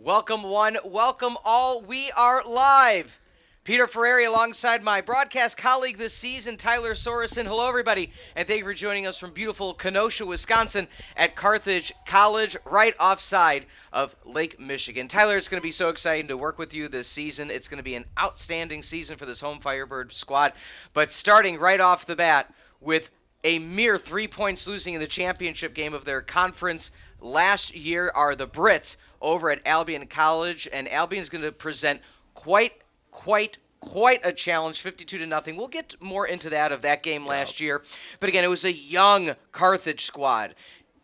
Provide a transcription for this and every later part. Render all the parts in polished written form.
Welcome one, welcome all. We are live. Peter Ferreri alongside my broadcast colleague this season, Tylor Sorensen. Hello, everybody, and thank you for joining us from beautiful Kenosha, Wisconsin at Carthage College, right offside of Lake Michigan. Tylor, it's going to be so exciting to work with you this season. It's going to be an outstanding season for this home Firebird squad, but starting right off the bat with a mere 3 points losing in the championship game of their conference last year are the Brits over at Albion College, and Albion's going to present quite a challenge, 52-0. We'll get more into that game last year. But again, it was a young Carthage squad.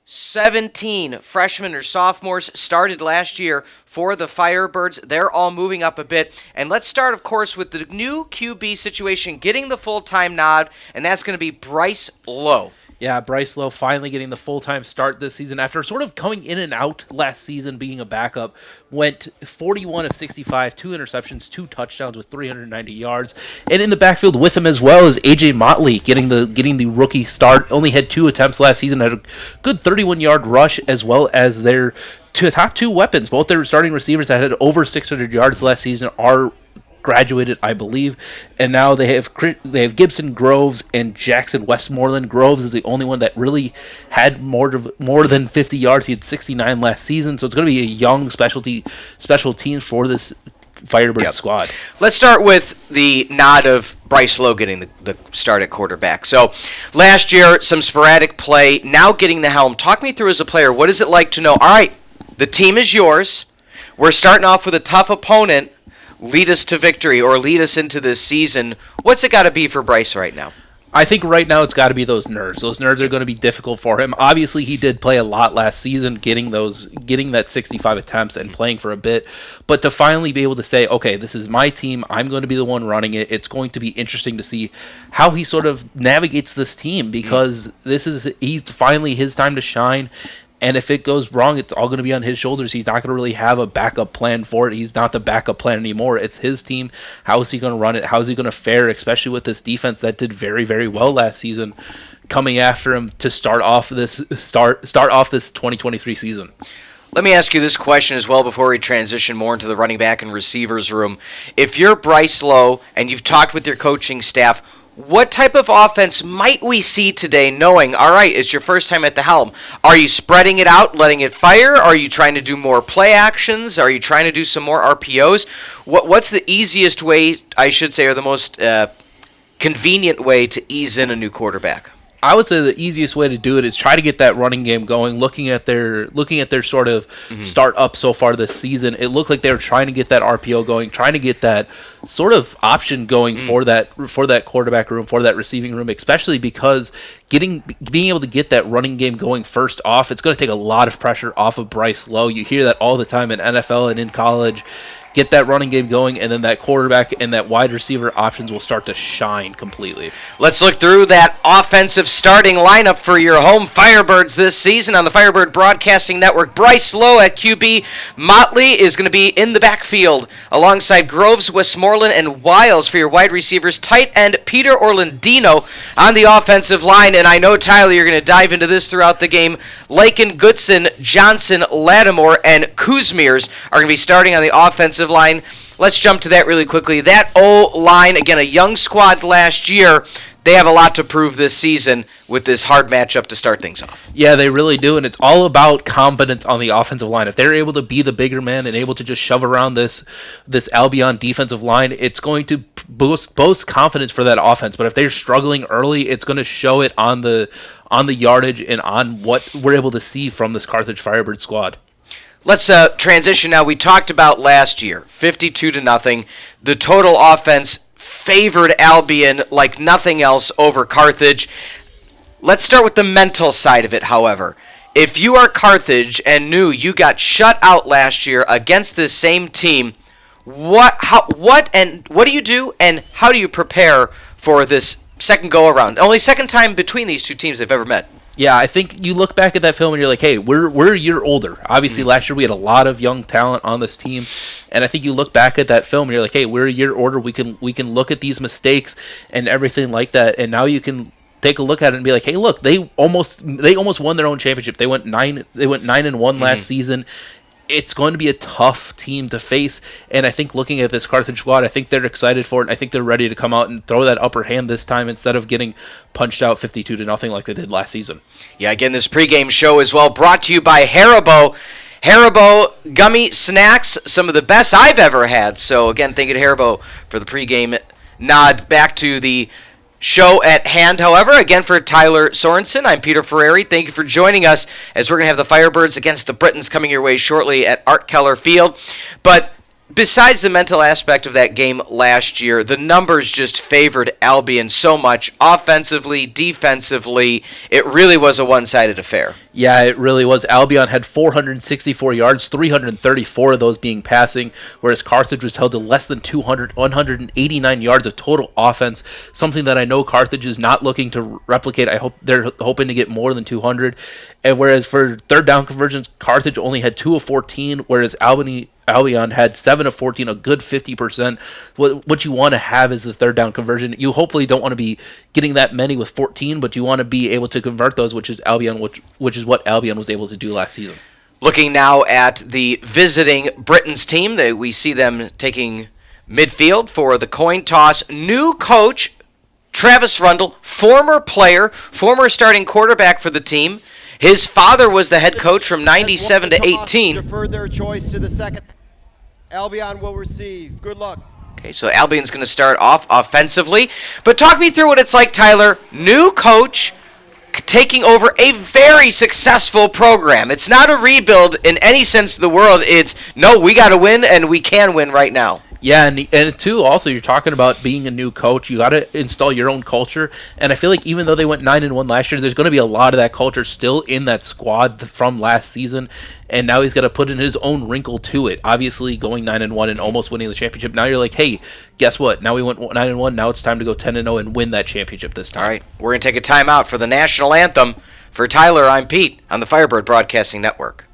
17 freshmen or sophomores started last year for the Firebirds. They're all moving up a bit. And let's start, of course, with the new QB situation, getting the full-time nod, and that's going to be Bryce Lowe. Yeah, Bryce Lowe finally getting the full-time start this season after sort of coming in and out last season, being a backup. Went 41 of 65, 2 interceptions, 2 touchdowns with 390 yards. And in the backfield with him as well as A.J. Motley getting the rookie start. Only had 2 attempts last season, had a good 31-yard rush as well as their top 2 weapons. Both their starting receivers that had over 600 yards last season are graduated, I believe, and now they have Gibson, Groves, and Jackson Westmoreland. Groves is the only one that really had more than 50 yards. He had 69 last season, so it's going to be a young special team for this Firebird squad. Let's start with the nod of Bryce Lowe getting the start at quarterback. So last year, some sporadic play, now getting the helm. Talk me through as a player, what is it like to know, all right, the team is yours, we're starting off with a tough opponent, lead us to victory or lead us into this season. What's it got to be for Bryce right now? I think right now it's got to be those nerves. Those nerves are going to be difficult for him. Obviously, he did play a lot last season, getting that 65 attempts and playing for a bit. But to finally be able to say, okay, this is my team, I'm going to be the one running it, it's going to be interesting to see how he sort of navigates this team, because he's finally his time to shine. And if it goes wrong, it's all going to be on his shoulders. He's not going to really have a backup plan for it. He's not the backup plan anymore. It's his team. How is he going to run it? How is he going to fare, especially with this defense that did very, very well last season, coming after him to start off this 2023 season? Let me ask you this question as well before we transition more into the running back and receivers room. If you're Bryce Lowe and you've talked with your coaching staff, what type of offense might we see today, knowing, all right, it's your first time at the helm? Are you spreading it out, letting it fire? Are you trying to do more play actions? Are you trying to do some more RPOs? What's the easiest way, I should say, or the most convenient way to ease in a new quarterback? I would say the easiest way to do it is try to get that running game going. Looking at their sort of start up so far this season, it looked like they were trying to get that RPO going, trying to get that sort of option going for that quarterback room, for that receiving room, especially because being able to get that running game going first off, it's going to take a lot of pressure off of Bryce Lowe. You hear that all the time in NFL and in college. Get that running game going, and then that quarterback and that wide receiver options will start to shine completely. Let's look through that offensive starting lineup for your home Firebirds this season on the Firebird Broadcasting Network. Bryce Lowe at QB. Motley is going to be in the backfield alongside Groves, Westmoreland, and Wiles for your wide receivers. Tight end Peter Orlandino on the offensive line, and I know, Tyler, you're going to dive into this throughout the game. Lakin, Goodson, Johnson, Lattimore, and Kuzmiers are going to be starting on the offensive line. Let's jump to that really quickly. That O-line, again, a young squad last year. They have a lot to prove this season with this hard matchup to start things off. Yeah, they really do, and it's all about confidence on the offensive line. If they're able to be the bigger man and able to just shove around this Albion defensive line, it's going to boost confidence for that offense. But if they're struggling early, it's going to show it on the yardage and on what we're able to see from this Carthage Firebird squad. Let's transition now. We talked about last year, 52-0. The total offense favored Albion like nothing else over Carthage. Let's start with the mental side of it, however. If you are Carthage and knew you got shut out last year against this same team, what do you do, and how do you prepare for this second go-around? Only second time between these two teams they've ever met. Yeah, I think you look back at that film and you're like, hey, we're a year older. Obviously, last year we had a lot of young talent on this team, and I think you look back at that film and you're like, hey, we're a year older. We can look at these mistakes and everything like that, and now you can take a look at it and be like, hey, look, they almost won their own championship. They went 9-1 last season. it's going to be a tough team to face. And I think looking at this Carthage squad, I think they're excited for it. And I think they're ready to come out and throw that upper hand this time instead of getting punched out 52-0 like they did last season. Yeah, again, this pregame show as well brought to you by Haribo. Haribo gummy snacks, some of the best I've ever had. So, again, thank you to Haribo for the pregame nod. Back to the show at hand, however. Again, for Tylor Sorensen, I'm Peter Ferreri. Thank you for joining us as we're going to have the Firebirds against the Britons coming your way shortly at Keller Field. But besides the mental aspect of that game last year, the numbers just favored Albion so much. Offensively, defensively, it really was a one-sided affair. Yeah, it really was. Albion had 464 yards, 334 of those being passing, whereas Carthage was held to less than 189 yards of total offense, something that I know Carthage is not looking to replicate. I hope they're hoping to get more than 200. And whereas for third down conversions, Carthage only had 2 of 14, whereas Albion had 7 of 14, a good 50%. What you want to have is the third down conversion. You hopefully don't want to be getting that many with 14, but you want to be able to convert those, which is what Albion was able to do last season. Looking now at the visiting Britons team, we see them taking midfield for the coin toss. New coach, Travis Rundle, former player, former starting quarterback for the team. His father was the head coach from 97 to 18. Deferred their choice to the second. Albion will receive. Good luck. Okay, so Albion's going to start off offensively. But talk me through what it's like, Tylor. New coach taking over a very successful program. It's not a rebuild in any sense of the world. It's, no, we got to win, and we can win right now. Yeah, and too, also, you're talking about being a new coach. You got to install your own culture. And I feel like even though they went 9-1 last year, there's going to be a lot of that culture still in that squad from last season. And now he's got to put in his own wrinkle to it. Obviously, going 9-1 and almost winning the championship. Now you're like, hey, guess what? Now we went 9-1. Now it's time to go 10-0 and win that championship this time. All right, we're going to take a timeout for the national anthem. For Tylor, I'm Pete on the Firebird Broadcasting Network.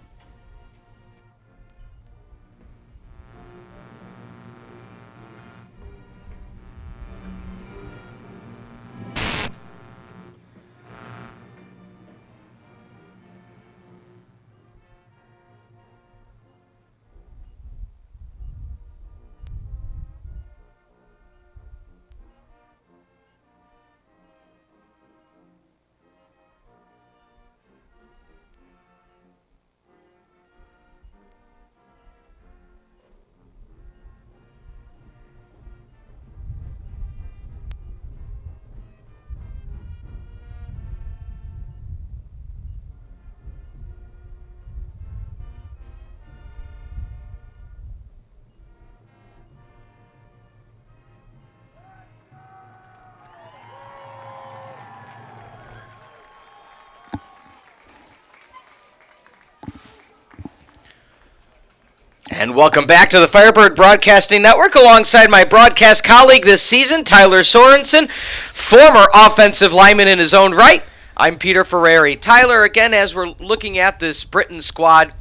And welcome back to the Firebird Broadcasting Network alongside my broadcast colleague this season, Tylor Sorensen, former offensive lineman in his own right. I'm Peter Ferreri. Tylor, again, as we're looking at this Britain squad,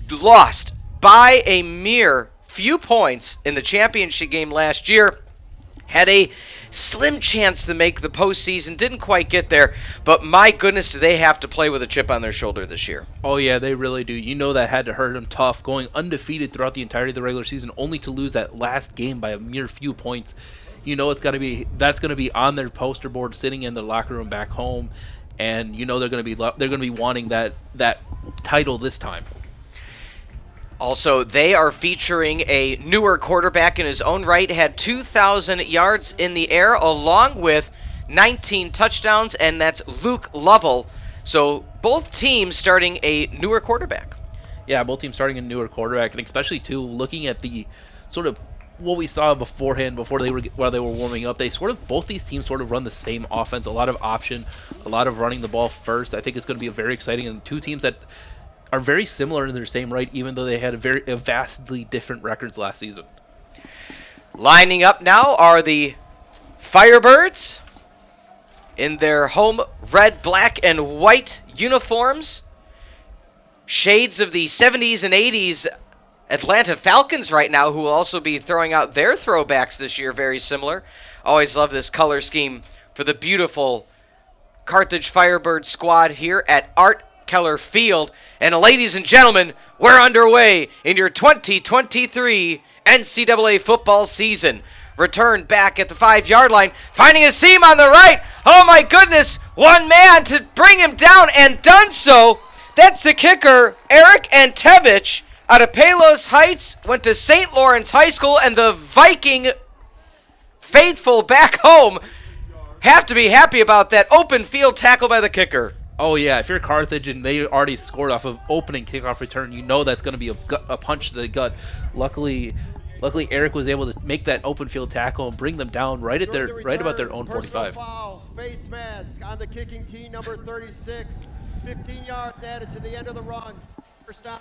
lost by a mere few points in the championship game last year. Had a slim chance to make the postseason, didn't quite get there, but my goodness, do they have to play with a chip on their shoulder this year. Oh, yeah, they really do. You know that had to hurt them tough, going undefeated throughout the entirety of the regular season, only to lose that last game by a mere few points. You know that's going to be on their poster board, sitting in the locker room back home, and you know they're going to be wanting that title this time. Also, they are featuring a newer quarterback in his own right, had 2,000 yards in the air along with 19 touchdowns, and that's Luke Lovell. So both teams starting a newer quarterback. Yeah, both teams starting a newer quarterback, and especially, too, looking at the sort of what we saw beforehand, while they were warming up, both these teams sort of run the same offense, a lot of option, a lot of running the ball first. I think it's going to be a very exciting, and two teams that are very similar in their same right, even though they had a vastly different records last season. Lining up now are the Firebirds in their home red, black, and white uniforms. Shades of the 70s and 80s Atlanta Falcons right now, who will also be throwing out their throwbacks this year, very similar. Always love this color scheme for the beautiful Carthage Firebird squad here at Keller Field. And ladies and gentlemen, we're underway in your 2023 NCAA football season. Return back at the 5-yard line, finding a seam on the right. Oh my goodness, one man to bring him down, and done so. That's the kicker, Eric Antevich, out of Palos Heights, went to St. Lawrence High School, and the Viking faithful back home have to be happy about that open field tackle by the kicker. Oh, yeah. If you're Carthage and they already scored off of opening kickoff return, you know that's going to be a punch to the gut. Luckily, Eric was able to make that open field tackle and bring them down right about their own 45. Foul, face mask on the kicking team, number 36. 15 yards added to the end of the run. First down.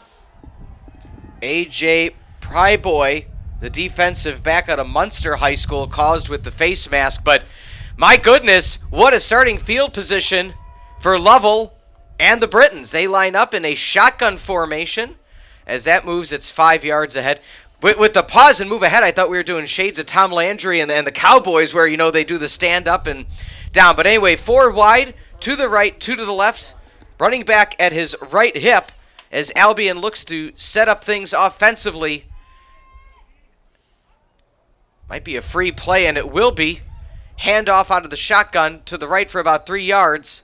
A.J. Pryboy, the defensive back out of Munster High School, caused with the face mask. But my goodness, what a starting field position for Lovell and the Britons. They line up in a shotgun formation as that moves its 5 yards ahead. With the pause and move ahead, I thought we were doing shades of Tom Landry and the Cowboys where, they do the stand up and down. But anyway, 4 wide, to the right, 2 to the left. Running back at his right hip as Albion looks to set up things offensively. Might be a free play, and it will be. Handoff out of the shotgun to the right for about 3 yards.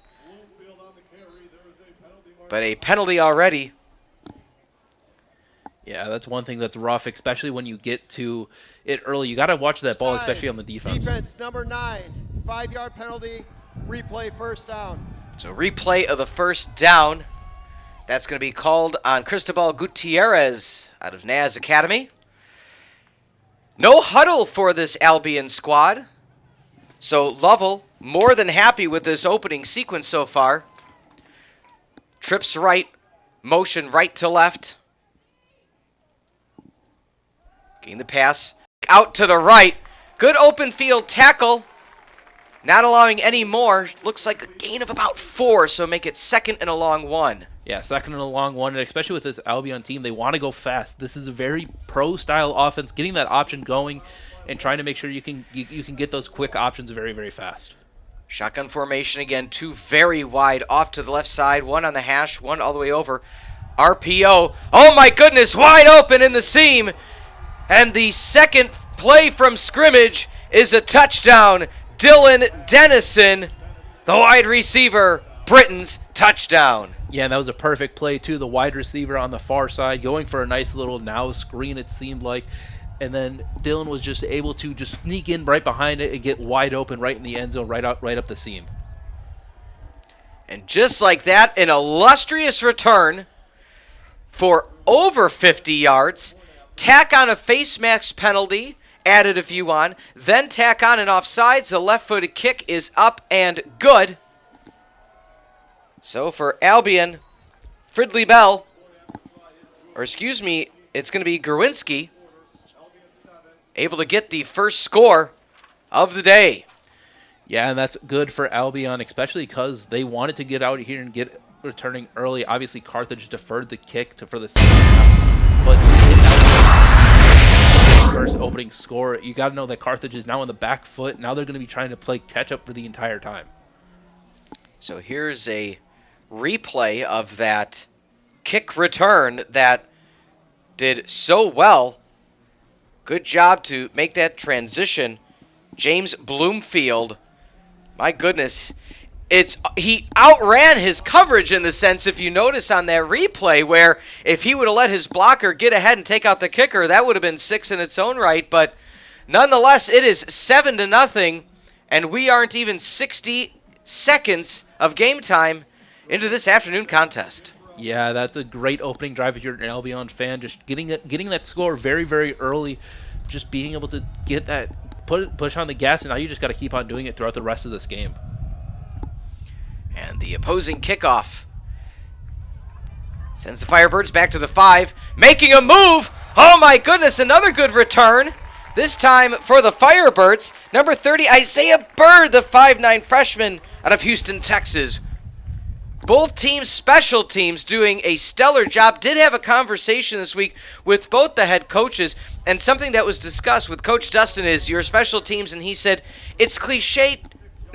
But a penalty already. Yeah, that's one thing that's rough, especially when you get to it early. You got to watch that ball, especially on the defense. Defense number 9, 5-yard penalty, replay first down. So replay of the first down. That's going to be called on Cristobal Gutierrez out of Naz Academy. No huddle for this Albion squad. So Lovell more than happy with this opening sequence so far. Trips right, motion right to left. Getting the pass out to the right. Good open field tackle. Not allowing any more. Looks like a gain of about 4, so make it 2nd and a long 1. Yeah, 2nd and a long 1, and especially with this Albion team, they want to go fast. This is a very pro-style offense, getting that option going and trying to make sure you can get those quick options very, very fast. Shotgun formation again, 2 very wide off to the left side, 1 on the hash, 1 all the way over. RPO. Oh my goodness, wide open in the seam. And the second play from scrimmage is a touchdown. Dylan Dennison, the wide receiver, Britain's touchdown. Yeah, and that was a perfect play, too. The wide receiver on the far side going for a nice little now screen, it seemed like. And then Dylan was just able to just sneak in right behind it and get wide open right in the end zone, right up the seam. And just like that, an illustrious return for over 50 yards. Tack on a face mask penalty. Added a few on, then tack on an offsides. The left-footed kick is up and good. So for Albion, Fridley Bell, or excuse me, it's going to be Gerwinski, able to get the first score of the day. Yeah, and that's good for Albion, especially because they wanted to get out here and get returning early. Obviously, Carthage deferred the kick for the second half, but first opening score. You got to know that Carthage is now on the back foot. Now they're going to be trying to play catch up for the entire time. So here's a replay of that kick return that did so well. Good job to make that transition. James Bloomfield, my goodness, he outran his coverage in the sense, if you notice on that replay, where if he would have let his blocker get ahead and take out the kicker, that would have been 6 in its own right. But nonetheless, it is 7-0, and we aren't even 60 seconds of game time into this afternoon contest. Yeah, that's a great opening drive if you're an Albion fan. Just getting that score very, very early, just being able to get that, push on the gas, and now you just got to keep on doing it throughout the rest of this game. And the opposing kickoff sends the Firebirds back to the 5, making a move. Oh my goodness, another good return. This time for the Firebirds, number 30, Isaiah Bird, the 5'9" freshman out of Houston, Texas. Both teams, special teams, doing a stellar job. Did have a conversation this week with both the head coaches, and something that was discussed with Coach Dustin is your special teams, and he said, it's cliche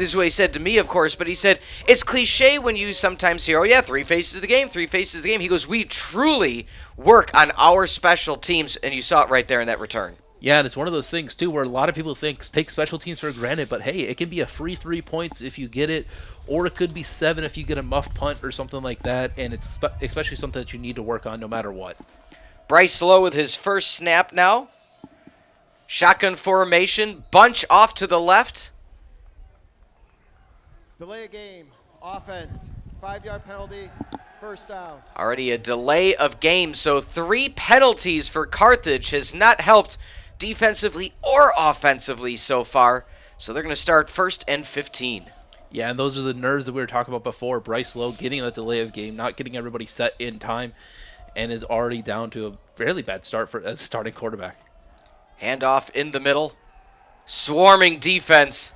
this is what he said to me, of course, but he said, it's cliche when you sometimes hear, oh yeah, three faces of the game, three faces of the game. He goes, we truly work on our special teams, and you saw it right there in that return. Yeah, and it's one of those things, too, where a lot of people take special teams for granted, but hey, it can be a free 3 points if you get it, or it could be 7 if you get a muff punt or something like that, and it's especially something that you need to work on no matter what. Bryce Lowe with his first snap now. Shotgun formation, bunch off to the left. Delay a game, offense, 5-yard penalty, first down. Already a delay of game, so 3 penalties for Carthage has not helped defensively or offensively so far. So they're going to start 1st and 15. Yeah, and those are the nerves that we were talking about before. Bryce Lowe getting that delay of game, not getting everybody set in time, and is already down to a fairly bad start as a starting quarterback. Handoff in the middle. Swarming defense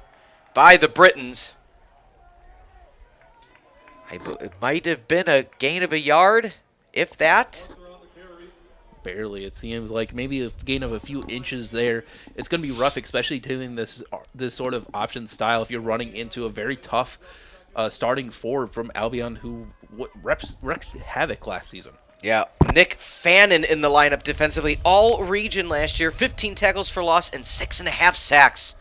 by the Britons. It might have been a gain of a yard, if that. Barely. It seems like maybe a gain of a few inches there. It's going to be rough, especially doing this sort of option style if you're running into a very tough starting forward from Albion who wreaked havoc last season. Yeah, Nick Fannin in the lineup defensively. All region last year, 15 tackles for loss and 6.5 sacks.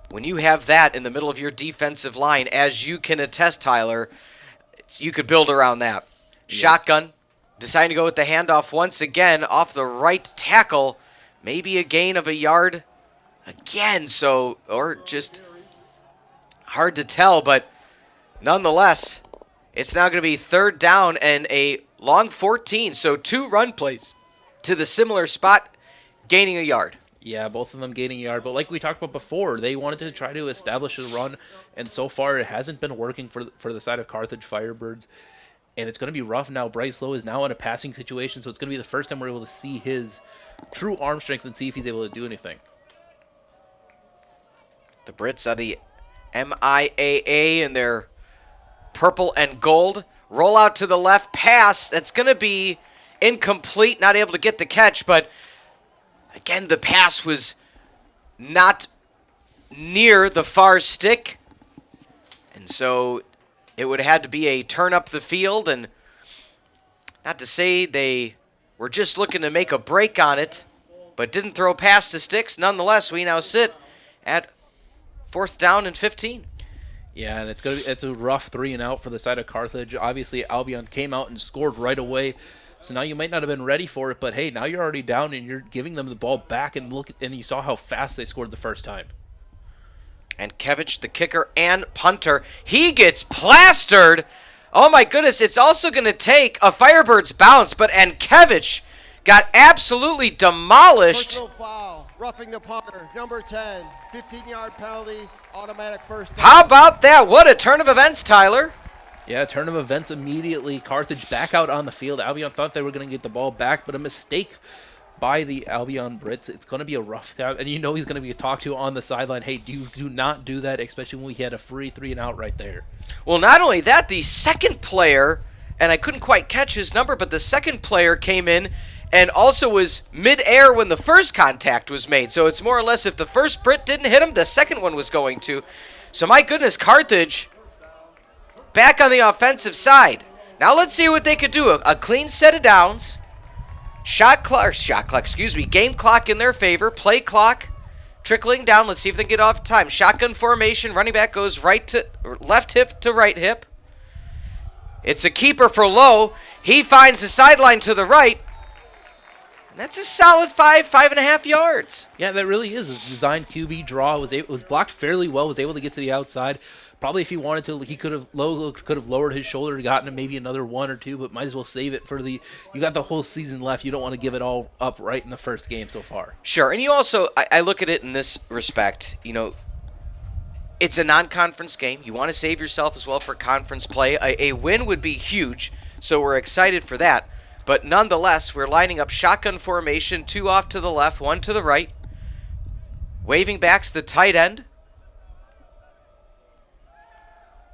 When you have that in the middle of your defensive line, as you can attest, Tyler, you could build around that. Yeah. Shotgun, deciding to go with the handoff once again off the right tackle. Maybe a gain of a yard again, or just hard to tell, but nonetheless, it's now going to be 3rd down and a long 14, so 2 run plays to the similar spot, gaining a yard. Yeah, both of them gaining a yard, but like we talked about before, they wanted to try to establish a run, and so far it hasn't been working for the side of Carthage Firebirds, and it's going to be rough now. Bryce Lowe is now in a passing situation, so it's going to be the first time we're able to see his true arm strength and see if he's able to do anything. The Brits are the MIAA in their purple and gold. Roll out to the left, pass. That's going to be incomplete, not able to get the catch, but again, the pass was not near the far stick, and so it would have had to be a turn up the field, and not to say they were just looking to make a break on it, but didn't throw past the sticks. Nonetheless, we now sit at 4th down and 15. Yeah, and it's a rough 3 and out for the side of Carthage. Obviously, Albion came out and scored right away. So now you might not have been ready for it, but hey, now you're already down and you're giving them the ball back, and you saw how fast they scored the first time. And Kevich, the kicker and punter, he gets plastered. Oh my goodness, it's also going to take a Firebirds bounce, but Kevich got absolutely demolished. Personal foul, roughing the punter, number 10, 15-yard penalty, automatic first down. How about that? What a turn of events, Tyler. Yeah, turn of events immediately. Carthage back out on the field. Albion thought they were going to get the ball back, but a mistake by the Albion Brits. It's going to be a rough time, and you know he's going to be talked to on the sideline. Hey, do not do that, especially when we had a free 3 and out right there. Well, not only that, the second player, and I couldn't quite catch his number, but the second player came in and also was mid-air when the first contact was made. So it's more or less if the first Brit didn't hit him, the second one was going to. So my goodness, Carthage back on the offensive side. Now let's see what they could do. A clean set of downs. Game clock in their favor. Play clock trickling down. Let's see if they can get off time. Shotgun formation. Running back goes left hip to right hip. It's a keeper for Lowe. He finds the sideline to the right. And that's a solid 5.5 yards. Yeah, that really is a designed QB draw. It was blocked fairly well. Was able to get to the outside. Probably if he wanted to, he could have lowered his shoulder, gotten maybe another 1 or 2, but might as well save it for you got the whole season left. You don't want to give it all up right in the first game so far. Sure, and you also, I look at it in this respect, it's a non-conference game. You want to save yourself as well for conference play. A win would be huge, so we're excited for that. But nonetheless, we're lining up shotgun formation, 2 off to the left, 1 to the right. Waving back's the tight end.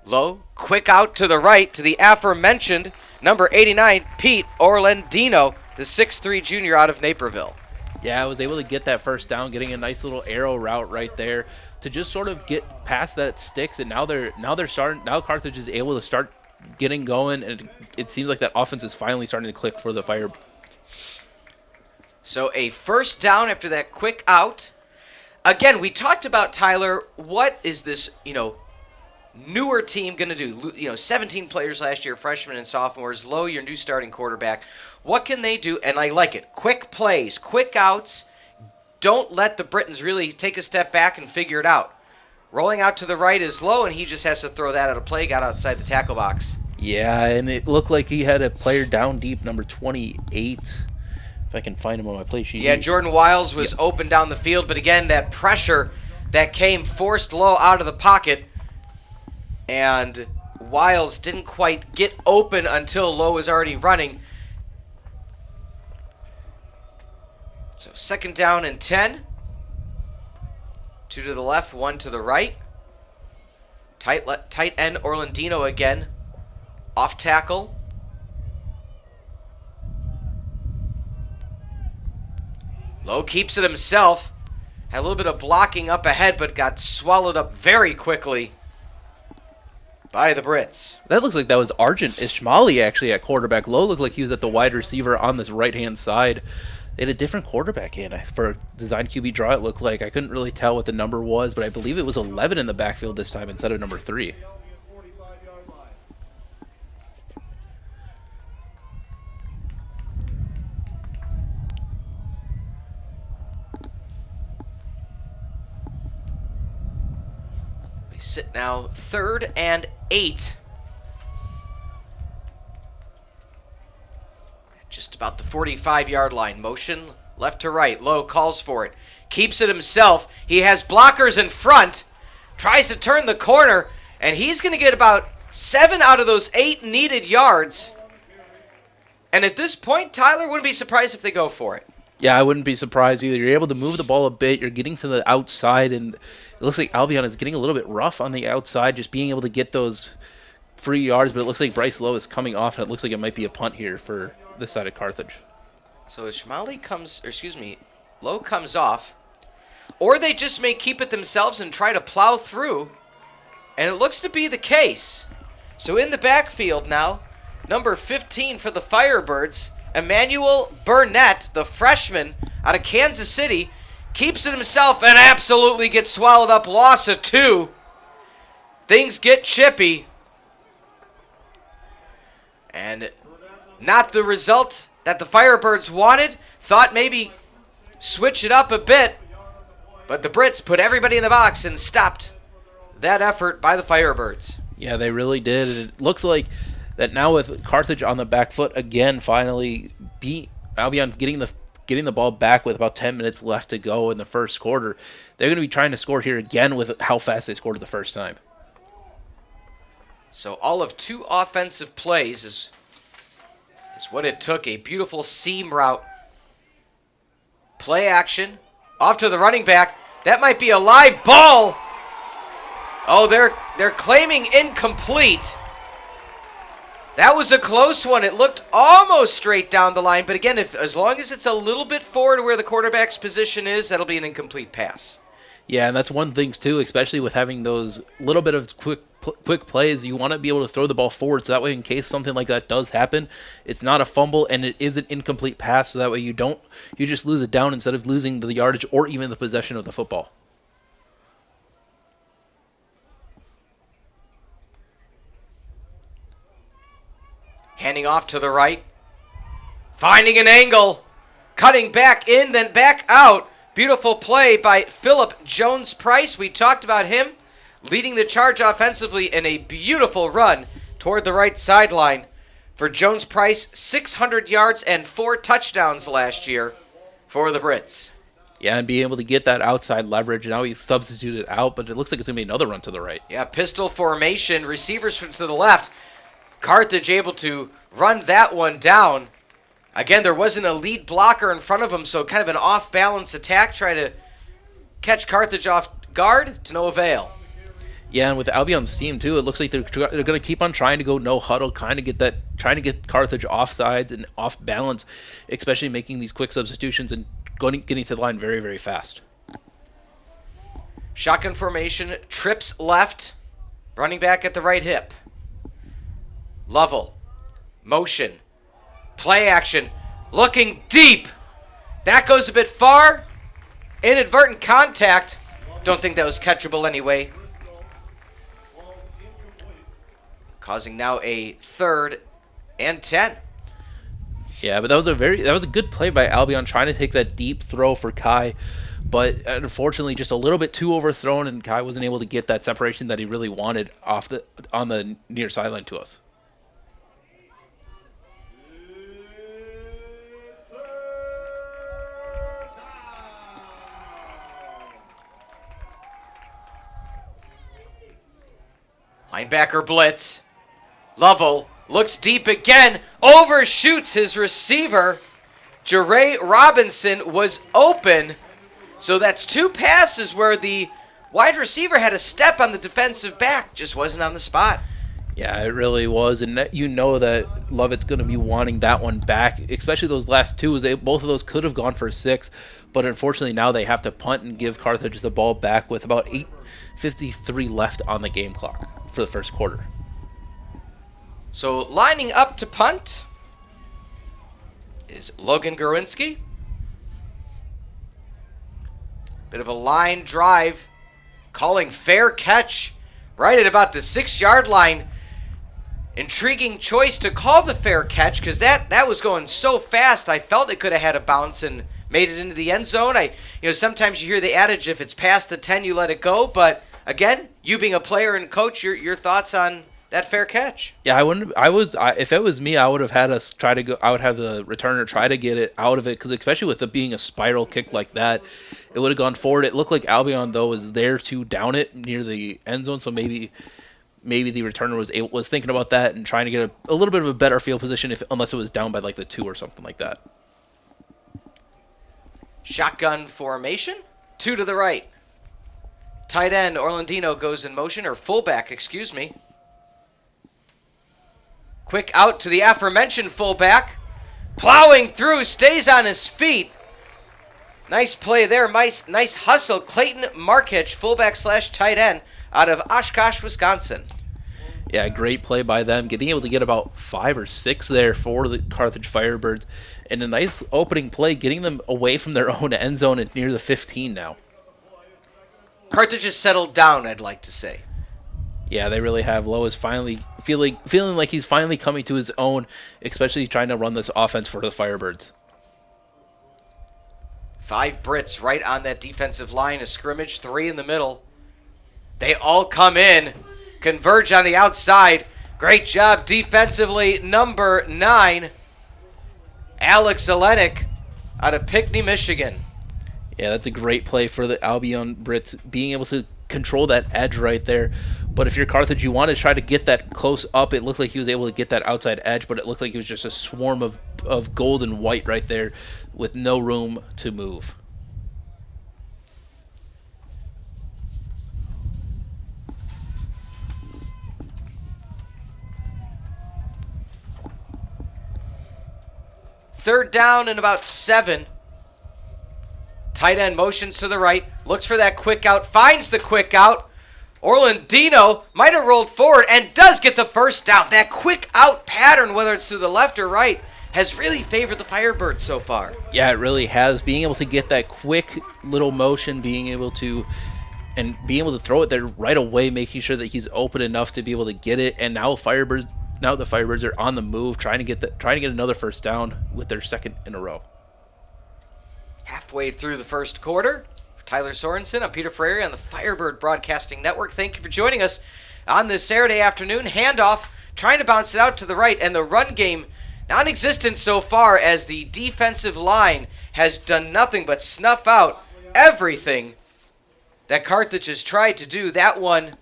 Low, quick out to the right to the aforementioned number 89, Pete Orlandino, the 6'3 junior out of Naperville. Yeah, I was able to get that first down, getting a nice little arrow route right there to just sort of get past that sticks, and now Carthage is able to start getting going, and it seems like that offense is finally starting to click for the Fire. So a first down after that quick out. Again, we talked about Tylor. What is this, newer team going to do? 17 players last year, freshmen and sophomores. Lowe, your new starting quarterback. What can they do? And I like it. Quick plays, quick outs. Don't let the Britons really take a step back and figure it out. Rolling out to the right is Lowe, and he just has to throw that out of play. Got outside the tackle box. Yeah, and it looked like he had a player down deep, number 28. If I can find him on my play sheet. Yeah, Jordan Wiles was open down the field, but again, that pressure that came forced Lowe out of the pocket, and Wiles didn't quite get open until Lowe was already running. So second down and 10. 2 to the left, 1 to the right. Tight end Orlandino again. Off tackle. Lowe keeps it himself. Had a little bit of blocking up ahead, but got swallowed up very quickly by the Brits. That looks like that was Arjun Ishmaeli actually at quarterback. Lowe looked like he was at the wide receiver on this right-hand side. They had a different quarterback in. For a design QB draw, it looked like. I couldn't really tell what the number was, but I believe it was 11 in the backfield this time instead of number 3. We sit now 3rd and 8. Just about the 45-yard line. Motion left to right. Lowe calls for it. Keeps it himself. He has blockers in front. Tries to turn the corner. And he's going to get about 7 out of those 8 needed yards. And at this point, Tylor wouldn't be surprised if they go for it. Yeah, I wouldn't be surprised either. You're able to move the ball a bit. You're getting to the outside. And it looks like Albion is getting a little bit rough on the outside. Just being able to get those free yards. But it looks like Bryce Lowe is coming off. And it looks like it might be a punt here for this side of Carthage. So Lowe comes off, or they just may keep it themselves and try to plow through, and it looks to be the case. So in the backfield now, number 15 for the Firebirds, Emmanuel Burnett, the freshman out of Kansas City, keeps it himself and absolutely gets swallowed up. Loss of 2. Things get chippy. And not the result that the Firebirds wanted. Thought maybe switch it up a bit. But the Brits put everybody in the box and stopped that effort by the Firebirds. Yeah, they really did. And it looks like that now with Carthage on the back foot again, finally beat Albion getting the ball back with about 10 minutes left to go in the first quarter. They're going to be trying to score here again with how fast they scored the first time. So all of 2 offensive plays is what it took. A beautiful seam route. Play action. Off to the running back. That might be a live ball. Oh, they're claiming incomplete. That was a close one. It looked almost straight down the line. But again, as long as it's a little bit forward to where the quarterback's position is, that'll be an incomplete pass. Yeah, and that's one thing, too, especially with having those little bit of quick plays. You want to be able to throw the ball forward, so that way in case something like that does happen, it's not a fumble and it is an incomplete pass, so that way you just lose it down instead of losing the yardage or even the possession of the football. Handing off to the right. Finding an angle. Cutting back in, then back out. Beautiful play by Philip Jones-Price. We talked about him leading the charge offensively in a beautiful run toward the right sideline. For Jones-Price, 600 yards and 4 touchdowns last year for the Brits. Yeah, and being able to get that outside leverage. Now he's substituted out, but it looks like it's going to be another run to the right. Yeah, pistol formation. Receivers to the left. Carthage able to run that one down. Again, there wasn't a lead blocker in front of him, so kind of an off-balance attack. Try to catch Carthage off guard to no avail. Yeah, and with Albion's team, too, it looks like they're going to keep on trying to go no huddle, trying to get Carthage off sides and off balance, especially making these quick substitutions and getting to the line very, very fast. Shotgun formation, trips left, running back at the right hip. Lovell, motion, play action, looking deep. That goes a bit far. Inadvertent contact. Don't think that was catchable anyway. Causing now a 3rd and 10. Yeah, but that was a good play by Albion trying to take that deep throw for Kai, but unfortunately just a little bit too overthrown, and Kai wasn't able to get that separation that he really wanted on the near sideline to us. Linebacker blitz. Lovell looks deep again, overshoots his receiver. Jeray Robinson was open. So that's 2 passes where the wide receiver had a step on the defensive back, just wasn't on the spot. Yeah, it really was, and that, you know that Lovett's going to be wanting that one back, especially those last 2. Both of those could have gone for 6, but unfortunately now they have to punt and give Carthage the ball back with about 8:53 left on the game clock for the first quarter. So lining up to punt is Logan Gurwinski. Bit of a line drive, calling fair catch right at about the 6-yard line. Intriguing choice to call the fair catch because that was going so fast. I felt it could have had a bounce and made it into the end zone. Sometimes you hear the adage, if it's past the 10, you let it go. But again, you being a player and coach, your thoughts on that fair catch? Yeah, if it was me, I would have had us try to go. I would have the returner try to get it out of it because, especially with it being a spiral kick like that, it would have gone forward. It looked like Albion though was there to down it near the end zone, so maybe the returner was thinking about that and trying to get a little bit of a better field position unless it was down by like the 2 or something like that. Shotgun formation, 2 to the right. Tight end Orlandino goes in motion, or fullback, excuse me. Quick out to the aforementioned fullback. Plowing through, stays on his feet. Nice play there. Nice hustle. Clayton Markich, fullback / tight end out of Oshkosh, Wisconsin. Yeah, great play by them. Getting able to get about 5 or 6 there for the Carthage Firebirds. And a nice opening play, getting them away from their own end zone and near the 15 now. Carthage has settled down, I'd like to say. Yeah, they really have. Lowe is finally feeling like he's finally coming to his own, especially trying to run this offense for the Firebirds. 5 Brits right on that defensive line of scrimmage, 3 in the middle. They all come in, converge on the outside. Great job defensively, number 9, Alex Olenek out of Pinckney, Michigan. Yeah, that's a great play for the Albion Brits, being able to control that edge right there. But if you're Carthage, you want to try to get that close up. It looked like he was able to get that outside edge, but it looked like it was just a swarm of gold and white right there with no room to move. Third down and about 7. Tight end motions to the right, looks for that quick out, finds the quick out. Orlandino might have rolled forward and does get the first down. That quick out pattern, whether it's to the left or right, has really favored the Firebirds so far. Yeah, it really has. Being able to get that quick little motion, being able to throw it there right away, making sure that he's open enough to be able to get it. And now the Firebirds are on the move, trying to get another first down with their second in a row. Halfway through the first quarter, Tylor Sorensen, I'm Peter Ferreri on the Firebird Broadcasting Network. Thank you for joining us on this Saturday afternoon. Handoff, trying to bounce it out to the right, and the run game non-existent so far as the defensive line has done nothing but snuff out everything that Carthage has tried to do. That one,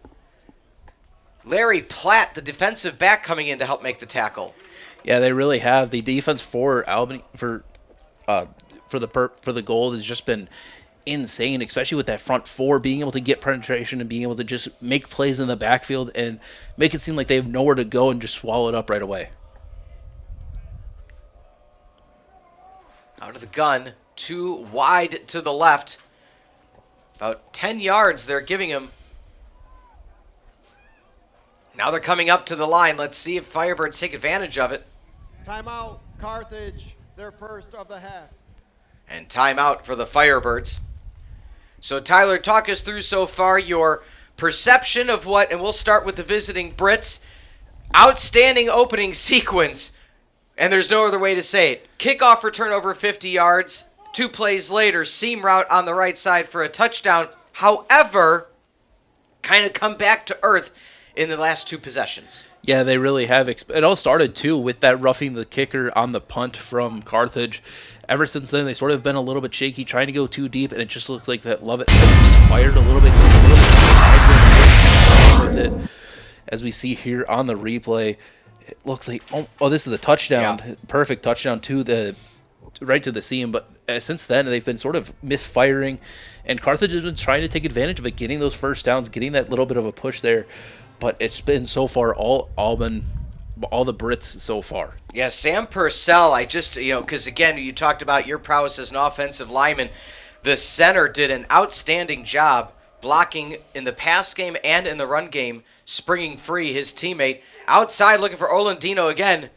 Larry Platt, the defensive back, coming in to help make the tackle. Yeah, they really have. The defense for Albany for the Gold has just been insane, especially with that front 4 being able to get penetration and being able to just make plays in the backfield and make it seem like they have nowhere to go and just swallow it up right away. Out of the gun, 2 wide to the left. About 10 yards they're giving him. Now they're coming up to the line. Let's see if Firebirds take advantage of it. Timeout, Carthage, their first of the half. And timeout for the Firebirds. So Tylor, talk us through so far your perception of what, and we'll start with the visiting Brits. Outstanding opening sequence, and there's no other way to say it. Kickoff return over 50 yards. 2 plays later, seam route on the right side for a touchdown. However, kind of come back to earth in the last 2 possessions. Yeah, they really have. It all started, too, with that roughing the kicker on the punt from Carthage. Ever since then, they sort of been a little bit shaky, trying to go too deep, and it just looks like that Lovett just fired a little bit with it. As we see here on the replay, it looks like, oh, this is a touchdown. Yeah. Perfect touchdown right to the seam. But since then, they've been sort of misfiring, and Carthage has been trying to take advantage of it, getting those first downs, getting that little bit of a push there. But it's been so far all the Brits so far. Yeah, Sam Purcell, because again, you talked about your prowess as an offensive lineman. The center did an outstanding job blocking in the pass game and in the run game, springing free his teammate. Outside looking for Orlandino again.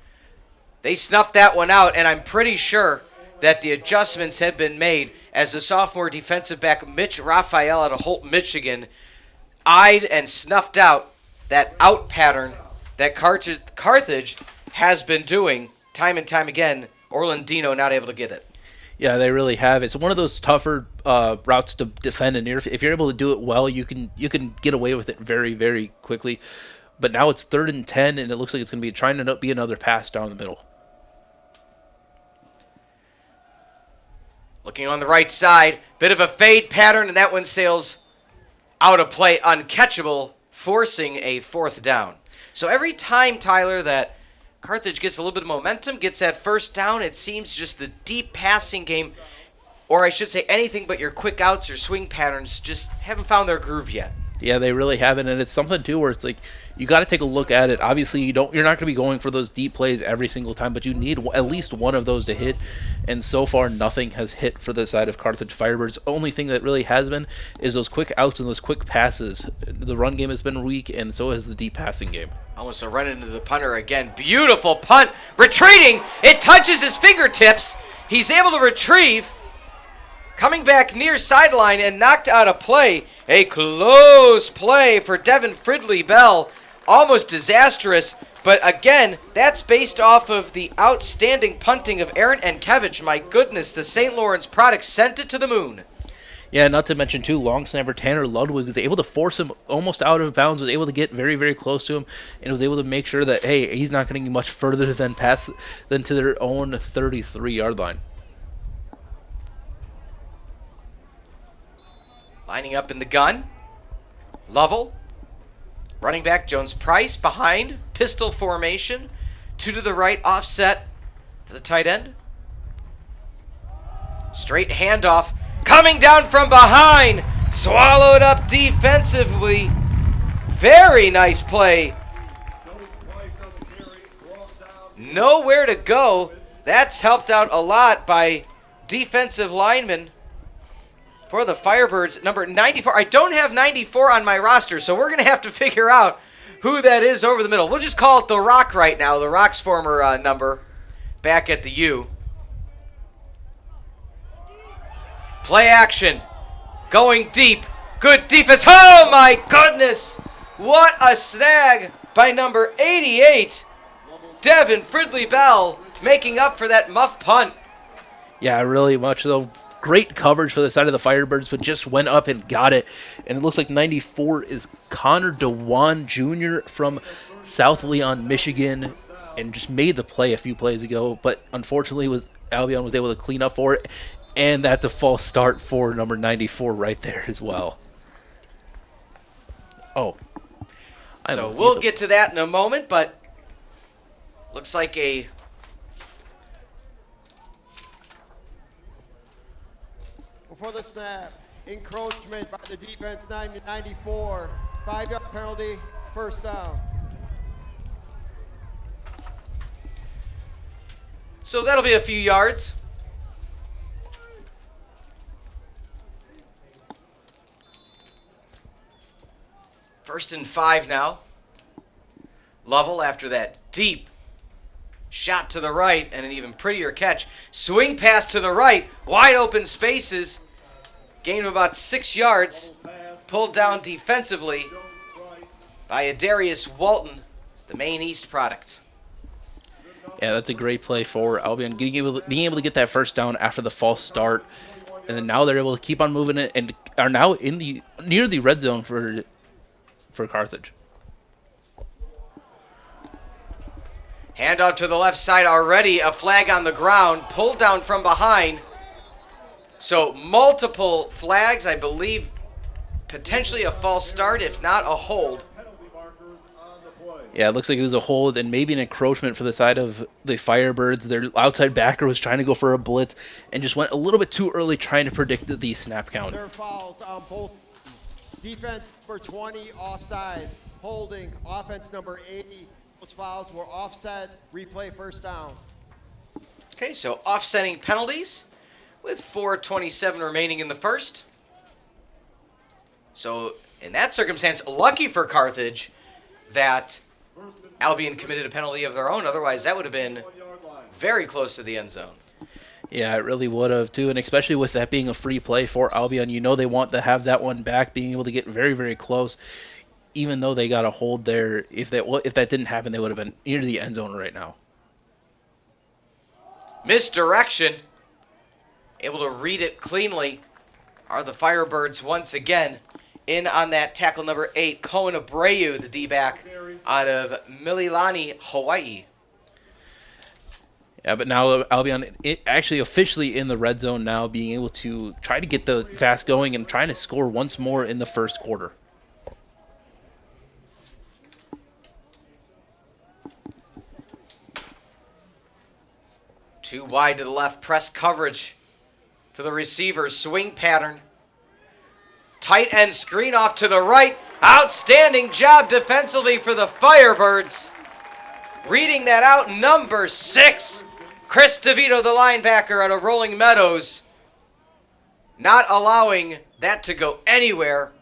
They snuffed that one out, and I'm pretty sure that the adjustments have been made as the sophomore defensive back Mitch Raphael out of Holt, Michigan, eyed and snuffed out that out pattern that Carthage has been doing time and time again. Orlandino not able to get it. Yeah, they really have. It's one of those tougher routes to defend, and if you're able to do it well, you can get away with it very, very quickly. But now it's 3rd and 10, and it looks like it's going to be trying to be another pass down the middle. Looking on the right side, bit of a fade pattern, and that one sails out of play, uncatchable, forcing a 4th down. So every time, Tylor, that Carthage gets a little bit of momentum, gets that first down, it seems just the deep passing game, or I should say anything but your quick outs or swing patterns, just haven't found their groove yet. Yeah, they really haven't, and it's something too where it's like you got to take a look at it. Obviously, you're not going to be going for those deep plays every single time, but you need at least one of those to hit. And so far, nothing has hit for the side of Carthage Firebirds. Only thing that really has been is those quick outs and those quick passes. The run game has been weak, and so has the deep passing game. Almost a run into the punter again. Beautiful punt, retreating. It touches his fingertips. He's able to retrieve. Coming back near sideline and knocked out of play. A close play for Devin Fridley Bell. Almost disastrous, but again, that's based off of the outstanding punting of Aaron Enkevich. My goodness, the St. Lawrence product sent it to the moon. Yeah, not to mention, too, long snapper Tanner Ludwig was able to force him almost out of bounds, was able to get very, very close to him, and was able to make sure that, hey, he's not getting much further than to their own 33-yard line. Lining up in the gun. Lovell. Running back Jones Price behind. Pistol formation. 2 to the right. Offset for the tight end. Straight handoff. Coming down from behind. Swallowed up defensively. Very nice play. Nowhere to go. That's helped out a lot by defensive linemen for the Firebirds. Number 94. I don't have 94 on my roster, so we're going to have to figure out who that is over the middle. We'll just call it The Rock right now. The Rock's former number back at the U. Play action. Going deep. Good defense. Oh, my goodness. What a snag by number 88. Devin Fridley Bell making up for that muff punt. Yeah, really much though. Great coverage for the side of the Firebirds, but just went up and got it. And it looks like 94 is Connor DeWan Jr. from South Leon, Michigan, and just made the play a few plays ago. But unfortunately, Albion was able to clean up for it. And that's a false start for number 94 right there as well. Oh. So we'll get to that in a moment, but looks like a before the snap, encroachment by the defense, 94, 5-yard penalty, first down. So that'll be a few yards. 1st and 5 now. Lovell after that deep shot to the right and an even prettier catch. Swing pass to the right. Wide open spaces. Gain of about 6 yards. Pulled down defensively by Adarius Walton, the Maine East product. Yeah, that's a great play for Albion, being able to get that first down after the false start, and then now they're able to keep on moving it and are now in near the red zone for Carthage. Handoff to the left side already. A flag on the ground, pulled down from behind. So multiple flags, I believe, potentially a false start, if not a hold. Yeah, it looks like it was a hold and maybe an encroachment for the side of the Firebirds. Their outside backer was trying to go for a blitz and just went a little bit too early trying to predict the snap count. There are fouls on both teams. Defense number 20, offsides. Holding, offense number 80. Those fouls were offset. Replay first down. Okay, so offsetting penalties with 4:27 remaining in the first. So in that circumstance, lucky for Carthage that Albion committed a penalty of their own. Otherwise, that would have been very close to the end zone. Yeah, it really would have, too, and especially with that being a free play for Albion, you know they want to have that one back, being able to get very, very close. Even though they got a hold there, if that didn't happen, they would have been near the end zone right now. Misdirection. Able to read it cleanly are the Firebirds once again. In on that tackle number 8, Cohen Abreu, the D-back out of Mililani, Hawaii. Yeah, but now Albion actually officially in the red zone now, being able to try to get the fast going and trying to score once more in the first quarter. Too wide to the left, press coverage for the receiver, swing pattern. Tight end screen off to the right. Outstanding job defensively for the Firebirds. Reading that out, number 6, Chris DeVito, the linebacker out of Rolling Meadows. Not allowing that to go anywhere.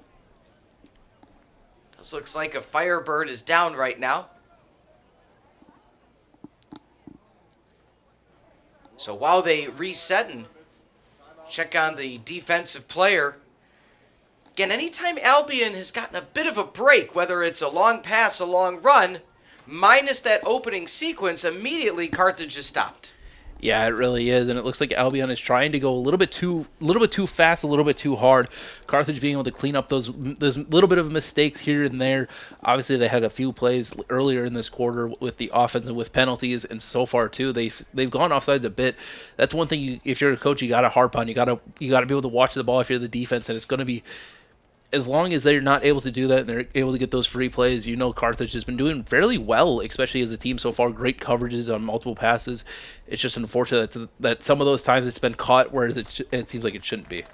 This looks like a Firebird is down right now. So while they reset and check on the defensive player, again, anytime Albion has gotten a bit of a break, whether it's a long pass, a long run, minus that opening sequence, immediately Carthage is stopped. Yeah, it really is, and it looks like Albion is trying to go a little bit too fast, a little bit too hard. Carthage being able to clean up those little bit of mistakes here and there. Obviously, they had a few plays earlier in this quarter with the offense and with penalties, and so far too, they've gone offsides a bit. That's one thing. If you're a coach, you got to harp on. You got to be able to watch the ball if you're the defense, and it's going to be. As long as they're not able to do that and they're able to get those free plays, you know Carthage has been doing fairly well, especially as a team so far. Great coverages on multiple passes. It's just unfortunate that some of those times it's been caught, whereas it seems like it shouldn't be.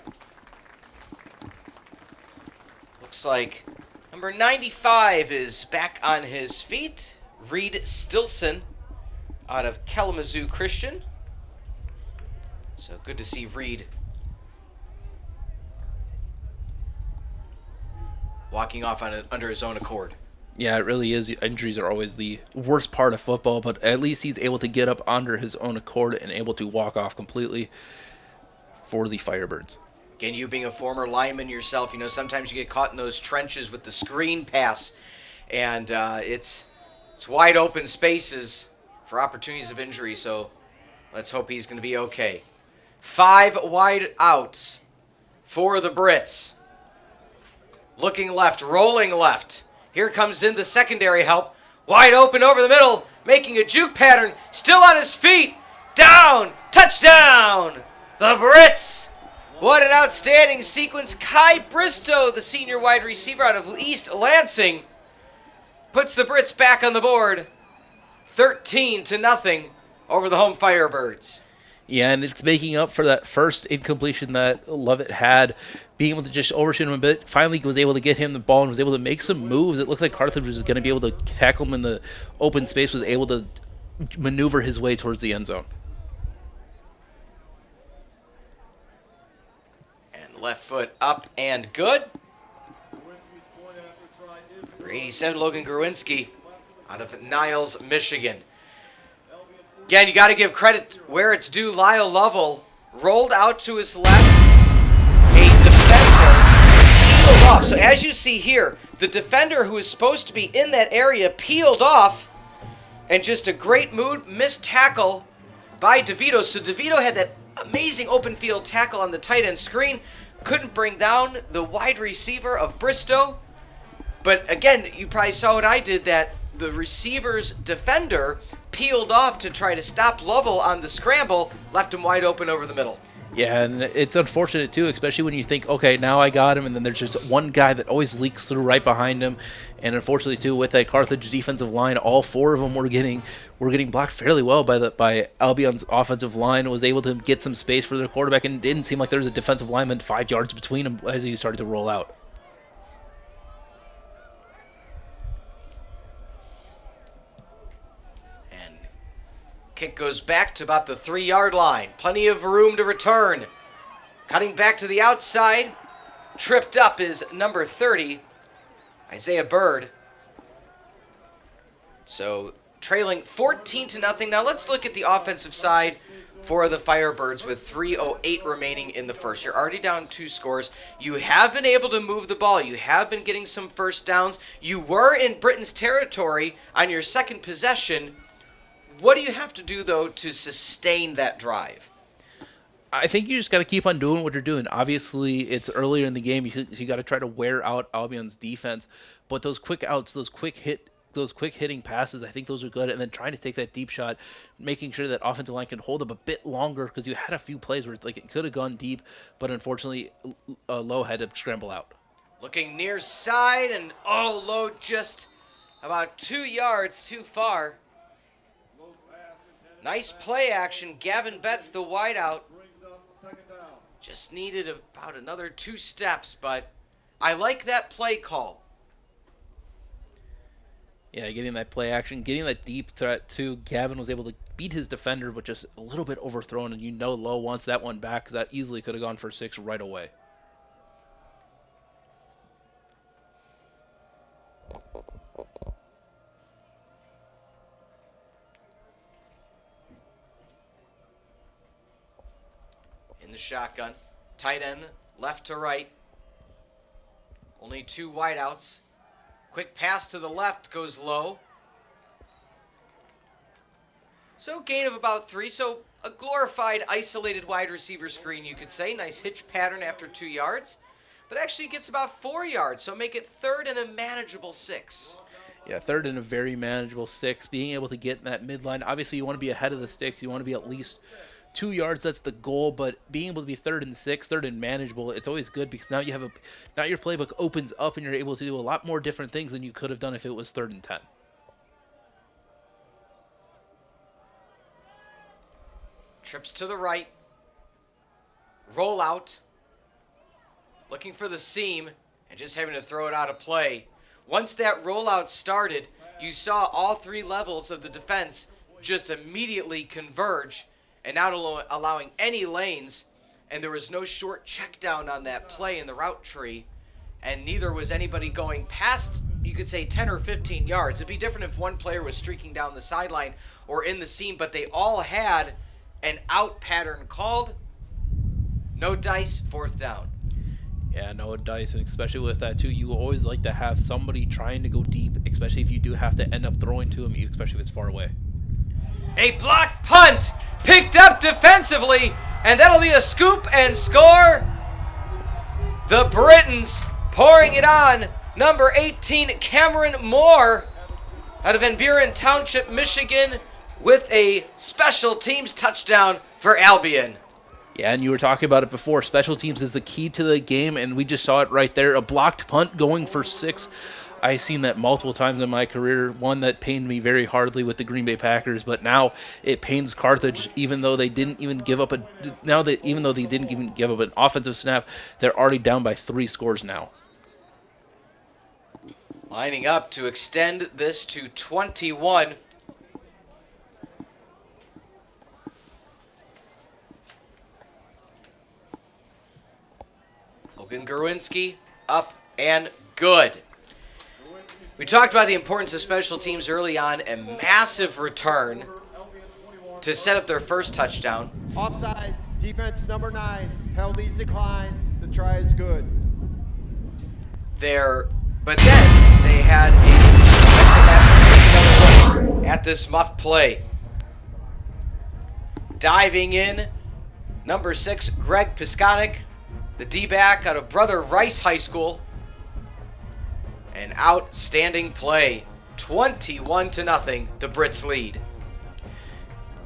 Looks like number 95 is back on his feet. Reed Stilson out of Kalamazoo Christian. So good to see Reed walking off under his own accord. Yeah, it really is. Injuries are always the worst part of football, but at least he's able to get up under his own accord and able to walk off completely for the Firebirds. Again, you being a former lineman yourself, you know, sometimes you get caught in those trenches with the screen pass, and it's wide open spaces for opportunities of injury, so let's hope he's going to be okay. 5 wide outs for the Brits. Looking left, rolling left. Here comes in the secondary help. Wide open over the middle, making a juke pattern. Still on his feet. Down. Touchdown. The Brits. What an outstanding sequence. Kai Bristow, the senior wide receiver out of East Lansing, puts the Brits back on the board. 13-0 over the home Firebirds. Yeah, and it's making up for that first incompletion that Lovett had, being able to just overshoot him a bit. Finally was able to get him the ball and was able to make some moves. It looks like Carthage was going to be able to tackle him in the open space, was able to maneuver his way towards the end zone. And left foot up and good. Number 87, Logan Gruinski out of Niles, Michigan. Again, you got to give credit where it's due. Lyle Lovell rolled out to his left. A defender peeled off. So as you see here, the defender who is supposed to be in that area peeled off, and just a great missed tackle by DeVito. So DeVito had that amazing open field tackle on the tight end screen. Couldn't bring down the wide receiver of Bristow. But again, you probably saw what I did, that the receiver's defender peeled off to try to stop Lovell on the scramble, left him wide open over the middle. Yeah, and it's unfortunate too, especially when you think, okay, now I got him, and then there's just one guy that always leaks through right behind him. And unfortunately too, with that Carthage defensive line, all four of them were getting blocked fairly well by Albion's offensive line. Was able to get some space for their quarterback, and it didn't seem like there was a defensive lineman 5 yards between them as he started to roll out. Kick goes back to about the 3-yard line. Plenty of room to return. Cutting back to the outside. Tripped up is number 30, Isaiah Bird. So trailing 14-0. Now let's look at the offensive side for the Firebirds with 3:08 remaining in the first. You're already down 2 scores. You have been able to move the ball. You have been getting some first downs. You were in Britain's territory on your second possession. What do you have to do, though, to sustain that drive? I think you just got to keep on doing what you're doing. Obviously, it's earlier in the game. You got to try to wear out Albion's defense. But those quick outs, those quick hitting passes, I think those are good. And then trying to take that deep shot, making sure that offensive line can hold up a bit longer, because you had a few plays where it's like it could have gone deep, but unfortunately, Lowe had to scramble out. Looking near side, and Lowe just about 2 yards too far. Nice play action. Gavin Betts, the wideout, just needed about another 2 steps, but I like that play call. Yeah, getting that play action, getting that deep threat too. Gavin was able to beat his defender, but just a little bit overthrown, and Lowe wants that one back, because that easily could have gone for 6 right away. In the shotgun, tight end, left to right. Only 2 wideouts. Quick pass to the left goes low. So gain of about 3. So a glorified isolated wide receiver screen, you could say. Nice hitch pattern after 2 yards. But actually gets about 4 yards. So make it 3rd and a manageable 6. Yeah, 3rd and a very manageable 6. Being able to get in that midline. Obviously, you want to be ahead of the sticks. You want to be at least 2 yards, that's the goal, but being able to be 3rd and 6, 3rd and manageable, it's always good, because now your playbook opens up and you're able to do a lot more different things than you could have done if it was 3rd and 10. Trips to the right. Roll out. Looking for the seam and just having to throw it out of play. Once that rollout started, you saw all 3 levels of the defense just immediately converge and not allowing any lanes, and there was no short check down on that play in the route tree, and neither was anybody going past, you could say, 10 or 15 yards. It'd be different if one player was streaking down the sideline or in the seam, but they all had an out pattern called. No dice, 4th down. Yeah, no dice, and especially with that too, you always like to have somebody trying to go deep, especially if you do have to end up throwing to him, especially if it's far away. A blocked punt picked up defensively, and that'll be a scoop and score. The Britons pouring it on. Number 18, Cameron Moore, out of Van Buren Township, Michigan, with a special teams touchdown for Albion. Yeah, and you were talking about it before. Special teams is the key to the game, and we just saw it right there. A blocked punt going for 6. I've seen that multiple times in my career. One that pained me very hardly with the Green Bay Packers, but now it pains Carthage. Even though they didn't even give up an offensive snap, they're already down by 3 scores now. Lining up to extend this to 21. Logan Gruinski up and good. We talked about the importance of special teams early on. A massive return to set up their first touchdown. Offside, defense number 9. Penalties decline. The try is good. But then they had another look at this muff play. Diving in, number 6, Greg Piskonik, the D-back out of Brother Rice High School. An outstanding play. 21-0, the Brits lead.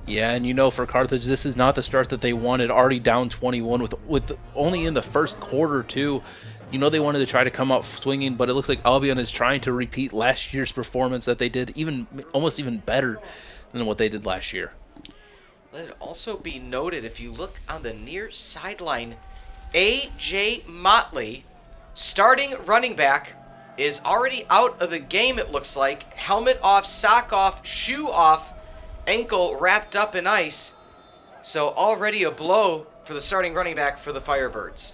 Yeah, and you know, for Carthage, this is not the start that they wanted. Already down 21 with only in the first quarter too. You know, they wanted to try to come out swinging, but it looks like Albion is trying to repeat last year's performance that they did, almost even better than what they did last year. Let it also be noted, if you look on the near sideline, A.J. Motley, starting running back, is already out of the game, it looks like. Helmet off, sock off, shoe off, ankle wrapped up in ice. So already a blow for the starting running back for the Firebirds.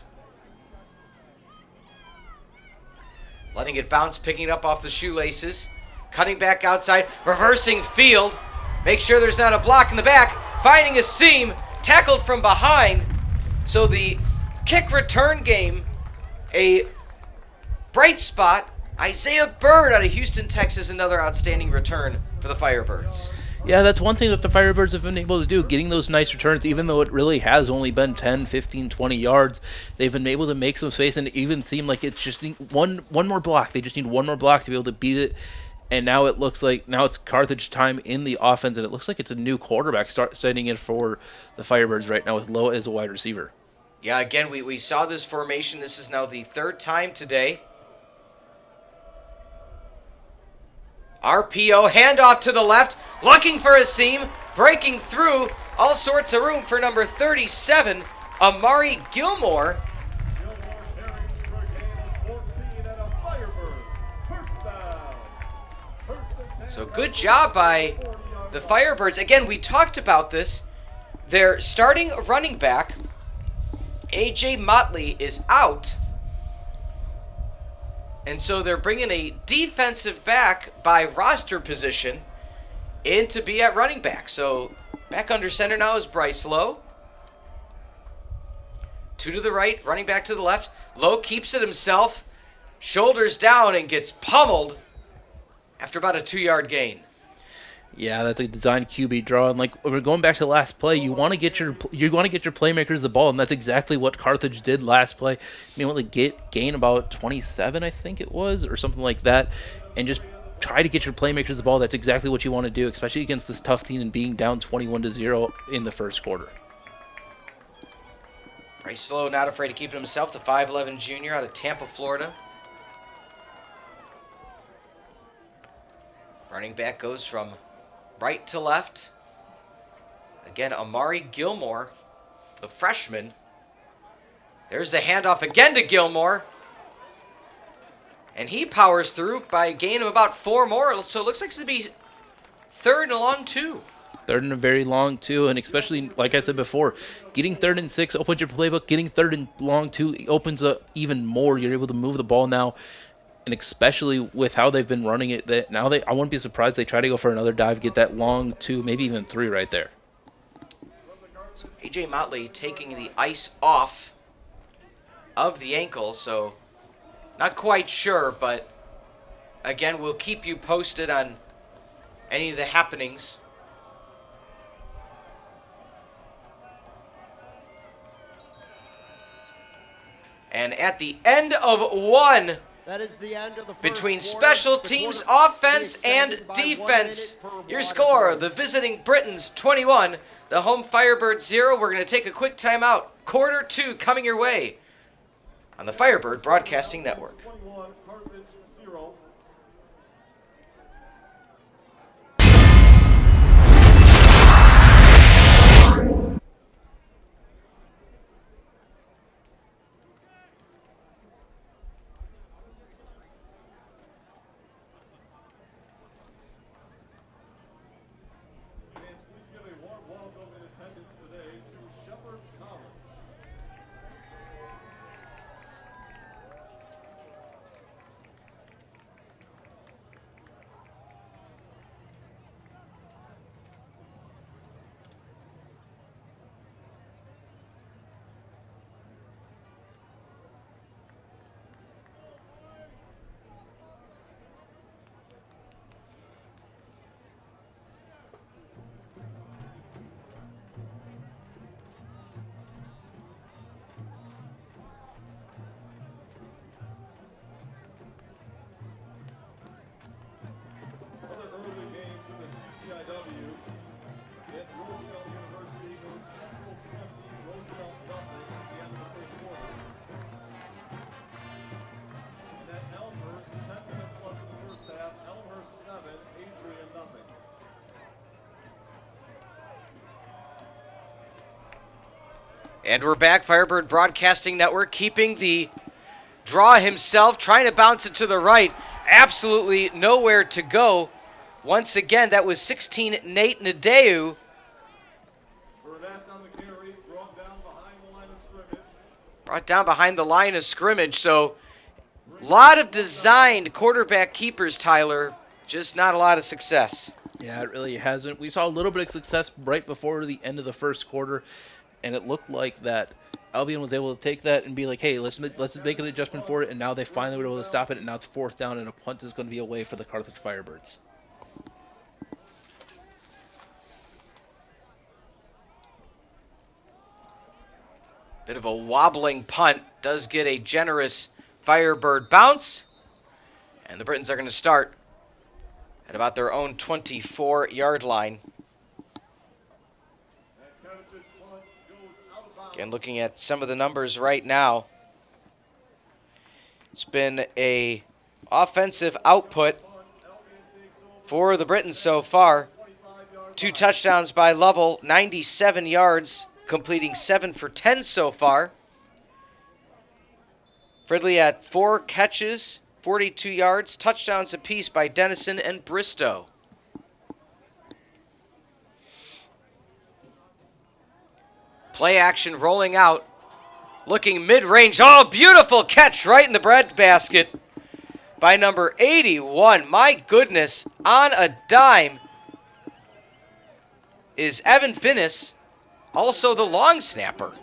Letting it bounce, picking it up off the shoelaces. Cutting back outside, reversing field. Make sure there's not a block in the back. Finding a seam, tackled from behind. So the kick return game, a bright spot. Isaiah Bird out of Houston, Texas, another outstanding return for the Firebirds. Yeah, that's one thing that the Firebirds have been able to do, getting those nice returns, even though it really has only been 10, 15, 20 yards. They've been able to make some space, and it even seemed like it's just one more block. They just need one more block to be able to beat it. And now it looks like it's Carthage time in the offense, and it looks like it's a new quarterback setting in for the Firebirds right now with Loa as a wide receiver. Yeah, again, we saw this formation. This is now the third time today. RPO, handoff to the left, looking for a seam, breaking through, all sorts of room for number 37, Amari Gilmore. So good job by the Firebirds. Again, we talked about this. Their starting running back, A.J. Motley, is out. And so they're bringing a defensive back by roster position in to be at running back. So back under center now is Bryce Lowe. 2 to the right, running back to the left. Lowe keeps it himself, shoulders down, and gets pummeled after about a 2-yard gain. Yeah, that's a design QB draw, and like we're going back to the last play, you want to get your playmakers the ball, and that's exactly what Carthage did last play. They want to gain about 27, I think it was, or something like that, and just try to get your playmakers the ball. That's exactly what you want to do, especially against this tough team and being down 21-0 in the first quarter. Bryce Lowe not afraid to keep it himself, the 5'11 junior out of Tampa, Florida. Running back goes from right to left. Again, Amari Gilmore, the freshman. There's the handoff again to Gilmore. And he powers through by a gain of about 4 more. So it looks like it's going to be 3rd and a long 2. 3rd and a very long 2, and especially, like I said before, getting 3rd and 6 opens your playbook. Getting 3rd and long 2 opens up even more. You're able to move the ball now. And especially with how they've been running it, I wouldn't be surprised they try to go for another dive, get that long 2, maybe even 3 right there. So A.J. Motley taking the ice off of the ankle, so not quite sure, but again, we'll keep you posted on any of the happenings. And at the end of one, That is the end of the first between quarter. special The teams, quarter offense, being and extended by 1 defense. minute for Your Waterford. score, the visiting Britons 21, the home Firebird 0. We're going to take a quick timeout. Quarter 2 coming your way on the Firebird Broadcasting Network. 21, Carthage 0. Fans, please give a warm welcome in attendance today to Shepherd's College. And we're back. Firebird Broadcasting Network keeping the draw himself, trying to bounce it to the right. Absolutely nowhere to go. Once again, that was 16 Nate Nadeu. Burnett's on the carry, brought down behind the line of scrimmage. Brought down behind the line of scrimmage. So a lot of designed quarterback keepers, Tyler. Just not a lot of success. Yeah, it really hasn't. We saw a little bit of success right before the end of the first quarter, and it looked like that Albion was able to take that and be like, hey, let's make an adjustment for it, and now they finally were able to stop it, and now it's 4th down, and a punt is going to be away for the Carthage Firebirds. Bit of a wobbling punt. Does get a generous Firebird bounce. And the Britons are going to start at about their own 24-yard line. Again, looking at some of the numbers right now. It's been a offensive output for the Britons so far. 2 touchdowns by Lovell, 97 yards, completing 7 for 10 so far. Fridley at 4 catches, 42 yards, touchdowns apiece by Dennison and Bristow. Play action rolling out, looking mid-range. Oh, beautiful catch right in the breadbasket by number 81. My goodness, on a dime is Evan Finnis, also the long snapper.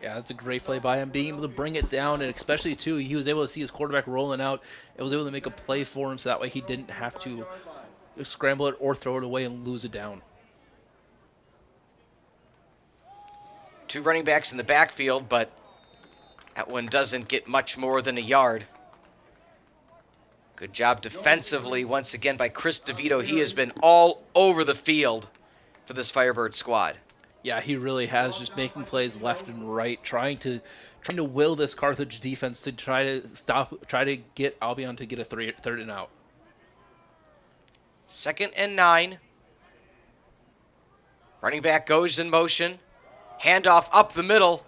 Yeah, that's a great play by him, being able to bring it down, and especially, too, he was able to see his quarterback rolling out. It was able to make a play for him, so that way he didn't have to scramble it or throw it away and lose it down. 2 running backs in the backfield, but that one doesn't get much more than a yard. Good job defensively once again by Chris DeVito. He has been all over the field for this Firebird squad. Yeah, he really has, just making plays left and right, trying to will this Carthage defense to try to get Albion to get a 3rd and out. 2nd and 9. Running back goes in motion. Handoff up the middle.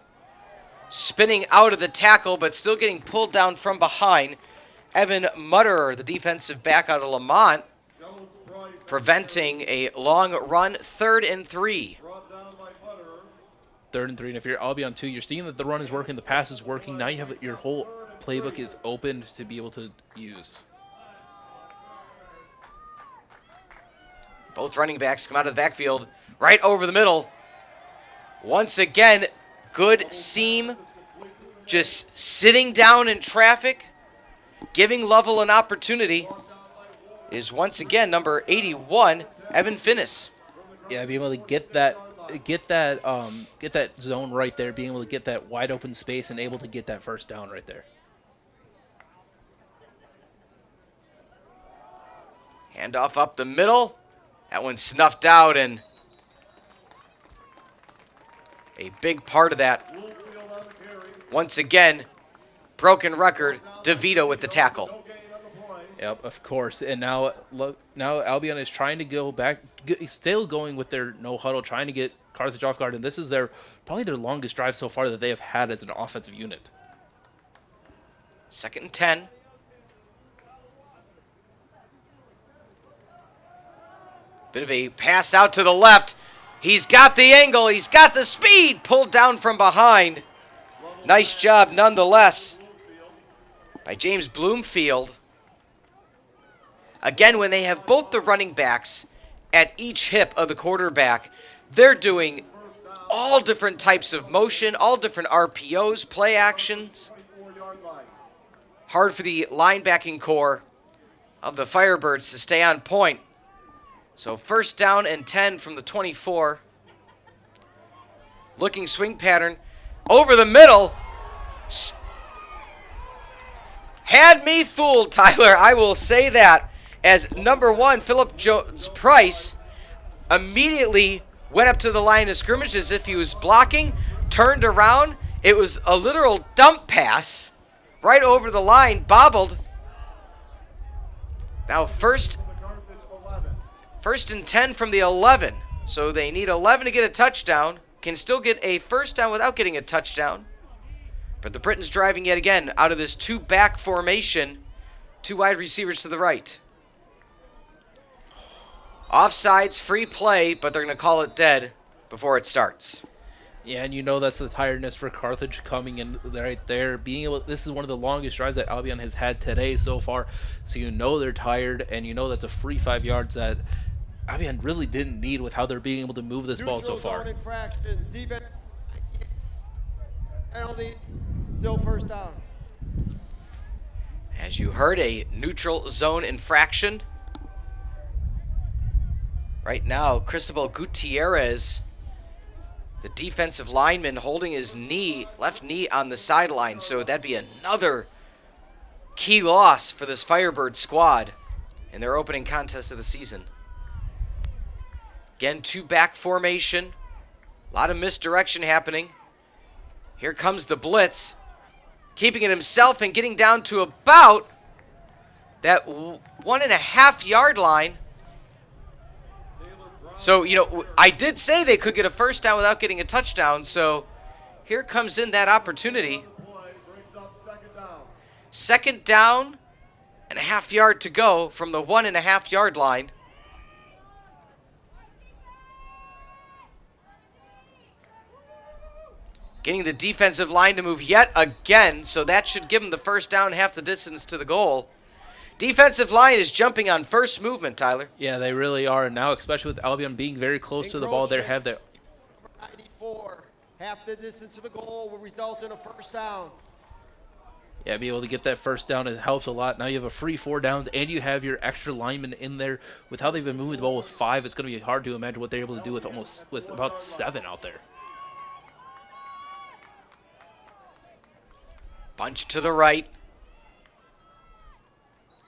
Spinning out of the tackle, but still getting pulled down from behind. Evan Mutterer, the defensive back out of Lamont, preventing a long run. 3rd and 3. 3rd and 3, and if you're Albion too, you're seeing that the run is working, the pass is working. Now you have your whole playbook is opened to be able to use. Both running backs come out of the backfield, right over the middle. Once again, good seam, just sitting down in traffic, giving Lovell an opportunity, is once again number 81, Evan Finnis. Yeah, being able to get that zone right there, being able to get that wide open space and able to get that 1st down right there. Handoff up the middle. That one snuffed out, and a big part of that, once again, broken record, DeVito with the tackle. Yep, of course. And now Albion is trying to go back, still going with their no huddle, trying to get Carthage off guard. And this is probably their longest drive so far that they have had as an offensive unit. 2nd and 10. Bit of a pass out to the left. He's got the angle. He's got the speed. Pulled down from behind. Nice job nonetheless by James Bloomfield. Again, when they have both the running backs at each hip of the quarterback, they're doing all different types of motion, all different RPOs, play actions. Hard for the linebacking core of the Firebirds to stay on point. So 1st down and 10 from the 24. Looking swing pattern. Over the middle. Had me fooled, Tyler. I will say that. As number 1, Philip Jones-Price immediately went up to the line of scrimmage as if he was blocking, turned around. It was a literal dump pass right over the line, bobbled. Now first and 10 from the 11. So they need 11 to get a touchdown. can still get a first down without getting a touchdown. But the Britons driving yet again out of this two-back formation. Two wide receivers to the right. Offsides, free play, but they're going to call it dead before it starts. Yeah, and you know that's the tiredness for Carthage coming in right there. This is one of the longest drives that Albion has had today so far, so you know they're tired, and you know that's a free 5 yards that Albion really didn't need with how they're being able to move this ball so far. Neutral zone infraction, defense penalty, still first down. As you heard, a neutral zone infraction. Right now, Cristobal Gutierrez, the defensive lineman, holding his left knee on the sideline. So that'd be another key loss for this Firebird squad in their opening contest of the season. Again, two-back formation. A lot of misdirection happening. Here comes the blitz. Keeping it himself and getting down to about that 1.5 yard line. So, I did say they could get a first down without getting a touchdown, so here comes in that opportunity. Second down and a half yard to go from the 1.5 yard line. Getting the defensive line to move yet again, so that should give them the first down, half the distance to the goal. Defensive line is jumping on first movement, Tyler. Yeah, they really are. And now, especially with Albion being very close to the ball, they have their 94, half the distance to the goal will result in a first down. Yeah, be able to get that first down, it helps a lot. Now you have a free 4 downs, and you have your extra lineman in there. With how they've been moving the ball with 5, it's going to be hard to imagine what they're able to do with about 7 out there. Bunch to the right.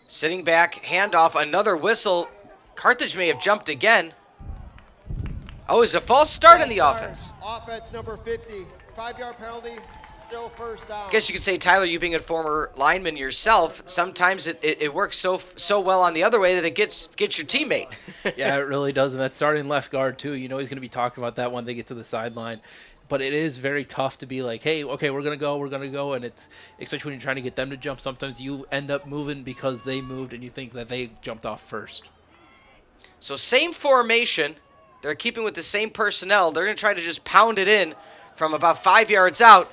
Sitting back, handoff, another whistle. Carthage may have jumped again. Oh, it's a false start in the offense. Offense number 50, 5-yard penalty, still first down. I guess you could say, Tyler, you being a former lineman yourself, sometimes it works so well on the other way that it gets your teammate. Yeah, it really does, and that's starting left guard too. You know he's going to be talking about that when they get to the sideline. But it is very tough to be like, hey, okay, we're going to go, and it's, especially when you're trying to get them to jump, sometimes you end up moving because they moved and you think that they jumped off first. So same formation. They're keeping with the same personnel. They're going to try to just pound it in from about 5 yards out.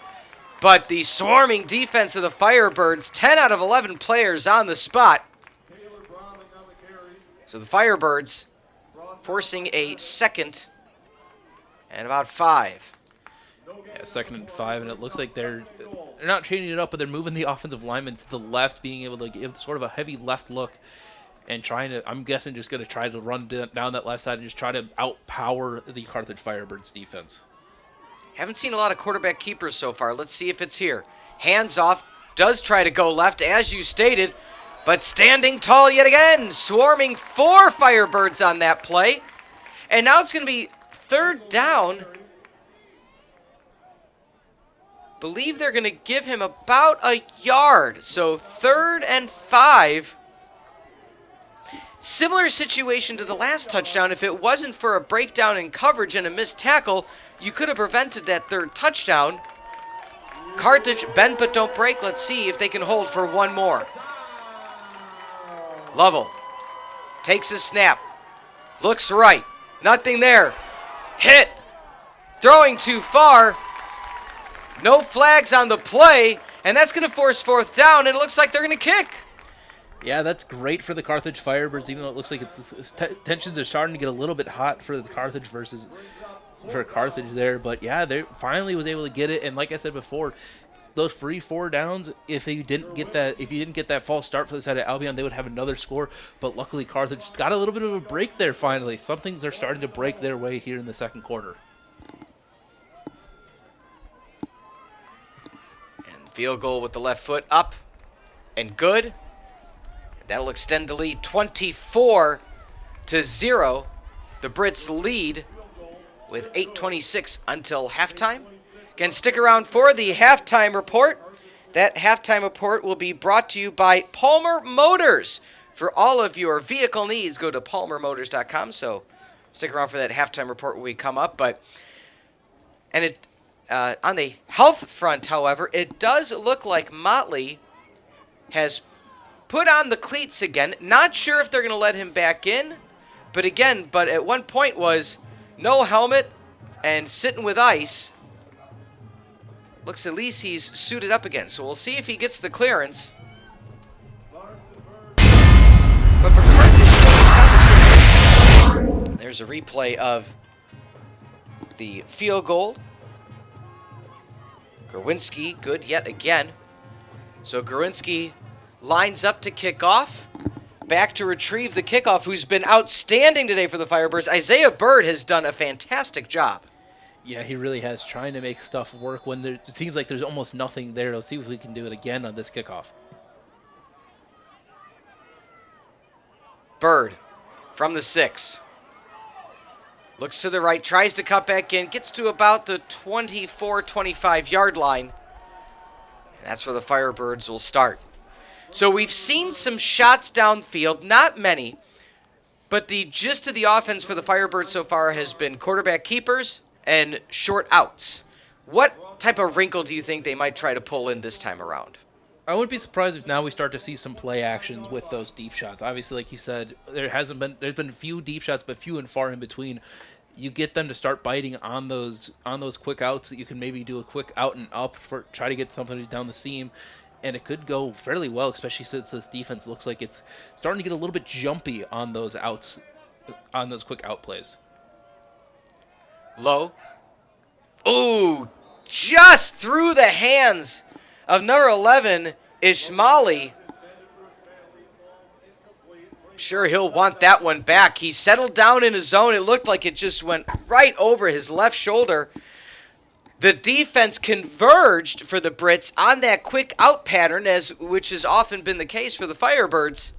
But the swarming defense of the Firebirds, 10 out of 11 players on the spot. So the Firebirds forcing a second and about 5. Yeah, 2nd and 5, and it looks like they're not changing it up, but they're moving the offensive lineman to the left, being able to give sort of a heavy left look and trying to, I'm guessing, just going to try to run down that left side and just try to outpower the Carthage Firebirds defense. Haven't seen a lot of quarterback keepers so far. Let's see if it's here. Hands off, does try to go left, as you stated, but standing tall yet again, swarming 4 Firebirds on that play. And now it's going to be 3rd down. Believe they're going to give him about a yard. So 3rd and 5. Similar situation to the last touchdown. If it wasn't for a breakdown in coverage and a missed tackle, you could have prevented that 3rd touchdown. Carthage, bend but don't break. Let's see if they can hold for one more. Lovell takes a snap. Looks right. Nothing there. Hit. Throwing too far. No flags on the play, and that's going to force 4th down, and it looks like they're going to kick. Yeah, that's great for the Carthage Firebirds, even though it looks like tensions are starting to get a little bit hot for the Carthage for Carthage there. But yeah, they finally was able to get it, and like I said before, those free 4 downs, if you didn't get that false start for the side of Albion, they would have another score. But luckily, Carthage got a little bit of a break there finally. Some things are starting to break their way here in the 2nd quarter. Field goal with the left foot up and good. That'll extend the lead 24-0. The Brits lead with 8:26 until halftime. Again, stick around for the halftime report. That halftime report will be brought to you by Palmer Motors. For all of your vehicle needs, go to palmermotors.com. So stick around for that halftime report when we come up. But And it on the health front, however, it does look like Motley has put on the cleats again. Not sure if they're going to let him back in, but at one point was no helmet and sitting with ice. Looks at least he's suited up again, so we'll see if he gets the clearance. But for Carthage, there's a replay of the field goal. Gurwinski, good yet again. So Gurwinski lines up to kick off. Back to retrieve the kickoff, who's been outstanding today for the Firebirds. Isaiah Bird has done a fantastic job. Yeah, he really has, trying to make stuff work when it seems like there's almost nothing there. Let's see if we can do it again on this kickoff. Bird from the 6. Looks to the right, tries to cut back in, gets to about the 24, 25-yard line. That's where the Firebirds will start. So we've seen some shots downfield, not many, but the gist of the offense for the Firebirds so far has been quarterback keepers and short outs. What type of wrinkle do you think they might try to pull in this time around? I wouldn't be surprised if now we start to see some play actions with those deep shots. Obviously, like you said, there's been few deep shots, but few and far in between. You get them to start biting on those quick outs that you can maybe do a quick out and up for try to get something down the seam, and it could go fairly well, especially since this defense looks like it's starting to get a little bit jumpy on those outs, on those quick out plays. Low. Ooh, just through the hands of number 11, Ishmaeli. Sure, he'll want that one back. He settled down in his zone. It looked like it just went right over his left shoulder. The defense converged for the Brits on that quick out pattern, which has often been the case for the Firebirds.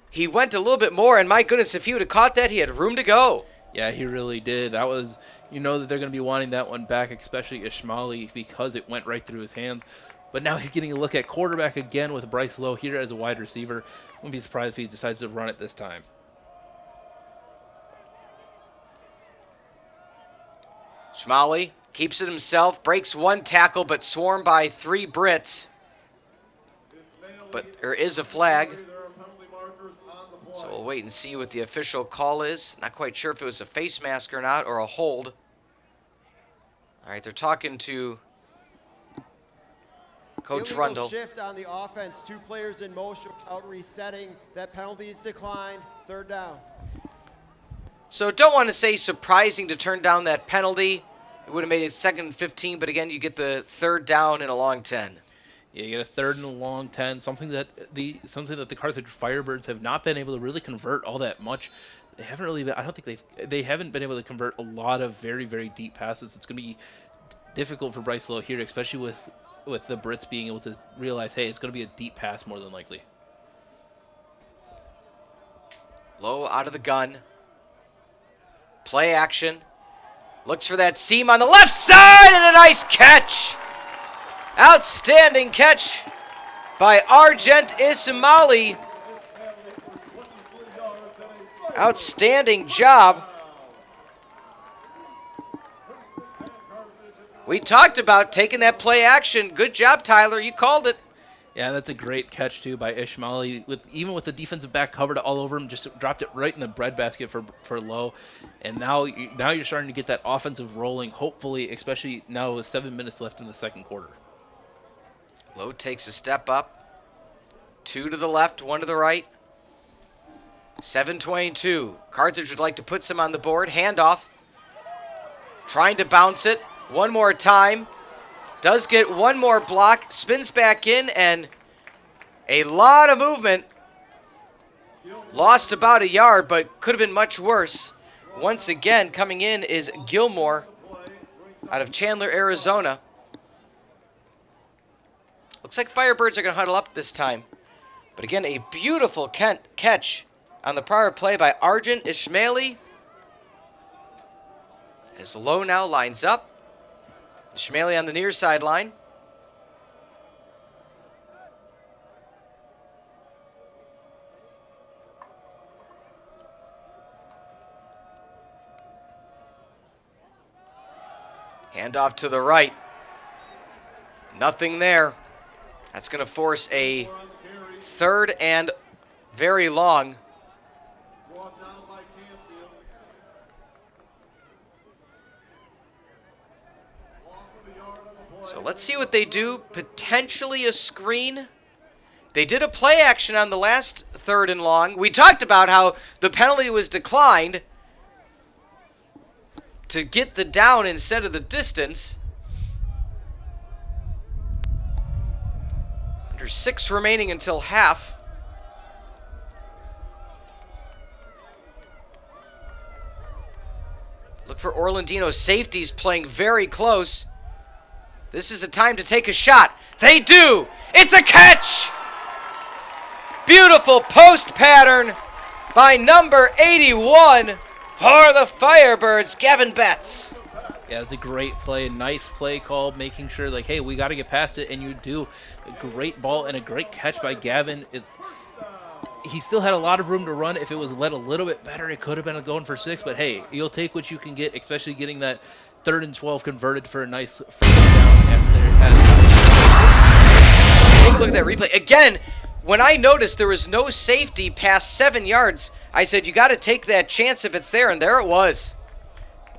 He went a little bit more, and my goodness, if he would have caught that, he had room to go. Yeah, he really did. That was, you know that they're going to be wanting that one back, especially Ishmaeli, because it went right through his hands. But now he's getting a look at quarterback again with Bryce Lowe here as a wide receiver. Wouldn't be surprised if he decides to run it this time. Ishmaeli keeps it himself, breaks one tackle, but swarmed by 3 Brits. But there is a flag. So we'll wait and see what the official call is. Not quite sure if it was a face mask or not, or a hold. All right, they're talking to Coach Illegal Rundle. Shift on the offense. 2 players in motion without resetting. That penalty is declined. 3rd down. So don't want to say surprising to turn down that penalty. It would have made it 2nd and 15, but again, you get the 3rd down and a long 10. Yeah, you get a 3rd and a long 10, something that the Carthage Firebirds have not been able to really convert all that much. They haven't really been, I don't think they haven't been able to convert a lot of very, very deep passes. It's going to be difficult for Bryce Lowe here, especially with the Brits being able to realize, hey, it's going to be a deep pass more than likely. Low out of the gun. Play action. Looks for that seam on the left side, and a nice catch. Outstanding catch by Argent Ishmaeli. Outstanding job. We talked about taking that play action. Good job, Tylor. You called it. Yeah, that's a great catch, too, by Ishmaeli. Even with the defensive back covered all over him, just dropped it right in the breadbasket for Lowe. And now you're starting to get that offensive rolling, hopefully, especially now with 7 minutes left in the second quarter. Lowe takes a step up. 2 to the left, 1 to the right. 7:22. Carthage would like to put some on the board. Handoff. Trying to bounce it. One more time. Does get one more block. Spins back in, and a lot of movement. Lost about a yard, but could have been much worse. Once again, coming in is Gilmore out of Chandler, Arizona. Looks like Firebirds are going to huddle up this time. But again, a beautiful catch on the prior play by Argent Ishmaeli. As Lowe now lines up. Ishmaeli on the near sideline. Handoff to the right. Nothing there. That's going to force a third and very long. Brought down by Canfield. Loss of a yard on the play. So let's see what they do. Potentially a screen. They did a play action on the last third and long. We talked about how the penalty was declined to get the down instead of the distance. Under 6 remaining until half. Look for Orlandino's safeties playing very close. This is a time to take a shot. They do! It's a catch! Beautiful post pattern by number 81 for the Firebirds, Gavin Betts. Yeah, it's a great play. Nice play call, making sure, like, hey, we got to get past it, and you do. A great ball and a great catch by Gavin. He still had a lot of room to run. If it was led a little bit better, it could have been going for 6. But, hey, you'll take what you can get, especially getting that 3rd and 12 converted for a nice first down Take a look at that replay. Again, when I noticed there was no safety past 7 yards, I said, you got to take that chance if it's there, and there it was.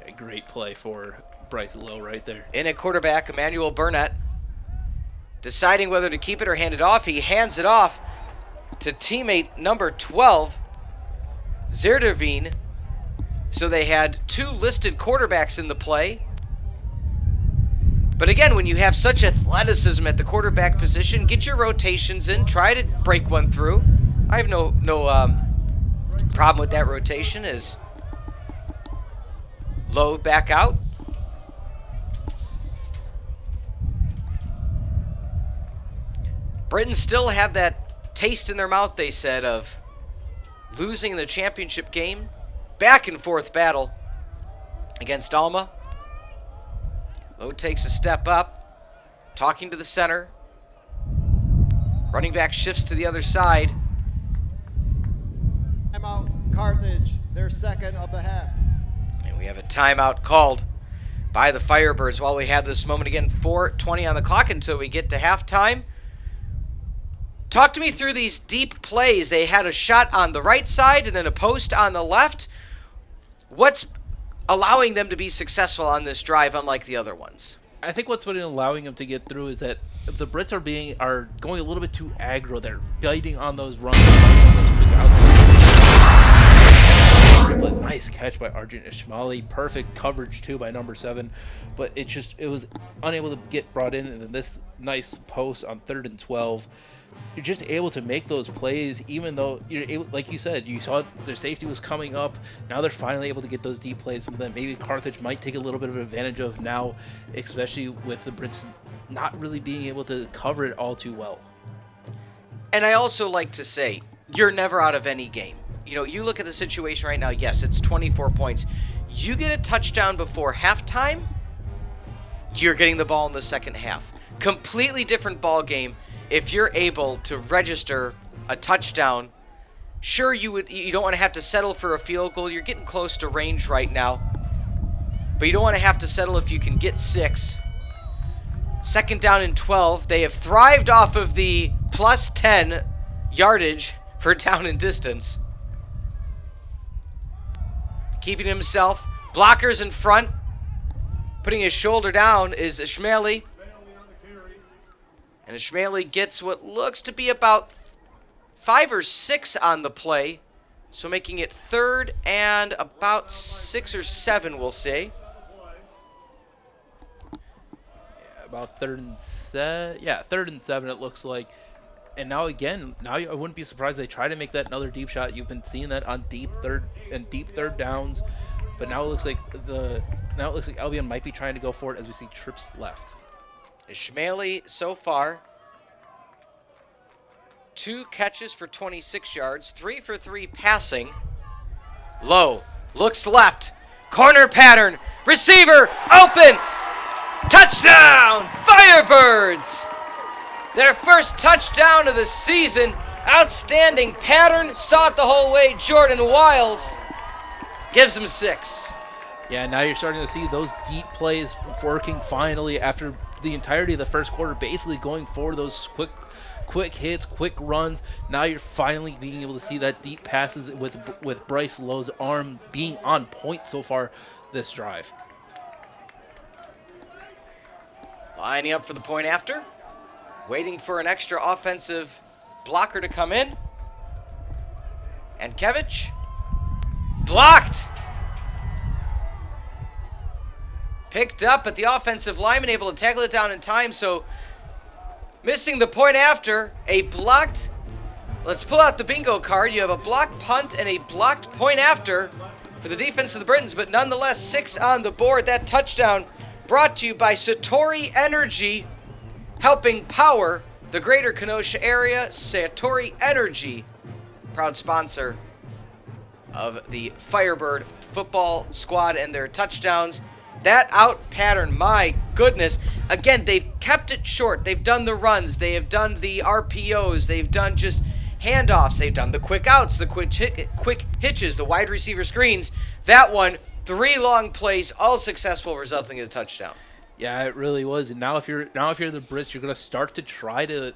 A great play for Bryce Lowe right there. In at quarterback, Emmanuel Burnett, deciding whether to keep it or hand it off. He hands it off to teammate number 12, Zerderveen. So they had 2 listed quarterbacks in the play. But again, when you have such athleticism at the quarterback position, get your rotations in, try to break one through. I have no problem with that rotation as Lowe back out. Britons still have that taste in their mouth, they said, of losing the championship game. Back and forth battle against Alma. Lowe takes a step up, talking to the center. Running back shifts to the other side. Timeout, Carthage, their second of the half. And we have a timeout called by the Firebirds while we have this moment. Again, 4:20 on the clock until we get to halftime. Talk to me through these deep plays. They had a shot on the right side and then a post on the left. What's allowing them to be successful on this drive unlike the other ones? I think what's been allowing them to get through is that if the Brits are going a little bit too aggro. They're biting on those runs, biting on those quick outside. But nice catch by Arjun Ishmaeli. Perfect coverage too by number 7. But it was unable to get brought in. And then this nice post on 3rd and 12. You're just able to make those plays, even though you're able, like you said, you saw their safety was coming up. Now they're finally able to get those deep plays, something that maybe Carthage might take a little bit of advantage of now, especially with the Brits not really being able to cover it all too well. And I also like to say, you're never out of any game. You know, you look at the situation right now, yes, it's 24 points. You get a touchdown before halftime, you're getting the ball in the second half. Completely different ball game. If you're able to register a touchdown, sure you don't want to have to settle for a field goal. You're getting close to range right now. But you don't want to have to settle if you can get 6. 2nd down and 12. They have thrived off of the plus 10 yardage for down and distance. Keeping himself. Blockers in front. Putting his shoulder down is Ishmaeli. And Ishmaeli gets what looks to be about 5 or 6 on the play. So making it 3rd and about 6 or 7, we'll say. Yeah, about 3rd and 7. Yeah, 3rd and 7 it looks like. And now again, I wouldn't be surprised they try to make that another deep shot. You've been seeing that on deep third downs. But now it looks like Albion might be trying to go for it as we see trips left. Ishmaeli so far, 2 catches for 26 yards, 3 for 3 passing. Lowe looks left, corner pattern, receiver open, touchdown, Firebirds! Their first touchdown of the season, outstanding pattern, saw it the whole way, Jordan Wiles gives them 6. Yeah, now you're starting to see those deep plays working finally after the entirety of the first quarter, basically going for those quick hits, quick runs. Now you're finally being able to see that deep passes with Bryce Lowe's arm being on point so far this drive. Lining up for the point after. Waiting for an extra offensive blocker to come in. And Kevich blocked. Picked up, but the offensive lineman able to tackle it down in time, so missing the point after, a blocked, let's pull out the bingo card. You have a blocked punt and a blocked point after for the defense of the Britons, but nonetheless 6 on the board. That touchdown brought to you by Satori Energy, helping power the greater Kenosha area. Satori Energy, proud sponsor of the Firebird football squad and their touchdowns. That out pattern, my goodness. Again, they've kept it short. They've done the runs. They have done the RPOs. They've done just handoffs. They've done the quick outs, the quick hitches, the wide receiver screens. That one, 3 long plays, all successful, resulting in a touchdown. Yeah, it really was. And now if you're the Brits, you're going to start to try to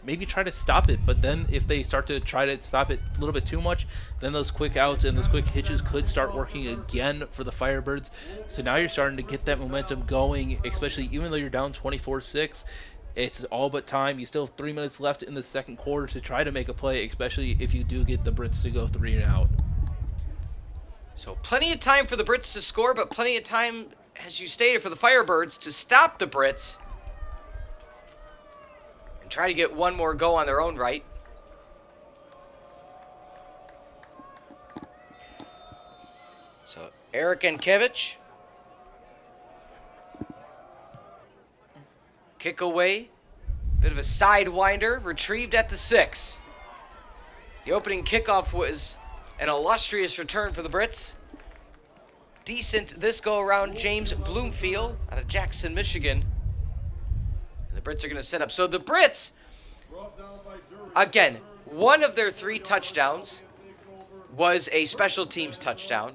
stop it. But then if they start to try to stop it a little bit too much, then those quick outs and those quick hitches could start working again for the Firebirds. So now you're starting to get that momentum going, especially even though you're down 24-6. It's all but time. You still have 3 minutes left in the second quarter to try to make a play, especially if you do get the Brits to go 3 and out. So plenty of time for the Brits to score, but plenty of time, as you stated, for the Firebirds to stop the Brits and try to get one more go on their own right. So Eric Ankevich, kick away, bit of a sidewinder, retrieved at the 6. The opening kickoff was an illustrious return for the Brits. Decent this go around, James Bloomfield out of Jackson, Michigan. And the Brits are going to set up. So the Brits, again, one of their 3 touchdowns was a special teams touchdown.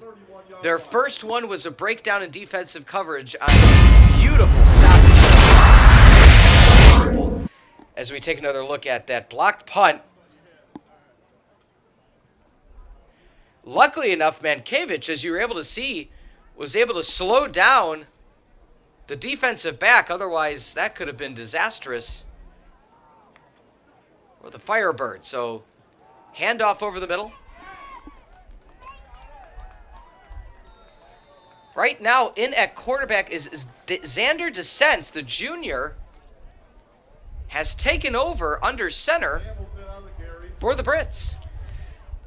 Their first one was a breakdown in defensive coverage on a beautiful stop. As we take another look at that blocked punt. Luckily enough, Mankiewicz, as you were able to see, was able to slow down the defensive back. Otherwise, that could have been disastrous for the Firebirds. So, handoff over the middle. Right now, in at quarterback is Xander DeSense, the junior, has taken over under center for the Brits.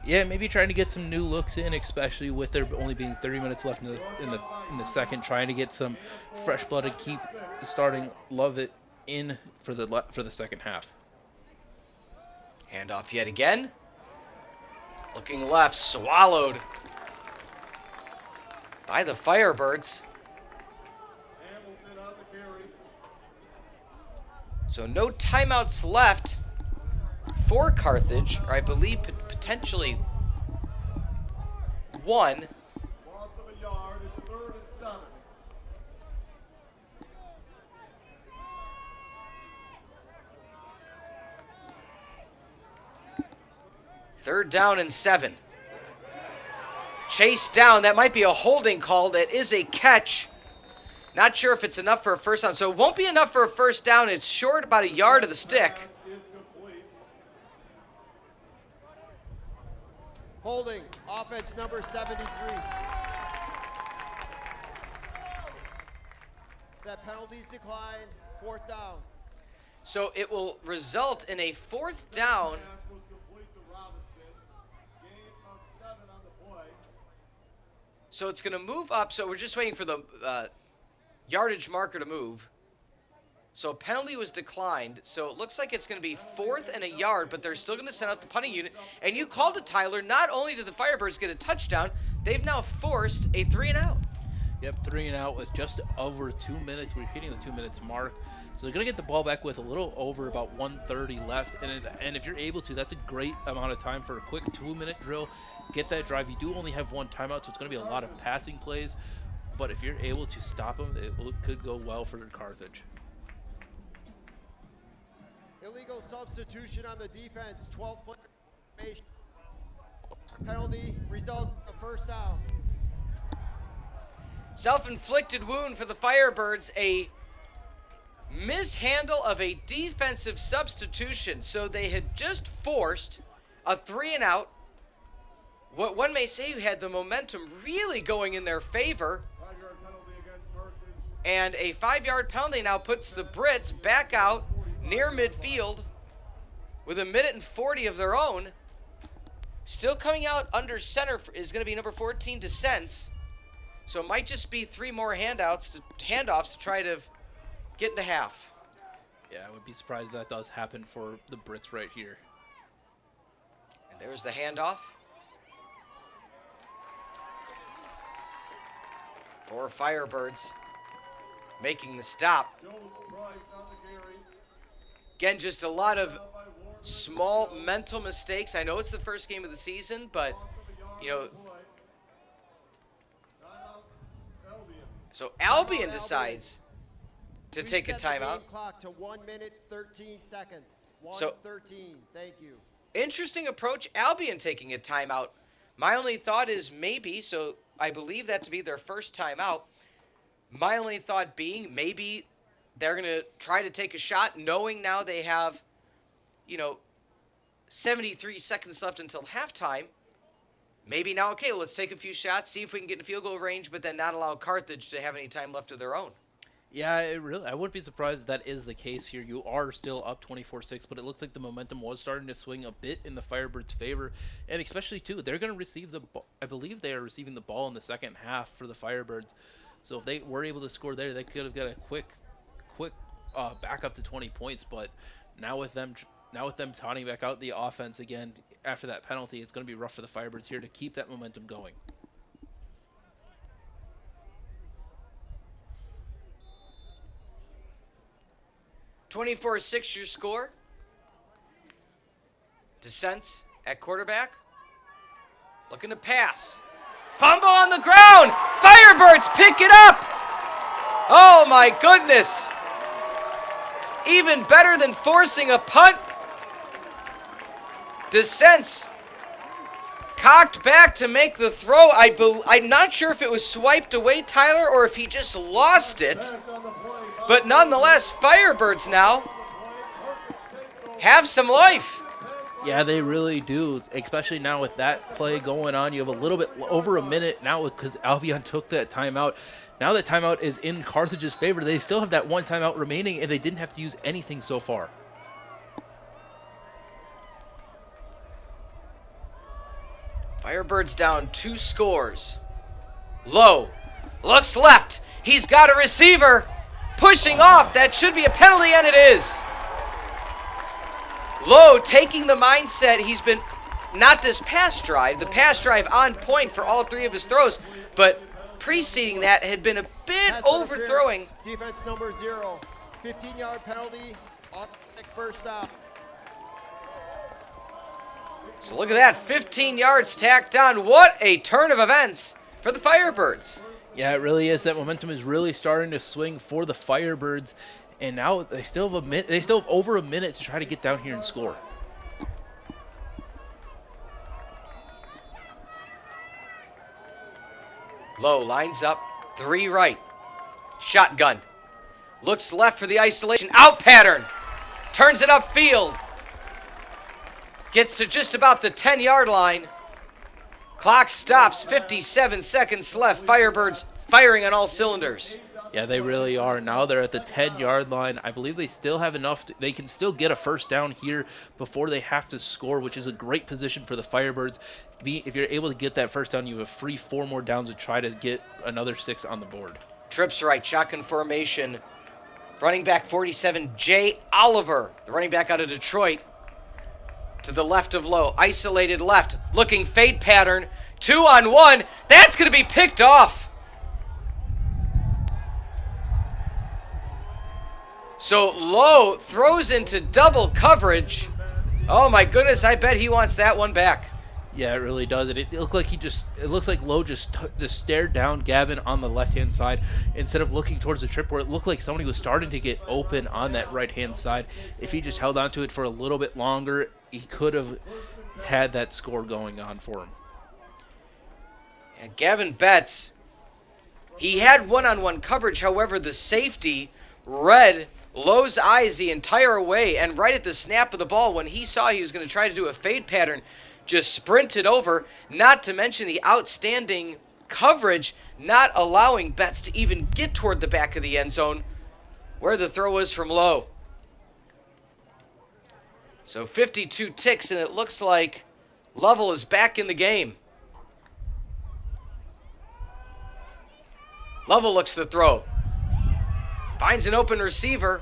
Yeah, maybe trying to get some new looks in, especially with there only being 30 minutes left in the second, trying to get some fresh blood and keep starting Lovett in for the second half. Handoff yet again. Looking left, swallowed by the Firebirds. So no timeouts left for Carthage, or I believe potentially 1. Loss of a yard. It's 3rd and 7. Third down and 7. Chase down. That might be a holding call. That is a catch. Not sure if it's enough for a first down. So it won't be enough for a first down. It's short about a yard of the stick. Holding, offense number 73. That penalties decline, 4th down. So it will result in a 4th down. So it's going to move up. So we're just waiting for the yardage marker to move. So a penalty was declined. So it looks like it's going to be 4th and a yard, but they're still going to send out the punting unit. And you called it, Tyler. Not only did the Firebirds get a touchdown, they've now forced a 3 and out. Yep, 3 and out with just over 2 minutes. We're hitting the 2 minutes mark. So they're going to get the ball back with a little over about 1:30 left. And if you're able to, that's a great amount of time for a quick 2-minute drill. Get that drive. You do only have 1 timeout, so it's going to be a lot of passing plays. but if you're able to stop them, could go well for Carthage. Illegal substitution on the defense, 12 player penalty, results in a first down. Self-inflicted wound for the Firebirds, a mishandle of a defensive substitution. So they had just forced a 3-and-out. What one may say had the momentum really going in their favor. 5-yard penalty against Carthage. And a 5-yard penalty now puts the Brits back out near midfield with 1:40 of their own. Still coming out under center is going to be number 14, Descents. So it might just be 3 more handoffs to try to get into half. Yeah, I would be surprised if that does happen for the Brits right here. And there's the handoff. For Firebirds making the stop. Joe Price on the carry. Again, just a lot of small mental mistakes. I know it's the first game of the season, but, you know, so Albion decides to take a Reset the timeout. game clock to 1 minute, 13 seconds. So- 1:13, thank you. Interesting approach, Albion taking a timeout. My only thought is maybe, so I believe that to be their first timeout. My only thought being maybe they're going to try to take a shot knowing now they have, 73 seconds left until halftime. Maybe now, okay, let's take a few shots, see if we can get in field goal range, but then not allow Carthage to have any time left of their own. Yeah, I wouldn't be surprised if that is the case here. You are still up 24-6, but it looks like the momentum was starting to swing a bit in the Firebirds' favor, and especially, too, they're going to receive the ball. I believe they are receiving the ball in the second half for the Firebirds, so if they were able to score there, they could have got a quick back up to 20 points, but now with them totting back out the offense again after that penalty, it's going to be rough for the Firebirds here to keep that momentum going. (24-6) your score. Descents at quarterback. Looking to pass. Fumble on the ground. Firebirds pick it up. Oh my goodness. Even better than forcing a punt. Descents cocked back to make the throw. I'm not sure if it was swiped away, Tyler, or if he just lost it. But nonetheless, Firebirds now have some life. Yeah, they really do, especially now with that play going on. You have a little bit over a minute now because Albion took that timeout. Now that timeout is in Carthage's favor. They still have that one timeout remaining, and they didn't have to use anything so far. Firebirds down 2 scores. Low. Looks left. He's got a receiver. Pushing off. That should be a penalty, and it is. Low taking the mindset. He's been, not this pass drive, the pass drive on point for all 3 of his throws, but preceding that had been a bit Pass overthrowing. interference, defense number 0, 15-yard penalty, automatic first down. So look at that, 15 yards tacked on. What a turn of events for the Firebirds. Yeah, it really is. That momentum is really starting to swing for the Firebirds, and now they still have over a minute to try to get down here and score. Low lines up, 3 right. Shotgun. Looks left for the isolation. Out pattern. Turns it upfield. Gets to just about the 10-yard line. Clock stops, 57 seconds left. Firebirds firing on all cylinders. Yeah, they really are. Now they're at the 10-yard line. I believe they still have enough. They can still get a first down here before they have to score, which is a great position for the Firebirds. If you're able to get that first down, you have a free 4 more downs to try to get another 6 on the board. Trips right, shotgun formation. Running back 47, Jay Oliver, the running back out of Detroit. To the left of Low, isolated left, looking fade pattern, 2-on-1. That's going to be picked off. So Low throws into double coverage. Oh my goodness, I bet he wants that one back. Yeah, it really does. It looked like it looks like Lowe just stared down Gavin on the left-hand side instead of looking towards the trip where it looked like somebody was starting to get open on that right-hand side. If he just held on to it for a little bit longer, he could have had that score going on for him. And Gavin Betts, he had one-on-one coverage. However, the safety read Lowe's eyes the entire way, and right at the snap of the ball, when he saw he was going to try to do a fade pattern, just sprinted over, not to mention the outstanding coverage, not allowing Betts to even get toward the back of the end zone where the throw was from Lowe. So 52 ticks, and it looks like Lovell is back in the game. Lovell looks to throw. Finds an open receiver.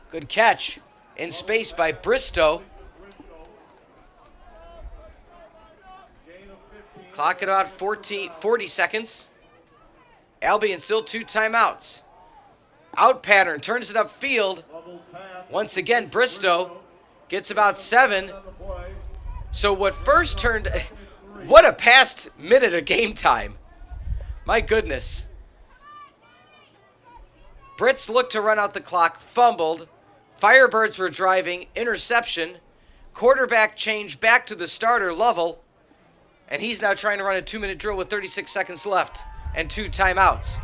Good catch in space by Bristow. Clock it out 40 seconds. Albion still 2 timeouts. Out pattern, turns it upfield. Once again, Bristow gets about 7. So what first turned... What a past minute of game time. My goodness. Brits looked to run out the clock, fumbled. Firebirds were driving, interception. Quarterback change back to the starter, Lovell. And he's now trying to run a 2-minute drill with 36 seconds left and 2 timeouts.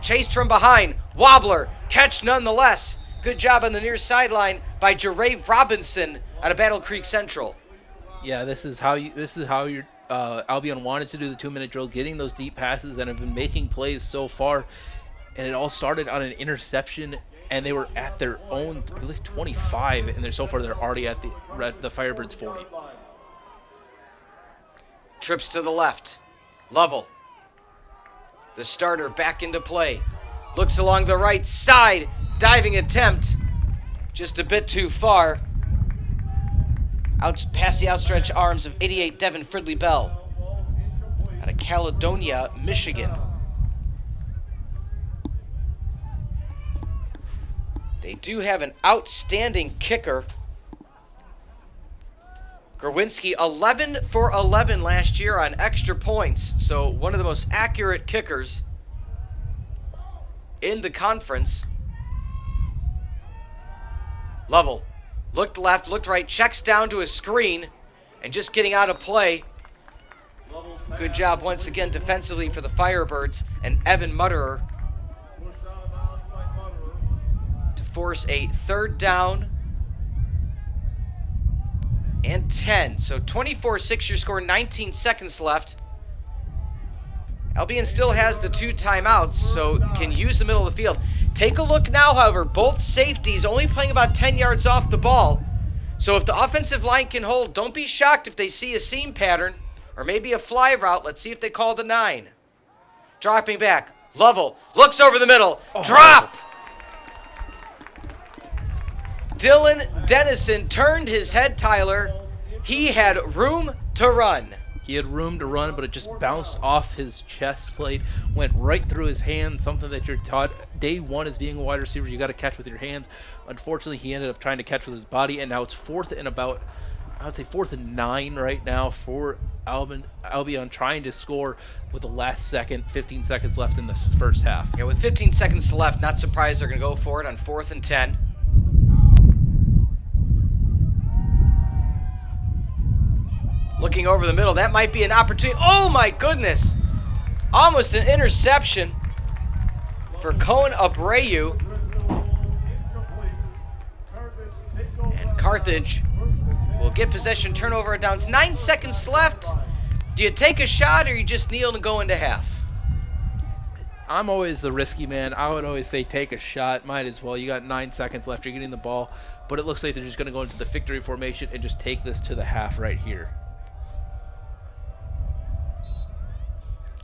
Chased from behind, wobbler, catch nonetheless. Good job on the near sideline by Jerave Robinson out of Battle Creek Central. Yeah, this is how your Albion wanted to do the 2-minute drill, getting those deep passes and have been making plays so far. And it all started on an interception, and they were at their own, I believe, 25, and so far they're already at the Firebirds 40. Trips to the left. Lovell, the starter, back into play. Looks along the right side. Diving attempt. Just a bit too far. Out past the outstretched arms of 88 Devin Fridley Bell out of Caledonia, Michigan. They do have an outstanding kicker. Gerwinski, 11 for 11 last year on extra points. So one of the most accurate kickers in the conference. Lovell looked left, looked right, checks down to a screen, and just getting out of play. Good job once again defensively for the Firebirds and Evan Mutterer to force a 3rd down and 10. So 24-6 your score, 19 seconds left. Albion still has the 2 timeouts, so can use the middle of the field. Take a look now, however. Both safeties only playing about 10 yards off the ball. So if the offensive line can hold, don't be shocked if they see a seam pattern or maybe a fly route. Let's see if they call the 9. Dropping back. Lovell looks over the middle. Drop! Dylan Dennison turned his head, Tyler. He had room to run. He had room to run, but it just bounced off his chest plate, went right through his hand, something that you're taught day one as being a wide receiver, you got to catch with your hands. Unfortunately, he ended up trying to catch with his body, and now it's 4th and 9 right now for Albion trying to score with the last second, 15 seconds left in the first half. Yeah, with 15 seconds left, not surprised they're going to go for it on 4th and 10. Looking over the middle, that might be an opportunity. Oh my goodness! Almost an interception for Cohen Abreu. And Carthage will get possession, turnover and downs. 9 seconds left. Do you take a shot or you just kneel and go into half? I'm always the risky man. I would always say take a shot. Might as well. You got 9 seconds left. You're getting the ball. But it looks like they're just going to go into the victory formation and just take this to the half right here.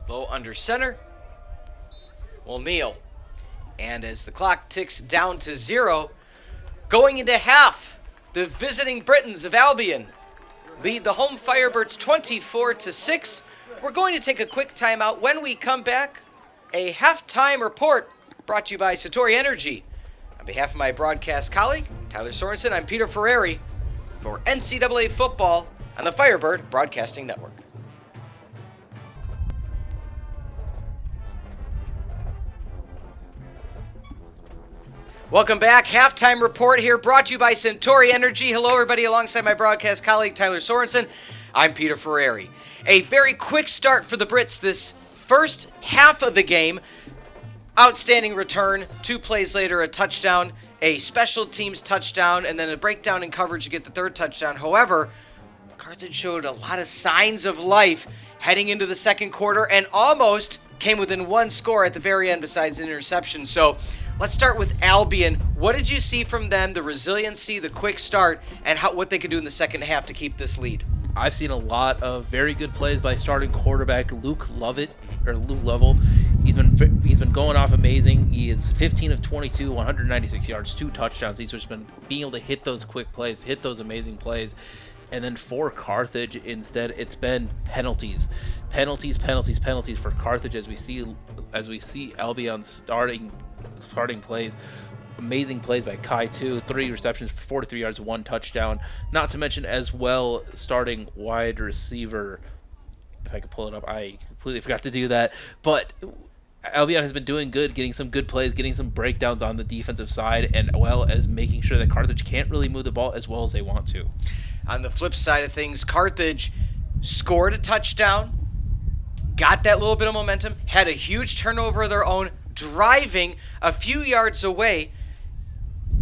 Low under center. Will kneel. And as the clock ticks down to 0, going into half, the visiting Britons of Albion lead the home Firebirds 24-6. We're going to take a quick timeout. When we come back, a halftime report brought to you by Satori Energy. On behalf of my broadcast colleague, Tyler Sorensen, I'm Peter Ferreri. for NCAA football on the Firebird Broadcasting Network. Welcome back. Halftime report here brought to you by Centauri Energy. Hello, everybody, alongside my broadcast colleague, Tylor Sorensen. I'm Peter Ferreri. A very quick start for the Brits this first half of the game. Outstanding return. 2 plays later, a touchdown, a special teams touchdown, and then a breakdown in coverage to get the 3rd touchdown. However, Carthage showed a lot of signs of life heading into the second quarter and almost came within 1 score at the very end besides an interception. So let's start with Albion. What did you see from them, the resiliency, the quick start, and what they could do in the second half to keep this lead? I've seen a lot of very good plays by starting quarterback Luke Lovell. He's been going off amazing. He is 15 of 22, 196 yards, 2 touchdowns. He's just been being able to hit those quick plays, hit those amazing plays. And then for Carthage, instead, it's been penalties for Carthage as we see Albion starting plays. Amazing plays by Kai too. 3 receptions for 43 yards, 1 touchdown. Not to mention as well starting wide receiver. If I could pull it up, I completely forgot to do that. But Albion has been doing good, getting some good plays, getting some breakdowns on the defensive side, and well as making sure that Carthage can't really move the ball as well as they want to. On the flip side of things, Carthage scored a touchdown, got that little bit of momentum, had a huge turnover of their own, driving a few yards away.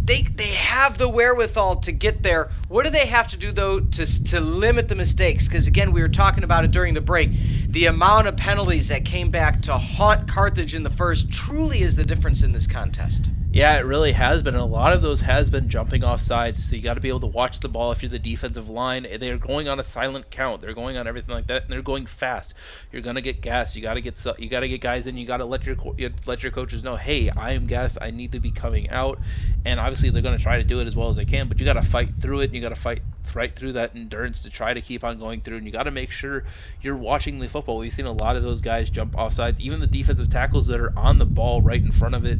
They have the wherewithal to get there. What do they have to do, though, to limit the mistakes? Because, again, we were talking about it during the break. The amount of penalties that came back to haunt Carthage in the first truly is the difference in this contest. Yeah, it really has been. And a lot of those has been jumping off sides, so you got to be able to watch the ball if you're the defensive line. They're going on a silent count. They're going on everything like that, and they're going fast. You're gonna get gassed. You got to get guys in. You got to let your coaches know, hey, I am gassed. I need to be coming out. And obviously, they're going to try to do it as well as they can. But you got to fight through it. And you got to fight right through that endurance to try to keep on going through. And you got to make sure you're watching the football. We've seen a lot of those guys jump off sides. Even the defensive tackles that are on the ball right in front of it.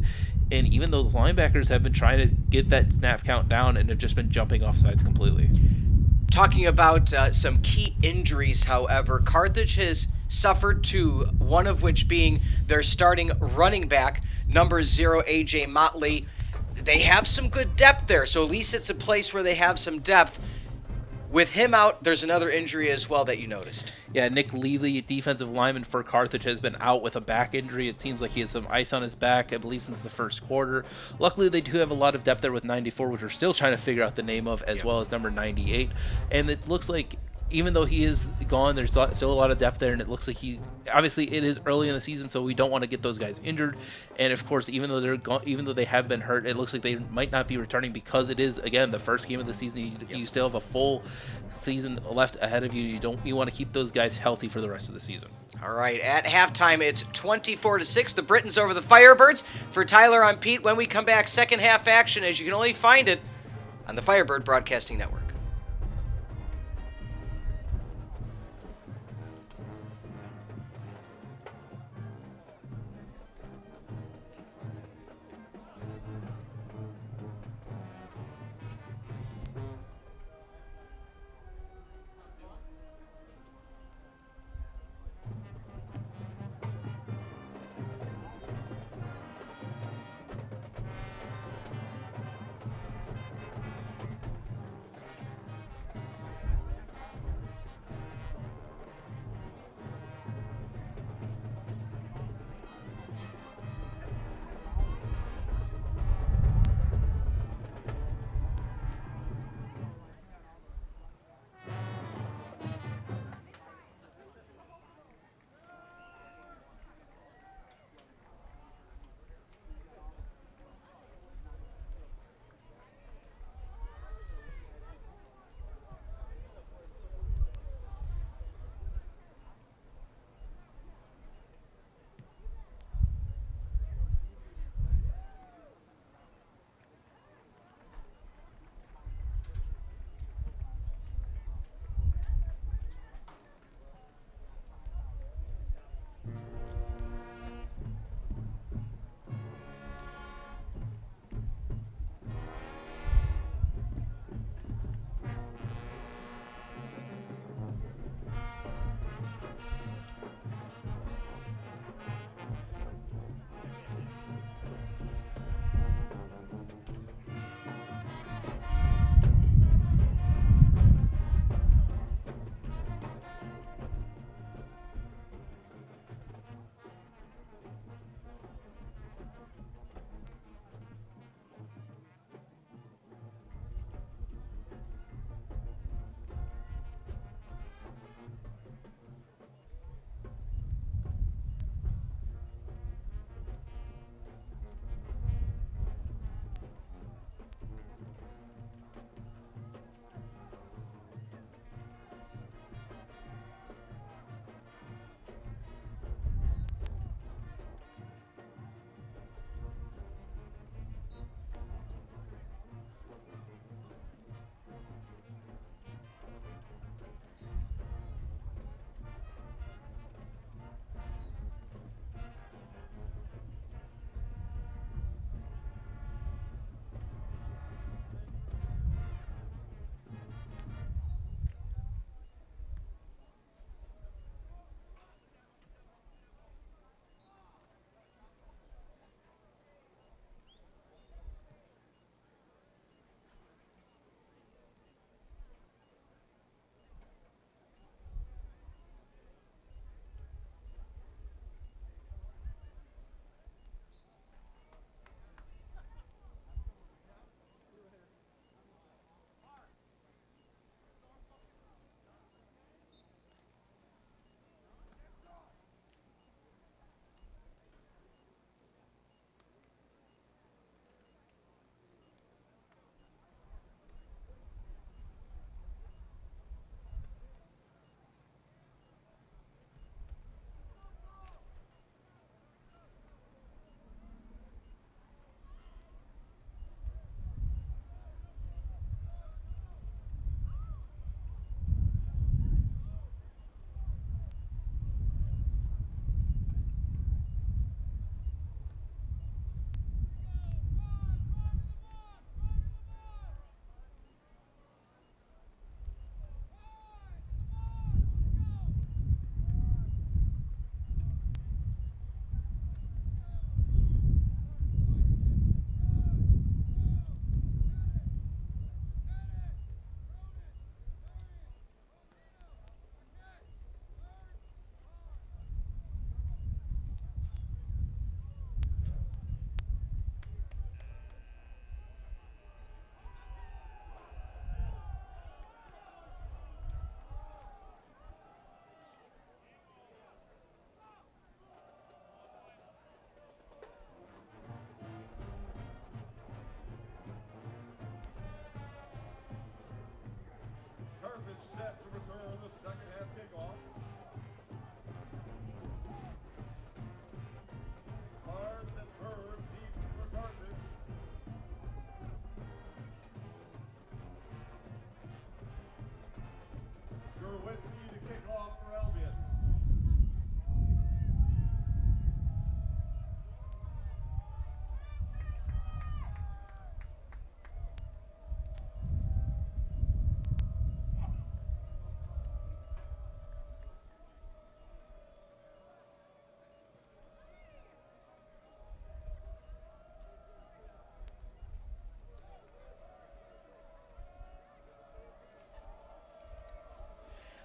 And even those linebackers have been trying to get that snap count down and have just been jumping off sides completely. Talking about some key injuries, however, Carthage has suffered 2, one of which being their starting running back, number 0, A.J. Motley. They have some good depth there, so at least it's a place where they have some depth. With him out, there's another injury as well that you noticed. Yeah, Nick Levy, defensive lineman for Carthage, has been out with a back injury. It seems like he has some ice on his back, I believe, since the first quarter. Luckily, they do have a lot of depth there with 94, which we're still trying to figure out the name of, as well as number 98. And it looks like even though he is gone, there's still a lot of depth there, and it looks like obviously it is early in the season, so we don't want to get those guys injured. And of course, even though they have been hurt, it looks like they might not be returning because it is, again, the first game of the season. You still have a full season left ahead of you. You want to keep those guys healthy for the rest of the season. All right, at halftime, it's 24-6. The Britons over the Firebirds. For Tylor, I'm Pete. When we come back, second half action, as you can only find it on the Firebird Broadcasting Network.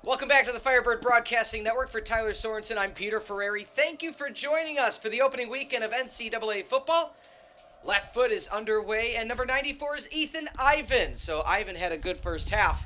Welcome back to the Firebird Broadcasting Network. For Tylor Sorensen, I'm Peter Ferreri. Thank you for joining us for the opening weekend of NCAA football. Left foot is underway, and number 94 is Ethan Ivan. So Ivan had a good first half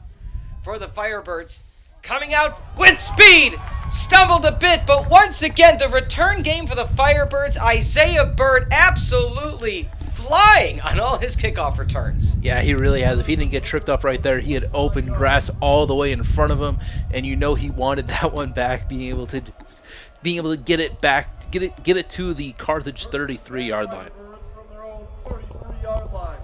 for the Firebirds. Coming out with speed, stumbled a bit, but once again, the return game for the Firebirds, Isaiah Bird absolutely flying on all his kickoff returns. Yeah, he really has. If he didn't get tripped up right there, he had open grass all the way in front of him, and you know he wanted that one back, being able to get it back, get it to the Carthage 33-yard line. From their own 33-yard line.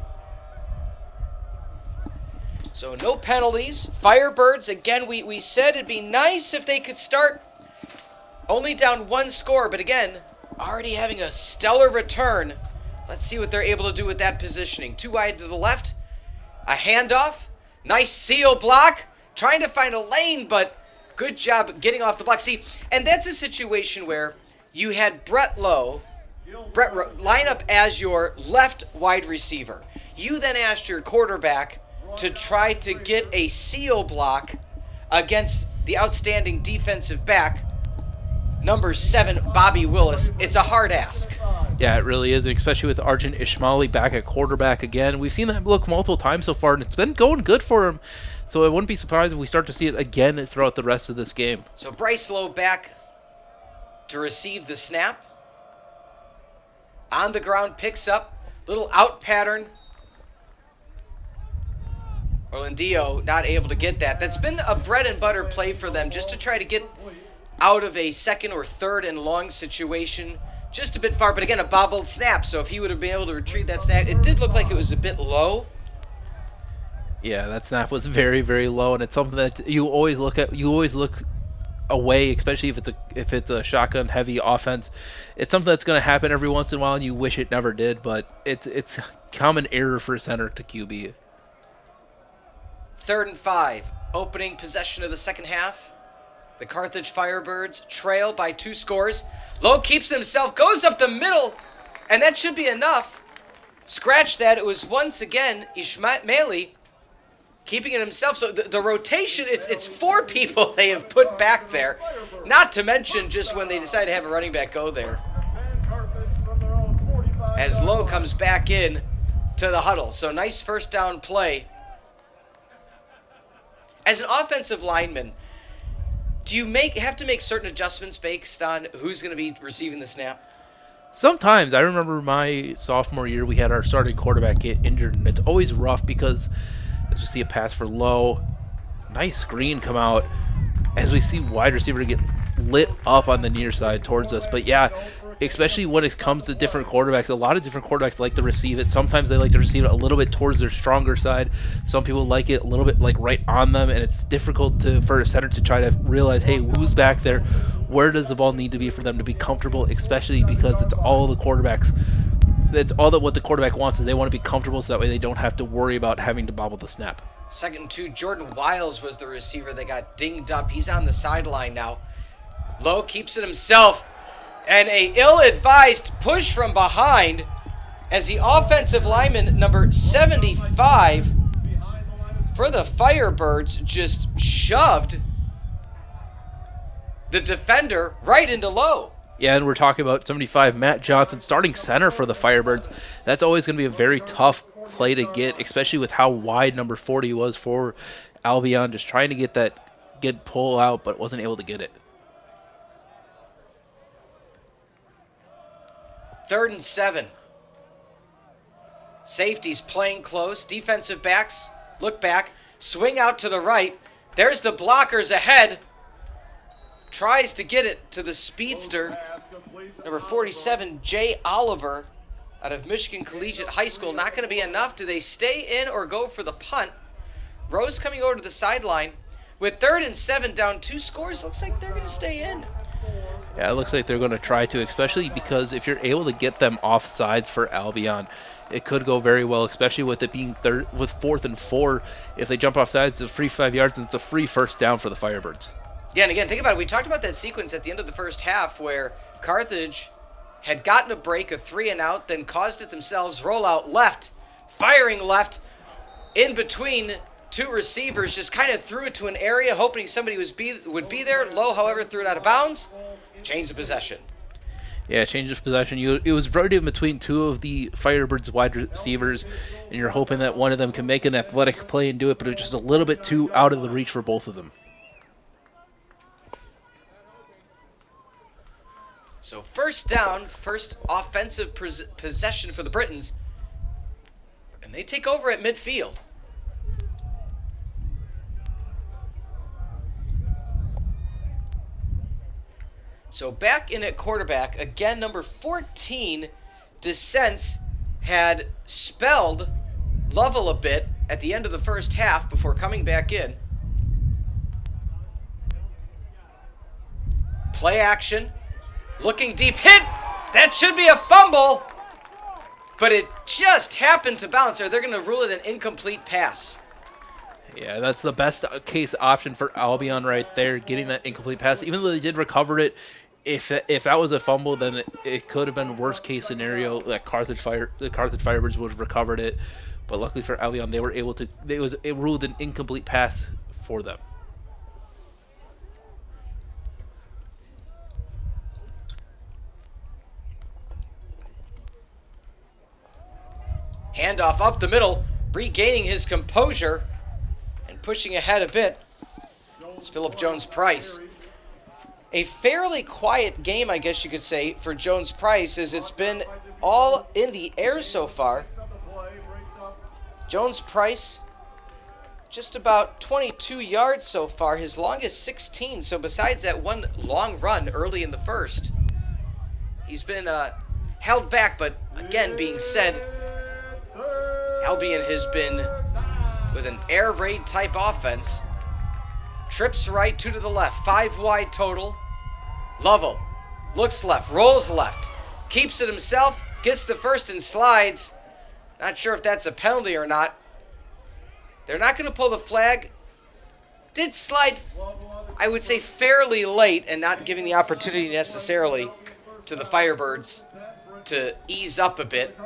So no penalties. Firebirds, again, we said it'd be nice if they could start only down one score, but again, already having a stellar return. Let's see what they're able to do with that positioning. Too wide to the left. A handoff. Nice seal block. Trying to find a lane, but good job getting off the block. See, and that's a situation where you had Brett Rowe line up as your left wide receiver. You then asked your quarterback to try to get a seal block against the outstanding defensive back, number 7, Bobby Willis. It's a hard ask. Yeah, it really is, especially with Arjun Ishmaeli back at quarterback again. We've seen that look multiple times so far, and it's been going good for him. So I wouldn't be surprised if we start to see it again throughout the rest of this game. So Bryce Lowe back to receive the snap. On the ground, picks up. Little out pattern. Orlandio not able to get that. That's been a bread and butter play for them, just to try to get out of a second or third and long situation. Just a bit far, but again, a bobbled snap. So if he would have been able to retrieve that snap, it did look like it was a bit low. Yeah, that snap was very, very low, and it's something that you always look at. You always look away, especially if it's a shotgun heavy offense. It's something that's going to happen every once in a while, and you wish it never did. But it's common error for center to QB. 3rd and 5, opening possession of the second half. The Carthage Firebirds trail by 2 scores. Lowe keeps himself, goes up the middle, and that should be enough. Scratch that. It was once again Ishmaeli keeping it himself. So the rotation, it's 4 people they have put back there. Not to mention just when they decide to have a running back go there. And Carthage from their own 45. As Lowe comes back in to the huddle. So nice first down play. As an offensive lineman, do you have to make certain adjustments based on who's going to be receiving the snap? Sometimes. I remember my sophomore year, we had our starting quarterback get injured, and it's always rough because as we see a pass for Lowe, nice screen come out, as we see wide receiver get lit up on the near side towards us. But yeah, especially when it comes to different quarterbacks, a lot of different quarterbacks like to receive it. Sometimes they like to receive it a little bit towards their stronger side. Some people like it a little bit like right on them, and it's difficult for a center to try to realize, hey, who's back there? Where does the ball need to be for them to be comfortable, especially because it's all the quarterbacks. It's all that what the quarterback wants is they want to be comfortable so that way they don't have to worry about having to bobble the snap. 2nd and 2, Jordan Wiles was the receiver that got dinged up. He's on the sideline now. Lowe keeps it himself. And a ill-advised push from behind as the offensive lineman, number 75, for the Firebirds, just shoved the defender right into Lowe. Yeah, and we're talking about 75, Matt Johnson, starting center for the Firebirds. That's always going to be a very tough play to get, especially with how wide number 40 was for Albion, just trying to get pull out, but wasn't able to get it. 3rd and 7. Safeties playing close. Defensive backs look back. Swing out to the right. There's the blockers ahead. Tries to get it to the speedster. Number 47, Jay Oliver, out of Michigan Collegiate High School. Not going to be enough. Do they stay in or go for the punt? Rose coming over to the sideline. With 3rd and 7 down 2 scores, looks like they're going to stay in. Yeah, it looks like they're going to try to, especially because if you're able to get them off sides for Albion, it could go very well, especially with it being with 4th and 4. If they jump off sides, it's a free 5 yards, and it's a free first down for the Firebirds. Yeah, and again, think about it. We talked about that sequence at the end of the first half where Carthage had gotten a break, a 3-and-out, then caused it themselves, roll out left, firing left, in between two receivers just kind of threw it to an area, hoping somebody would be there. Lowe, however, threw it out of bounds. Change the possession. Yeah, change of possession. It was right in between two of the Firebirds wide receivers, and you're hoping that one of them can make an athletic play and do it, but it was just a little bit too out of the reach for both of them. So first down, first offensive possession for the Britons, and they take over at midfield. So back in at quarterback, again, number 14, Descents, had spelled Lovell a bit at the end of the first half before coming back in. Play action, looking deep, hit! That should be a fumble, but it just happened to bounce. Or they're going to rule it an incomplete pass. Yeah, that's the best case option for Albion right there, getting that incomplete pass. Even though they did recover it, if that was a fumble, then it could have been worst case scenario that the Carthage Firebirds would have recovered it. But luckily for Albion, they were able to. It ruled an incomplete pass for them. Handoff up the middle, regaining his composure and pushing ahead a bit. It's Philip Jones-Price. A fairly quiet game, I guess you could say, for Jones-Price, as it's been all in the air so far. Jones-Price, just about 22 yards so far, his longest 16. So besides that one long run early in the first, he's been held back. But again, being said, Albion has been with an air raid type offense. Trips right, 2 to the left, 5 wide total. Lovell looks left, rolls left, keeps it himself, gets the first and slides. Not sure if that's a penalty or not. They're not going to pull the flag. Did slide, I would say, fairly late, and not giving the opportunity necessarily to the Firebirds to ease up a bit.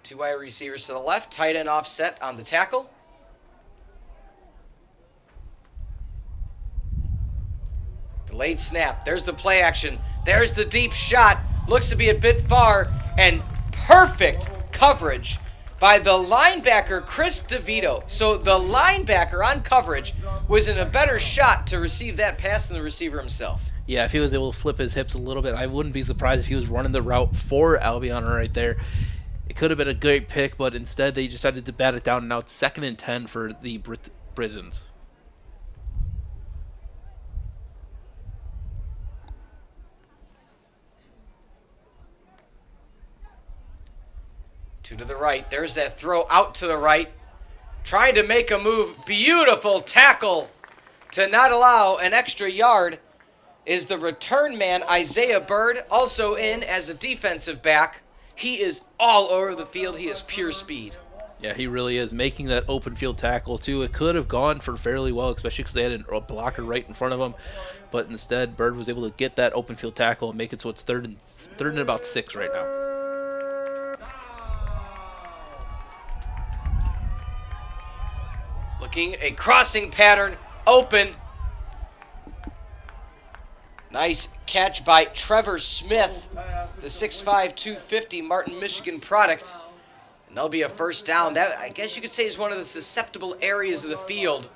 Two wide receivers to the left, tight end offset on the tackle. Delayed snap. There's the play action. There's the deep shot. Looks to be a bit far, and perfect coverage by the linebacker, Chris DeVito. So the linebacker on coverage was in a better shot to receive that pass than the receiver himself. Yeah, if he was able to flip his hips a little bit, I wouldn't be surprised if he was running the route for Albion right there. It could have been a great pick, but instead they decided to bat it down, and now it's 2nd and 10 for the Britons. Two to the right. There's that throw out to the right. Trying to make a move. Beautiful tackle to not allow an extra yard is the return man, Isaiah Bird, also in as a defensive back. He is all over the field. He is pure speed. Yeah, he really is, making that open field tackle, too. It could have gone for fairly well, especially because they had a blocker right in front of him. But instead, Bird was able to get that open field tackle and make it so it's third and about 6 right now. Looking a crossing pattern, open. Nice catch by Trevor Smith, the 6'5", 250 Martin, Michigan product. And that'll be a first down. That, I guess you could say, is one of the susceptible areas of the field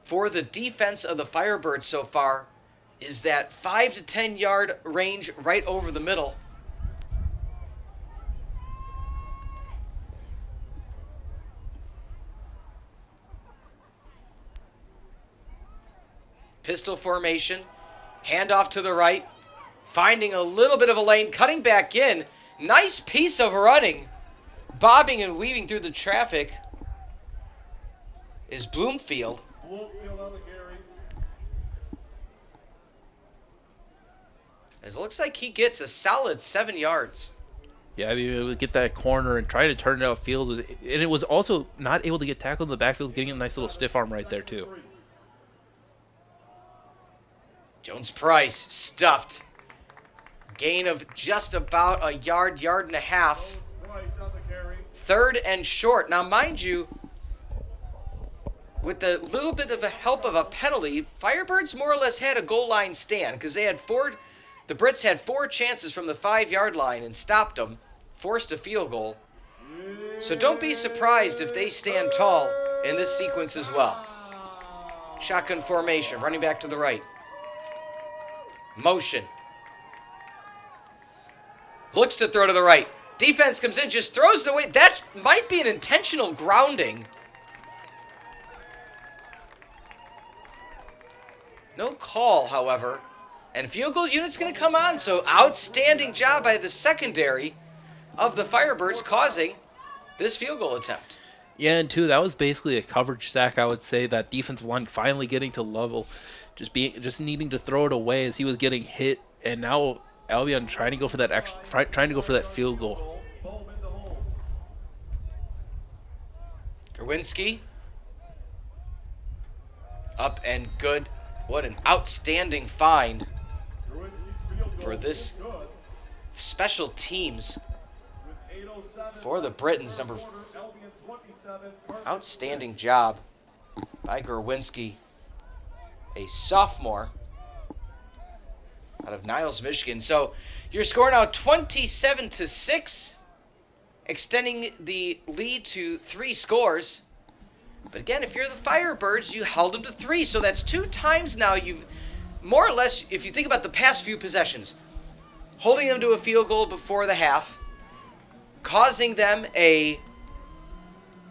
for the defense of the Firebirds so far, is that 5 to 10 yard range right over the middle. Pistol formation, handoff to the right, finding a little bit of a lane, cutting back in. Nice piece of running, bobbing and weaving through the traffic is Bloomfield. Bloomfield on the carry. As it looks like he gets a solid 7 yards. Yeah, I mean, able to get that corner and try to turn it outfield. And it was also not able to get tackled in the backfield, getting a nice little stiff arm right there, too. Jones-Price stuffed. Gain of just about a yard, yard and a half. Price on the carry. 3rd and short. Now, mind you, with a little bit of a help of a penalty, Firebirds more or less had a goal line stand because they had the Brits had 4 chances from the 5-yard line and stopped them, forced a field goal. So don't be surprised if they stand tall in this sequence as well. Shotgun formation, running back to the right. Motion. Looks to throw to the right. Defense comes in, just throws it away. That might be an intentional grounding. No call, however. And field goal unit's going to come on. So outstanding job by the secondary of the Firebirds causing this field goal attempt. Yeah, and that was basically a coverage sack, I would say. That defensive line finally getting to level, just needing to throw it away as he was getting hit, and now Albion trying to go for that field goal. Home in the hole. Gerwinski. Up and good. What an outstanding find Bruins field goal for this is good. special teams With 8:07 for the Britons. quarter, Albion 27, Carthage Outstanding job by Gerwinski, a sophomore out of Niles, Michigan. So your score now 27-6, extending the lead to 3 scores. But again, if you're the Firebirds, you held them to 3. So that's 2 times now you've, more or less, if you think about the past few possessions, holding them to a field goal before the half, causing them a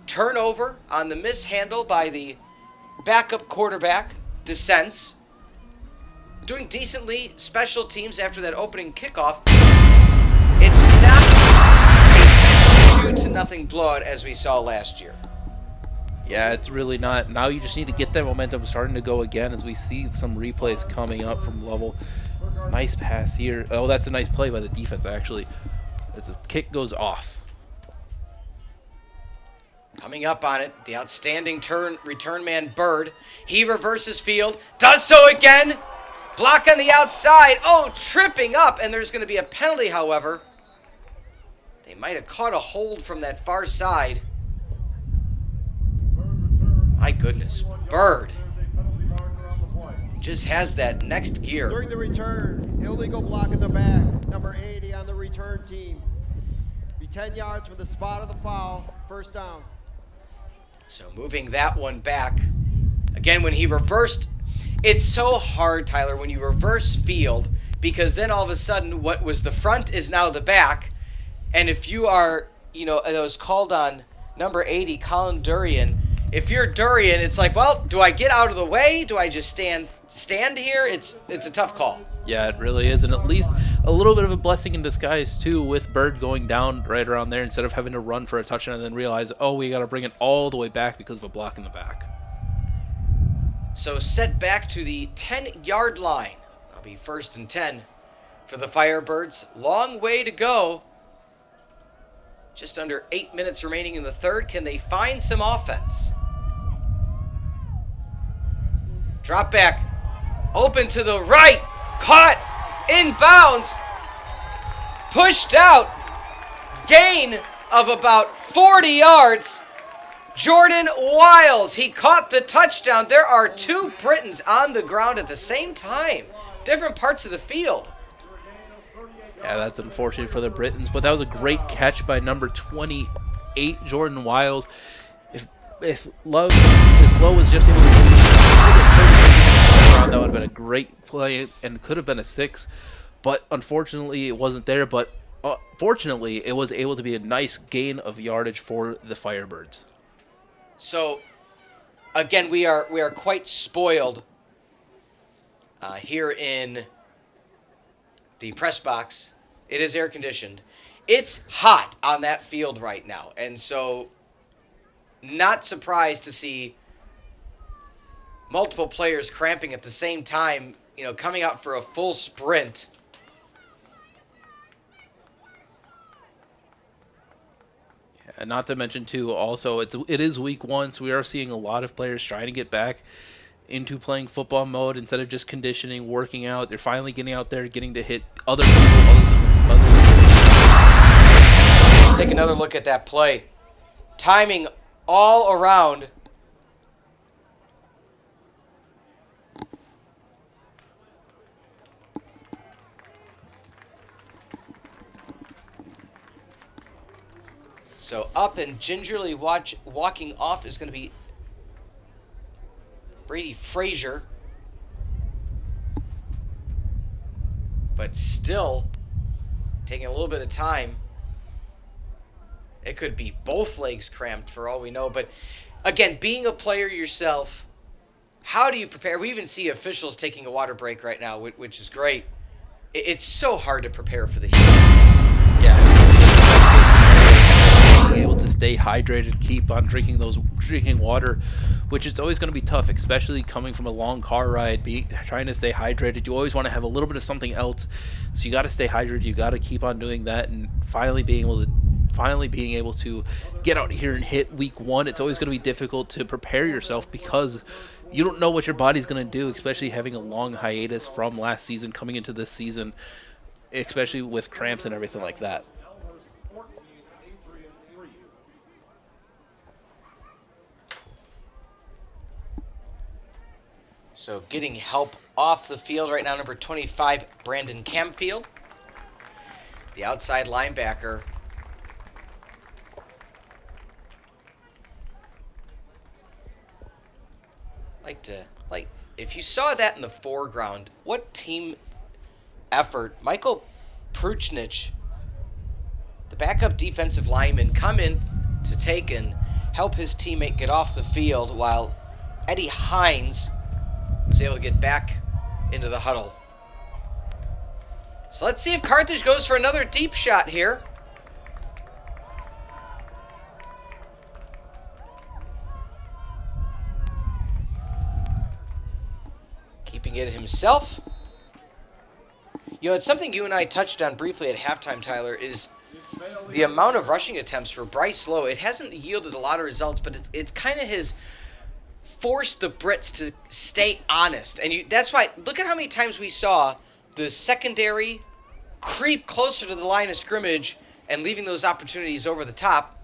turnover on the mishandle by the backup quarterback, Descents, doing decently special teams after that opening kickoff. It's not a 2-0 blowout as we saw last year. Yeah, it's really not. Now you just need to get that momentum starting to go again as we see some replays coming up from level. Nice pass here. Oh, that's a nice play by the defense, actually, as the kick goes off. Coming up on it, the outstanding return man Bird. He reverses field, does so again. Block on the outside. Oh, tripping up, and there's going to be a penalty, however. They might have caught a hold from that far side. My goodness, Bird There's a penalty marker on the play. just has that next gear. During the return, illegal block in the back, number 80 on the return team. Be 10 yards from the spot of the foul, first down. So moving that one back. Again, when he reversed, it's so hard, Tyler, when you reverse field, because then all of a sudden what was the front is now the back. And if you are, it was called on number 80, Colin Durian. If you're Durian, it's like, well, do I get out of the way? Do I just stand here? It's a tough call. Yeah, it really is, and at least a little bit of a blessing in disguise, too, with Bird going down right around there instead of having to run for a touchdown and then realize, oh, we got to bring it all the way back because of a block in the back. So set back to the 10-yard line. That'll be 1st and 10 for the Firebirds. Long way to go. Just under 8 minutes remaining in the third. Can they find some offense? Drop back. Open to the right. Caught. Inbounds. Pushed out. Gain of about 40 yards. Jordan Wiles. He caught the touchdown. There are 2 Britons on the ground at the same time. Different parts of the field. Yeah, that's unfortunate for the Britons, but that was a great catch by number 28, Jordan Wiles. If Lowe was just able to get around, that would have been a great play and could have been a 6, but unfortunately it wasn't there. But fortunately, it was able to be a nice gain of yardage for the Firebirds. So, again, we are quite spoiled here in the press box. It is air conditioned. It's hot on that field right now, and so not surprised to see multiple players cramping at the same time, coming out for a full sprint. And not to mention, too, also, it is week 1, so we are seeing a lot of players trying to get back into playing football mode instead of just conditioning, working out. They're finally getting out there, getting to hit other people. Let's take another look at that play. Timing all around. So up and gingerly walking off is going to be Brady Frazier. But still taking a little bit of time. It could be both legs cramped for all we know. But again, being a player yourself, how do you prepare? We even see officials taking a water break right now, which is great. It's so hard to prepare for the heat. Yeah. Being able to stay hydrated, keep on drinking water, which is always going to be tough, especially coming from a long car ride, trying to stay hydrated. You always want to have a little bit of something else, so you got to stay hydrated. You got to keep on doing that, and finally being able to get out here and hit week one. It's always going to be difficult to prepare yourself because you don't know what your body's going to do, especially having a long hiatus from last season coming into this season, especially with cramps and everything like that. So getting help off the field right now, number 25, Brandon Campfield. The outside linebacker. If you saw that in the foreground, what team effort. Michael Pruchnich, the backup defensive lineman, come in to take and help his teammate get off the field while Eddie Hines was able to get back into the huddle. So let's see if Carthage goes for another deep shot here. Keeping it himself. You know, it's something you and I touched on briefly at halftime, Tyler, is the amount of rushing attempts for Bryce Lowe. It hasn't yielded a lot of results, but it's kind of his forced the Brits to stay honest. And that's why, look at how many times we saw the secondary creep closer to the line of scrimmage and leaving those opportunities over the top.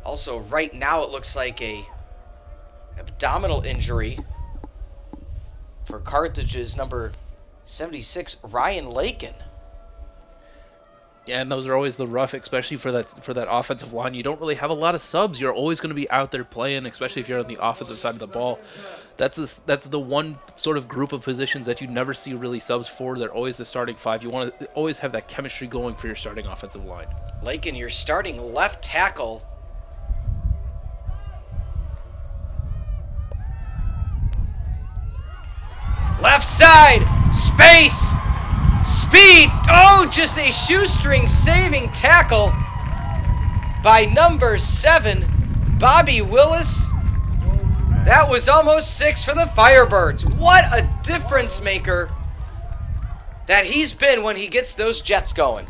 Also, right now it looks like a abdominal injury for Carthage's number 76, Ryan Lakin. Yeah, and those are always the rough, especially for that offensive line. You don't really have a lot of subs. You're always going to be out there playing, especially if you're on the offensive side of the ball. That's the one sort of group of positions that you never see really subs for. They're always the starting five. You want to always have that chemistry going for your starting offensive line. Lakin, your starting left tackle. Left side, space, speed. Oh, just a shoestring saving tackle by number 7, Bobby Willis. That was almost 6 for the Firebirds. What a difference maker that he's been when he gets those Jets going.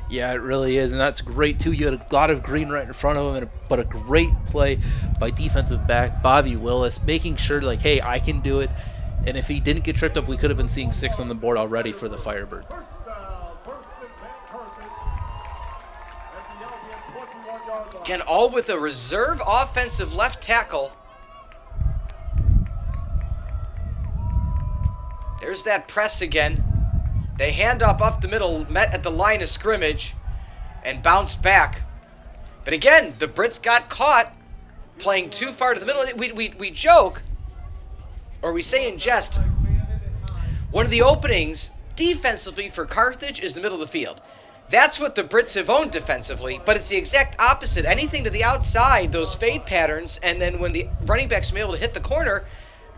Yeah, it really is, and that's great too. You had a lot of green right in front of him, but a great play by defensive back Bobby Willis, making sure like, hey, I can do it. And if he didn't get tripped up, we could have been seeing 6 on the board already for the Firebirds. Again, all with a reserve offensive left tackle. There's that press again. They hand up the middle, met at the line of scrimmage, and bounced back. But again, the Brits got caught playing too far to the middle. We joke, or we say in jest, one of the openings defensively for Carthage is the middle of the field. That's what the Brits have owned defensively, but it's the exact opposite. Anything to the outside, those fade patterns, and then when the running back's been able to hit the corner,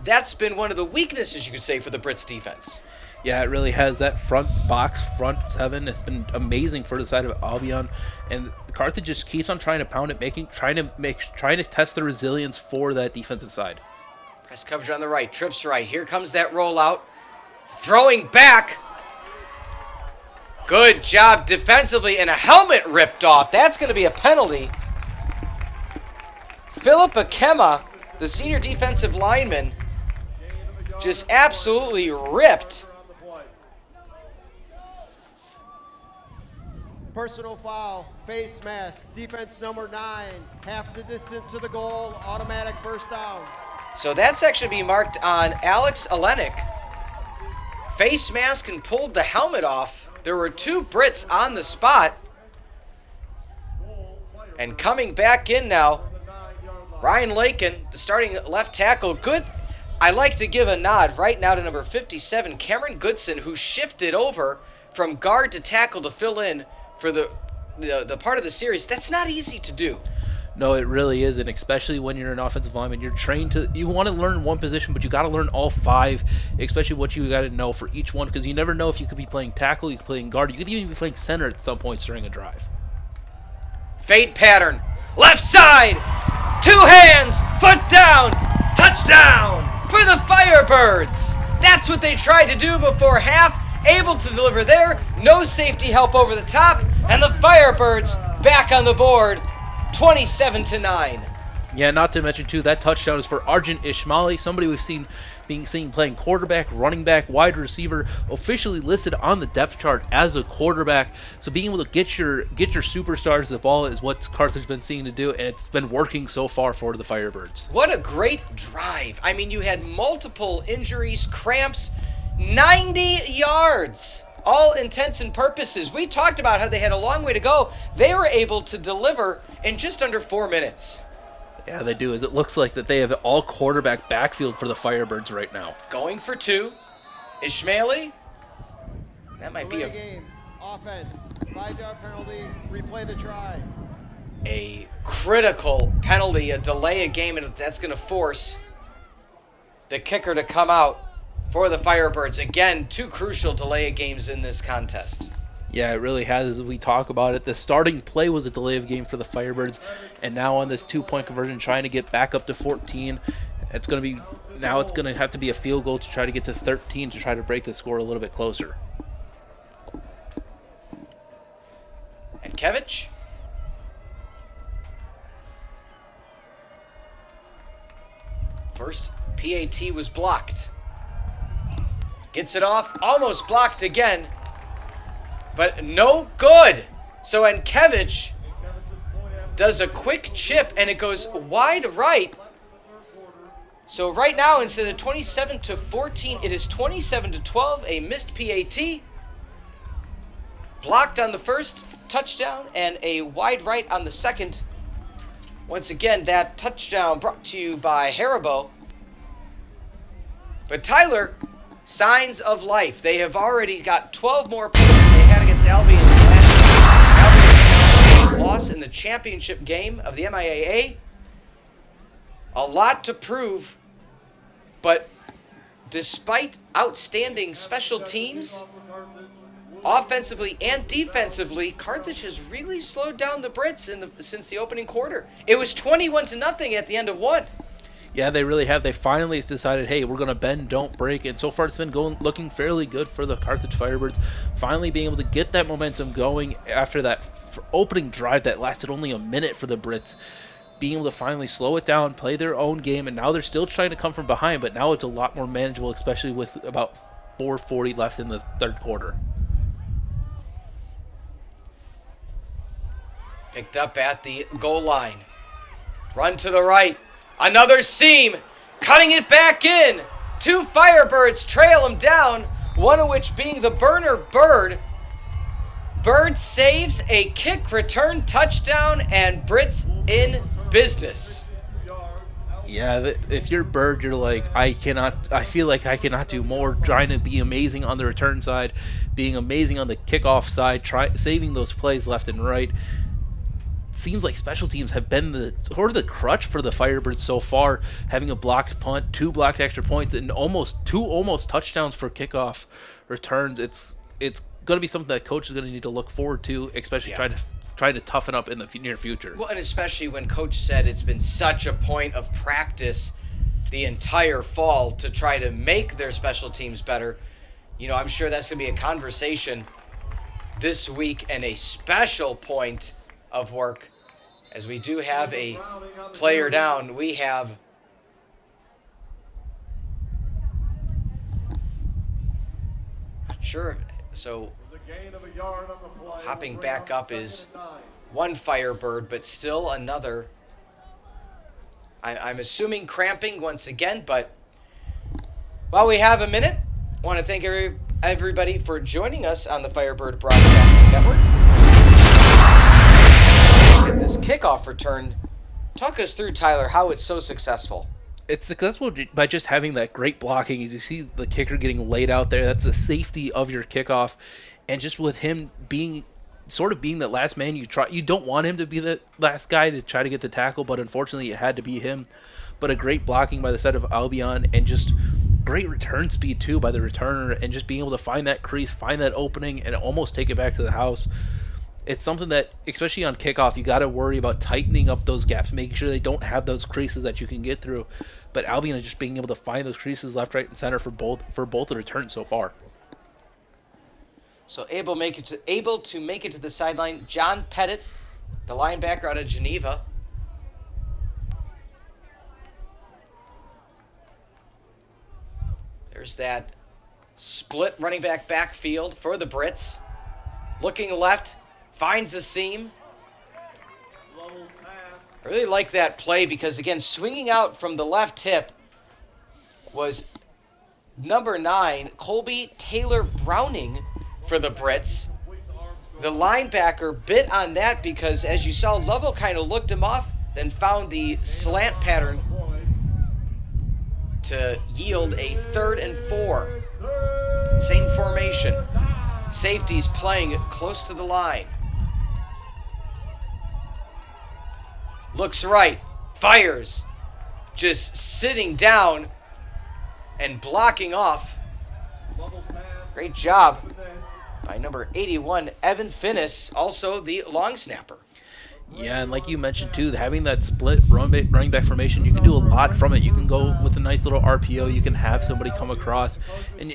that's been one of the weaknesses, you could say, for the Brits defense. Yeah, it really has. That front 7. It's been amazing for the side of Albion, and Carthage just keeps on trying to pound it, trying to test the resilience for that defensive side. Press coverage on the right, trips right. Here comes that rollout. Throwing back. Good job defensively, and a helmet ripped off. That's going to be a penalty. Philip Akema the senior defensive lineman just absolutely ripped. Personal foul, face mask, defense number 9, half the distance to the goal, automatic first down. So that's actually being marked on Alex Olenek. Face mask and pulled the helmet off. There were 2 Brits on the spot. And coming back in now, Ryan Lakin, the starting left tackle. Good. I like to give a nod right now to number 57, Cameron Goodson, who shifted over from guard to tackle to fill in for the part of the series. That's not easy to do. No, it really isn't, especially when you're an offensive lineman. You're trained to, you want to learn one position, but you got to learn all 5, especially what you got to know for each one, because you never know if you could be playing tackle, you could be playing guard, you could even be playing center at some points during a drive. Fade pattern, left side, 2 hands, foot down, touchdown for the Firebirds. That's what they tried to do before half, able to deliver there, no safety help over the top, and the Firebirds back on the board, 27-9. Yeah, not to mention, too, that touchdown is for Arjun Ishmaeli, somebody we've seen playing quarterback, running back, wide receiver, officially listed on the depth chart as a quarterback. So being able to get your superstars the ball is what Carthage has been seeing to do, and it's been working so far for the Firebirds. What a great drive. I mean, you had multiple injuries, cramps, 90 yards. All intents and purposes. We talked about how they had a long way to go. They were able to deliver in just under 4 minutes. Yeah, they do. As it looks like that they have all quarterback backfield for the Firebirds right now. Going for 2. Ishmaeli. That might be a game. Offense. 5-yard penalty. Replay the try. A critical penalty, a delay a game, and that's going to force the kicker to come out for the Firebirds. Again, 2 crucial delay of games in this contest. Yeah, it really has. As we talk about it, the starting play was a delay of game for the Firebirds, and now on this 2-point conversion, trying to get back up to 14, it's going to have to be a field goal to try to get to 13 to try to break the score a little bit closer. And Kevich. First PAT was blocked. Gets it off, almost blocked again, but no good. So Enkevich does a quick chip, and it goes wide right. So right now, instead of 27-14, it is 27-12, a missed PAT. Blocked on the first touchdown, and a wide right on the second. Once again, that touchdown brought to you by Haribo. But Tylor, signs of life. They have already got 12 more points than they had against Albion last year. Albion lost in the championship game of the MIAA. A lot to prove, but despite outstanding special teams, offensively and defensively, Carthage has really slowed down the Brits since the opening quarter. It was 21-0 at the end of 1. Yeah, they really have. They finally decided, hey, we're going to bend, don't break. And so far, it's been looking fairly good for the Carthage Firebirds. Finally being able to get that momentum going after that opening drive that lasted only a minute for the Brits. Being able to finally slow it down, play their own game, and now they're still trying to come from behind, but now it's a lot more manageable, especially with about 4:40 left in the third quarter. Picked up at the goal line. Run to the right. Another seam, cutting it back in. 2 Firebirds trail him down, one of which being the burner Bird. Bird saves a kick return touchdown, and Brits in business. Yeah, if you're Bird, you're like, I feel like I cannot do more, trying to be amazing on the return side, being amazing on the kickoff side, saving those plays left and right. Seems like special teams have been the crutch for the Firebirds so far, having a blocked punt, 2 blocked extra points, and two touchdowns for kickoff returns. It's going to be something that coach is going to need to look forward to, especially trying to toughen up in the near future. Well, and especially when coach said it's been such a point of practice the entire fall to try to make their special teams better. You know, I'm sure that's going to be a conversation this week and a special point of work. As we do have a player down, we have Sure. So There's a gain of a yard on the play. hopping Will bring back up is second and 9. one Firebird, but still another. I'm assuming cramping once again, but while we have a minute, I want to thank everybody for joining us on the Firebird Broadcasting Network. Get this kickoff return. Talk us through, Tyler, how it's so successful. It's successful by just having that great blocking. As you see the kicker getting laid out there, that's the safety of your kickoff, and just with him being that last man you don't want him to be the last guy to try to get the tackle, but unfortunately it had to be him. But a great blocking by the side of Albion, and just great return speed too by the returner, and just being able to find that crease, find that opening, and almost take it back to the house. It's something that, especially on kickoff, you got to worry about tightening up those gaps, making sure they don't have those creases that you can get through. But Albion is just being able to find those creases left, right, and center for both the returns so far. So able to make it to the sideline, John Pettit, the linebacker out of Geneva. There's that split running backfield for the Brits. Looking left, finds the seam. Level pass. I really like that play because, again, swinging out from the left hip was number 9, Colby Taylor Browning for the Brits. The linebacker bit on that because, as you saw, Lovell kind of looked him off, then found the slant pattern to yield a 3rd and 4. Same formation. Safeties playing close to the line. Looks right, fires, just sitting down and blocking off. Great job by number 81, Evan Finnis, also the long snapper. Yeah, and like you mentioned too, having that split running back formation, you can do a lot from it. You can go with a nice little RPO. You can have somebody come across,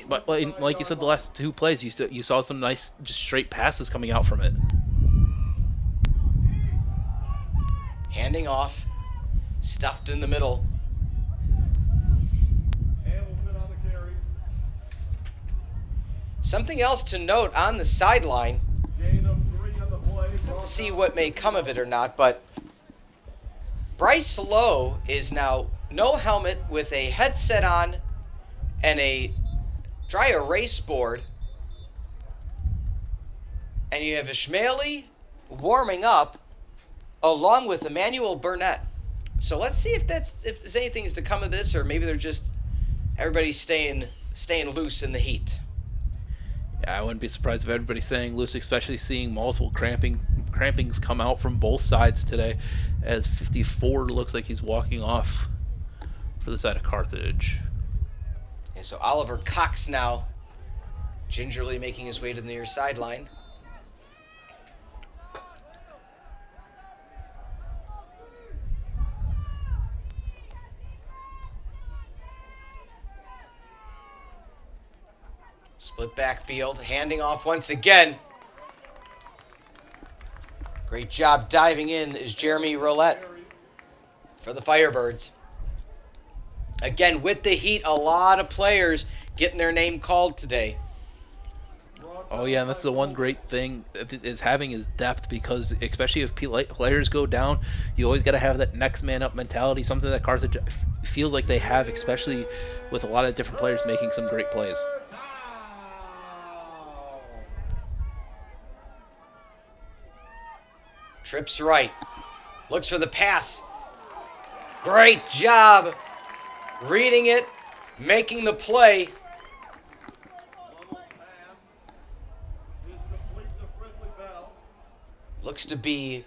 but like you said, the last 2 plays, you saw some nice just straight passes coming out from it. Handing off, stuffed in the middle. Hamilton on the carry. Something else to note on the sideline, Gain of 3 on the play. to see what may come of it or not, but Bryce Lowe is now no helmet with a headset on and a dry erase board. And you have Ishmaeli warming up along with Emmanuel Burnett. So let's see if there's anything is to come of this, or maybe they're just everybody's staying loose in the heat. Yeah, I wouldn't be surprised if everybody's staying loose, especially seeing multiple crampings come out from both sides today, as 54 looks like he's walking off for the side of Carthage. And so Oliver Cox now gingerly making his way to the near sideline. Split backfield, handing off once again. Great job diving in is Jeremy Roulette for the Firebirds. Again, with the heat, a lot of players getting their name called today. Oh yeah, and that's the one great thing is having his depth, because especially if players go down, you always got to have that next man up mentality, something that Carthage feels like they have, especially with a lot of different players making some great plays. Trips right. Looks for the pass. Great job reading it, making the play. Looks to be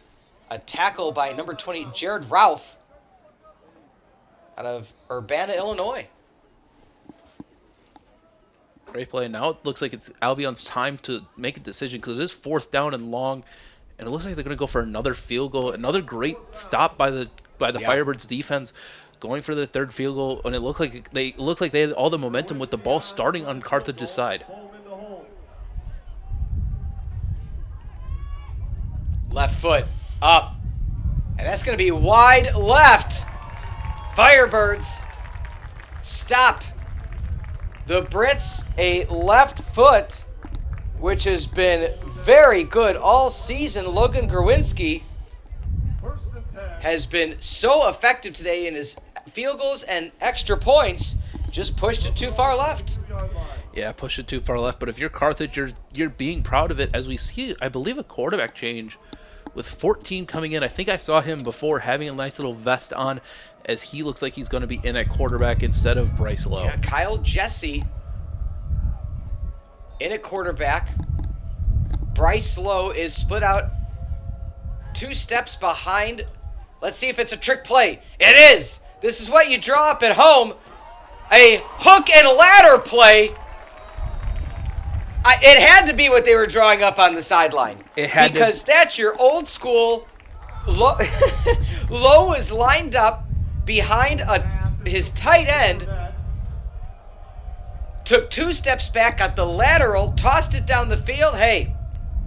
a tackle by number 20, Jared Routh, out of Urbana, Illinois. Great play. Now it looks like it's Albion's time to make a decision, because it is 4th down and long, and it looks like they're going to go for another field goal. Another great stop by the Firebirds defense, going for their 3rd field goal, and it looked like they had all the momentum with the ball starting on Carthage's side. Left foot up, and that's going to be wide left. Firebirds stop The Brits, a left foot, which has been very good all season. Logan Gurwinski First and 10. has been so effective today in his field goals and extra points. Just pushed it too far left. 2-yard line. Yeah, push it too far left. But if you're Carthage, you're being proud of it. As we see, I believe, a quarterback change with 14 coming in. I think I saw him before having a nice little vest on, as he looks like he's going to be in at quarterback instead of Bryce Lowe. Yeah, Kyle Jesse in at quarterback. Bryce Lowe is split out 2 steps behind. Let's see if it's a trick play. It is. This is what you draw up at home. A hook and ladder play. It had to be what they were drawing up on the sideline. It had because that's your old school. Lowe was lined up behind his tight end. Took 2 steps back, got the lateral, tossed it down the field. Hey,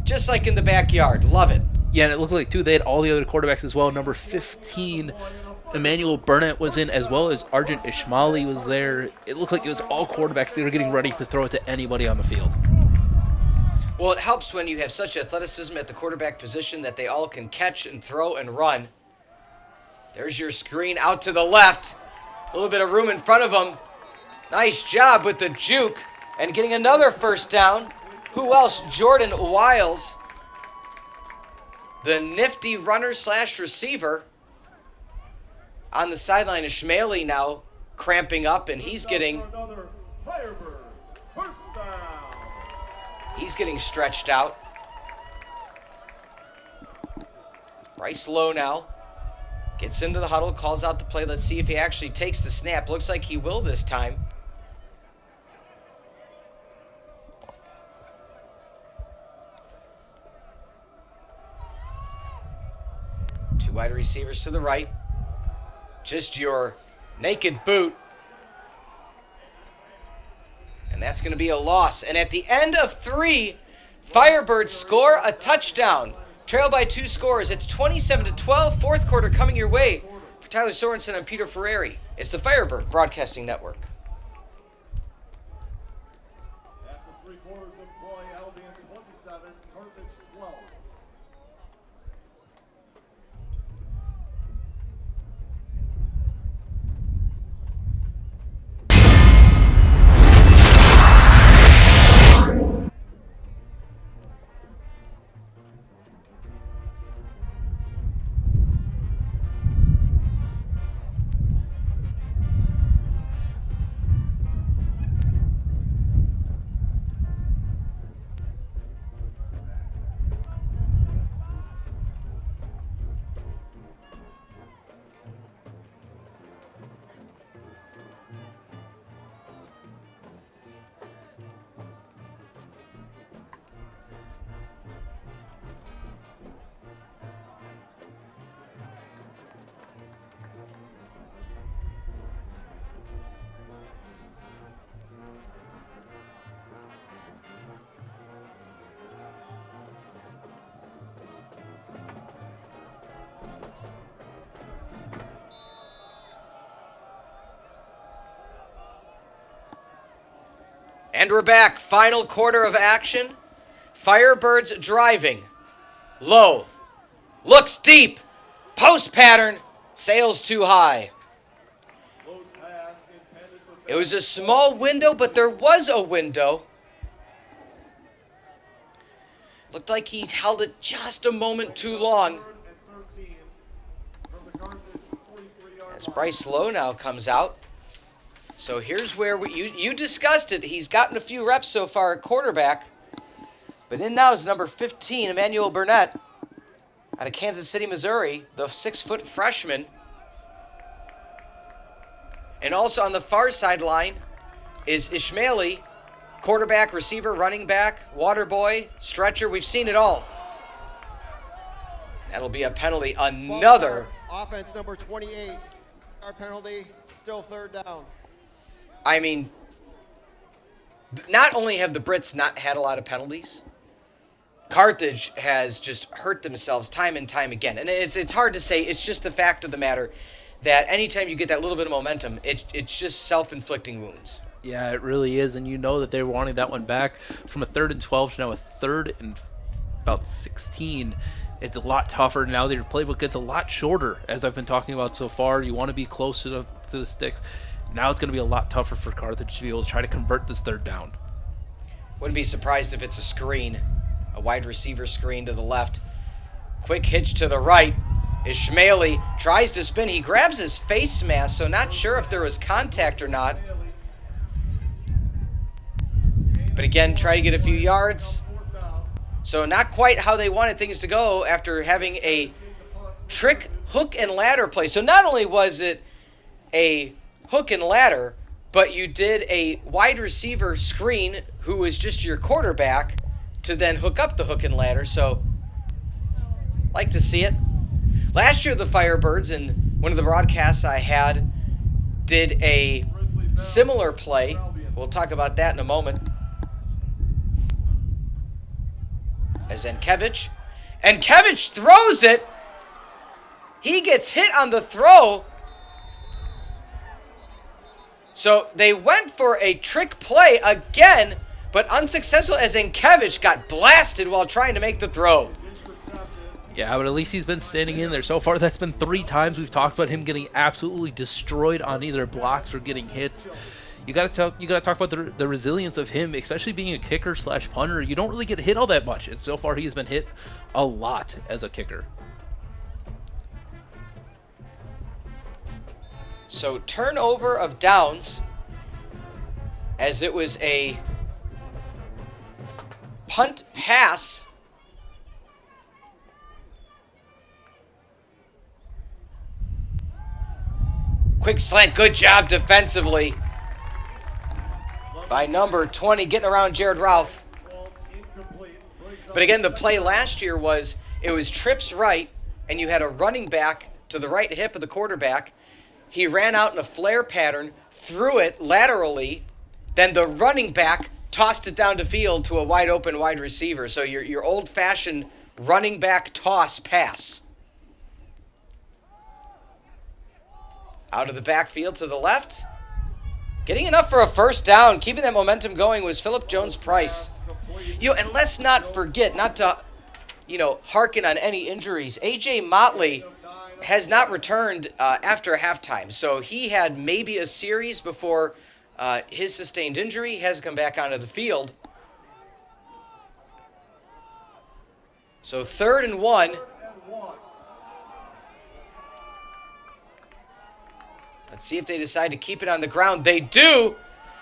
just like in the backyard. Love it. Yeah, and it looked like, too, they had all the other quarterbacks as well. Number 15, Emmanuel Burnett was in, as well as Arjun Ishmaeli was there. It looked like it was all quarterbacks. They were getting ready to throw it to anybody on the field. Well, it helps when you have such athleticism at the quarterback position that they all can catch and throw and run. There's your screen out to the left. A little bit of room in front of them. Nice job with the juke and getting another first down. Who else? Jordan Wiles, the nifty runner/receiver. On the sideline, Ishmaeli now cramping up, and he's getting Another Firebird. First down. stretched out. Bryce Lowe now gets into the huddle, calls out the play. Let's see if he actually takes the snap. Looks like he will this time. Two wide receivers to the right. Just your naked boot. And that's going to be a loss. And at the end of 3, Firebirds score a touchdown. Trail by 2 scores. It's 27-12. Fourth quarter coming your way. For Tylor Sorensen and Peter Ferreri, it's the Firebird Broadcasting Network. After 3 quarters of play, Albion 27, Carthage 12. And we're back. Final quarter of action. Firebirds driving. Low. Looks deep. Post pattern. Sails too high. Close pass intended for It was a small window, but there was a window. Looked like he held it just a moment too long. 13 from the Carthage 43-yard As Bryce Lowe now comes out. So here's where you discussed it. He's gotten a few reps so far at quarterback. But in now is number 15, Emmanuel Burnett, out of Kansas City, Missouri, the 6-foot freshman. And also on the far sideline is Ishmaeli, quarterback, receiver, running back, water boy, stretcher. We've seen it all. That'll be a penalty. Another. Offense number 28. Our penalty, still 3rd down. I mean, not only have the Brits not had a lot of penalties, Carthage has just hurt themselves time and time again. And it's hard to say. It's just the fact of the matter that anytime you get that little bit of momentum, it's just self-inflicting wounds. Yeah, it really is, and you know that they were wanting that one back from a 3rd and 12 to now a 3rd and about 16. It's a lot tougher now. Their playbook gets a lot shorter, as I've been talking about so far. You want to be close to the sticks. Now it's going to be a lot tougher for Carthage to be able to try to convert this 3rd down. Wouldn't be surprised if it's a screen, a wide receiver screen to the left. Quick hitch to the right. Ishmaeli tries to spin. He grabs his face mask, so not sure if there was contact or not. But again, try to get a few yards. So not quite how they wanted things to go after having a trick hook and ladder play. So not only was it a hook and ladder, but you did a wide receiver screen who was just your quarterback to then hook up the hook and ladder. So like to see it. Last year the Firebirds, in one of the broadcasts I had, did a similar play. We'll talk about that in a moment. As Enkevich throws it. He gets hit on the throw. So they went for a trick play again, but unsuccessful as Enkevich got blasted while trying to make the throw. Yeah, but at least he's been standing in there. So far, that's been 3 times we've talked about him getting absolutely destroyed on either blocks or getting hits. You got to talk about the resilience of him, especially being a kicker / punter. You don't really get hit all that much, and so far he has been hit a lot as a kicker. So turnover of downs, as it was a punt pass. Quick slant, good job defensively by number 20, getting around Jared Ralph. But again, the play last year was, it was trips right, and you had a running back to the right hip of the quarterback. He ran out in a flare pattern, threw it laterally, then the running back tossed it down the field to a wide open wide receiver. So your old-fashioned running back toss pass. Out of the backfield to the left. Getting enough for a 1st down, keeping that momentum going was Philip Jones-Price. And let's not forget, not to, hearken on any injuries, A.J. Motley has not returned after halftime. So he had maybe a series before his sustained injury. He has come back onto the field. So 3rd and 1. Let's see if they decide to keep it on the ground. They do.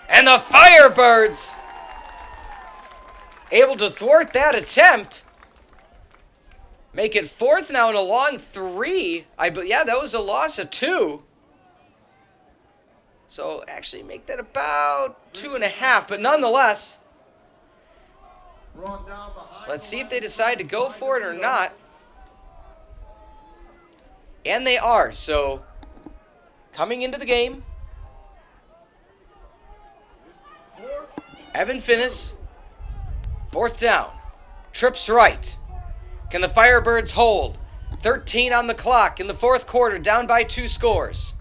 And the Firebirds able to thwart that attempt. Make it 4th now and a long 3. Yeah, that was a loss of 2. So actually make that about 2.5. But nonetheless, let's see if they decide to go for it or not. And they are. So coming into the game, Evan Finnis, 4th down, trips right. Can the Firebirds hold? 13 on the clock in the 4th quarter, down by 2 scores.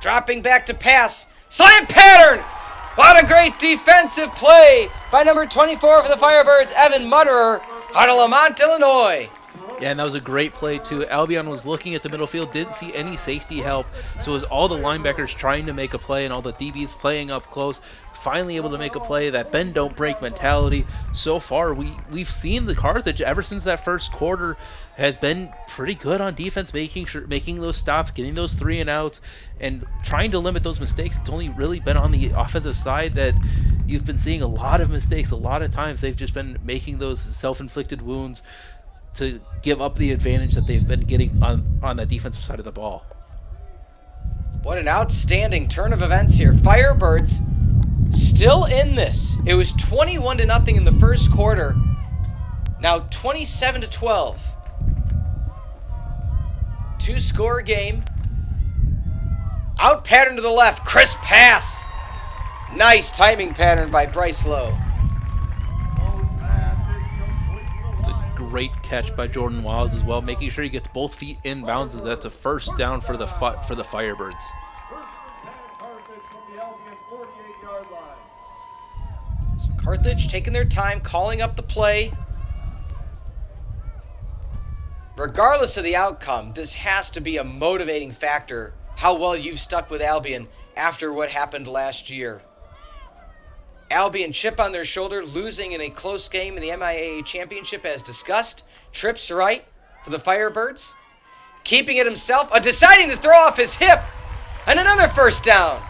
Dropping back to pass, slant pattern! What a great defensive play by number 24 for the Firebirds, Evan Mutterer, out of Lamont, Illinois. Yeah, and that was a great play, too. Albion was looking at the middle field, didn't see any safety help, so it was all the linebackers trying to make a play and all the DBs playing up close, finally able to make a play. That bend don't break mentality. So far, we've seen the Carthage ever since that 1st quarter has been pretty good on defense, making those stops, getting those 3 and outs, and trying to limit those mistakes. It's only really been on the offensive side that you've been seeing a lot of mistakes. A lot of times they've just been making those self-inflicted wounds to give up the advantage that they've been getting on that defensive side of the ball. What an outstanding turn of events here. Firebirds still in this. It was 21-0 in the 1st quarter. Now 27-12. 2-score game. Out pattern to the left. Crisp pass. Nice timing pattern by Bryce Lowe. Great catch by Jordan Wiles as well, making sure he gets both feet in bounds, as that's a 1st down for the Firebirds. 1st and 10, Carthage from the Albion 48-yard line. Carthage taking their time, calling up the play. Regardless of the outcome, this has to be a motivating factor, how well you've stuck with Albion after what happened last year. Albion chip on their shoulder, losing in a close game in the MIAA Championship as discussed. Trips right for the Firebirds. Keeping it himself, deciding to throw off his hip. And another first down.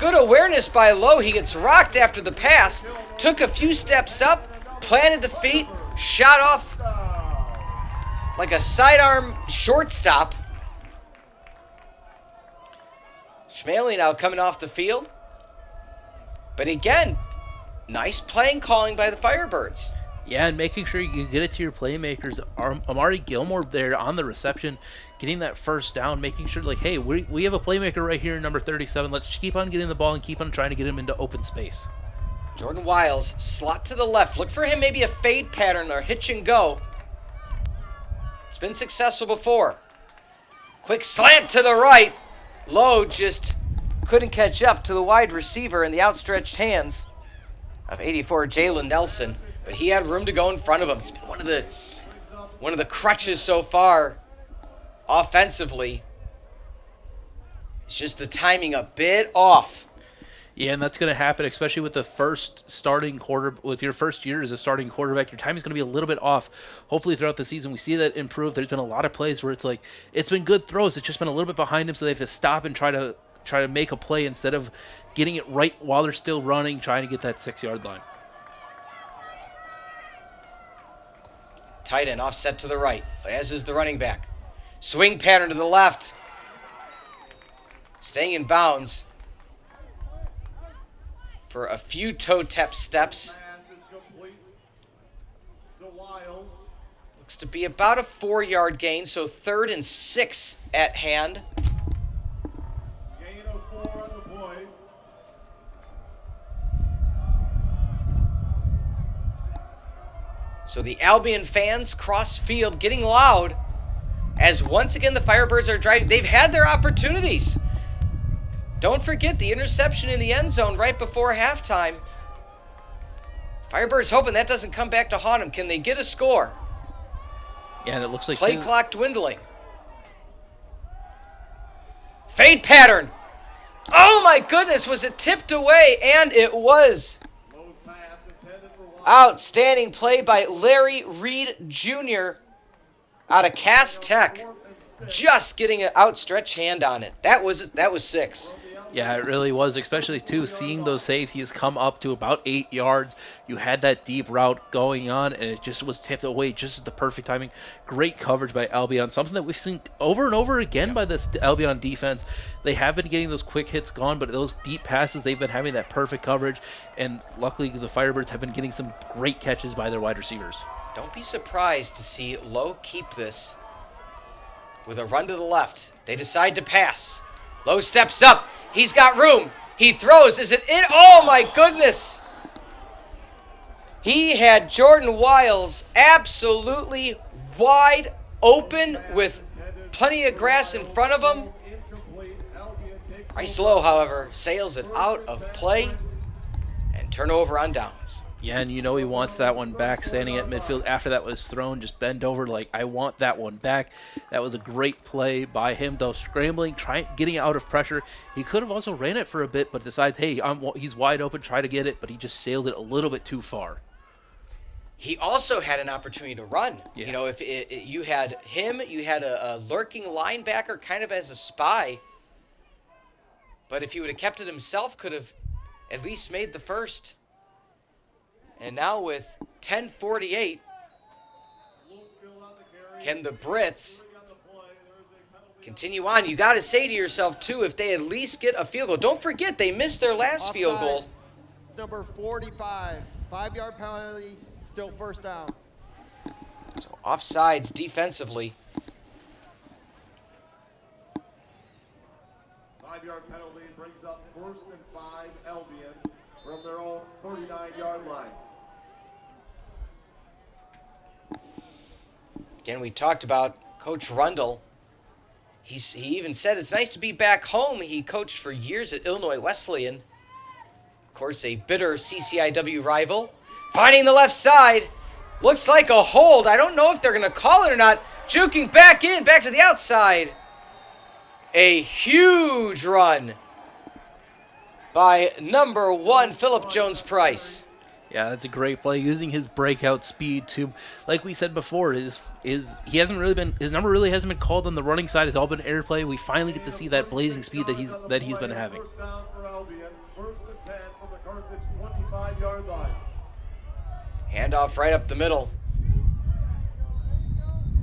Good awareness by Lowe. He gets rocked after the pass. Took a few steps up, planted the feet, shot off like a sidearm shortstop. Schmaley now coming off the field. But again, nice playing calling by the Firebirds. Yeah, and making sure you get it to your playmakers. Amari Gilmore there on the reception, getting that first down, making sure, like, hey, we have a playmaker right here, number 37. Let's just keep on getting the ball and keep on trying to get him into open space. Jordan Wiles, slot to the left. Look for him, maybe a fade pattern or hitch and go. It's been successful before. Quick slant to the right. Lowe just couldn't catch up to the wide receiver in the outstretched hands of 84 Jalen Nelson, but he had room to go in front of him. It's been one of the crutches so far offensively. It's just the timing a bit off. Yeah, and that's going to happen, especially with the with your first year as a starting quarterback. Your timing is going to be a little bit off. Hopefully throughout the season we see that improve. There's been a lot of plays where it's like, it's been good throws. It's just been a little bit behind him, so they have to stop and try to make a play instead of getting it right while they're still running, trying to get that 6-yard line. Tight end offset to the right, as is the running back. Swing pattern to the left. Staying in bounds for a few toe-tap steps. Looks to be about a 4-yard gain, so 3rd and 6 at hand. Gain of 4 on the play. So the Albion fans cross field getting loud as once again the Firebirds are driving. They've had their opportunities. Don't forget the interception in the end zone right before halftime. Firebirds hoping that doesn't come back to haunt them. Can they get a score? Yeah, and it looks like Play clock dwindling. Fade pattern. Oh my goodness, was it tipped away? And it was. Outstanding play by Larry Reed Jr. out of Cass Tech. Just getting an outstretched hand on it. That was 6. Yeah, it really was, especially, too, seeing those safeties come up to about 8 yards. You had that deep route going on, and it just was tipped away just at the perfect timing. Great coverage by Albion, something that we've seen over and over again by this Albion defense. They have been getting those quick hits gone, but those deep passes, they've been having that perfect coverage, and luckily the Firebirds have been getting some great catches by their wide receivers. Don't be surprised to see Lowe keep this with a run to the left. They decide to pass. Lowe steps up. He's got room. He throws. Is it in? Oh, my goodness. He had Jordan Wiles absolutely wide open with plenty of grass in front of him. Bryce Lowe, however, sails it out of play and turnover on downs. Yeah, and you know he wants that one back, standing at midfield after that was thrown, just bend over like, I want that one back. That was a great play by him, though, scrambling, getting out of pressure. He could have also ran it for a bit, but decides, hey, he's wide open, try to get it, but he just sailed it a little bit too far. He also had an opportunity to run. Yeah. You know, if you had him, you had a lurking linebacker kind of as a spy. But if he would have kept it himself, could have at least made the first. And now with 10:48, can the Brits continue on? You got to say to yourself, too, if they at least get a field goal. Don't forget, they missed their last field goal. It's number 45. 5-yard penalty, still first down. So offsides defensively. 5-yard penalty brings up 1st and 5 Albion from their own 39-yard line. Again, we talked about Coach Rundle. He even said it's nice to be back home. He coached for years at Illinois Wesleyan. Of course, a bitter CCIW rival. Finding the left side. Looks like a hold. I don't know if they're going to call it or not. Juking back in, back to the outside. A huge run by number 1, Philip Jones-Price. Yeah, that's a great play. Using his breakout speed to, like we said before, he hasn't really been, his number really hasn't been called on the running side. It's all been airplay. We finally get to see that blazing speed that he's been having. First down for Albion. First and 10 from the Carthage 25-yard line. Handoff right up the middle.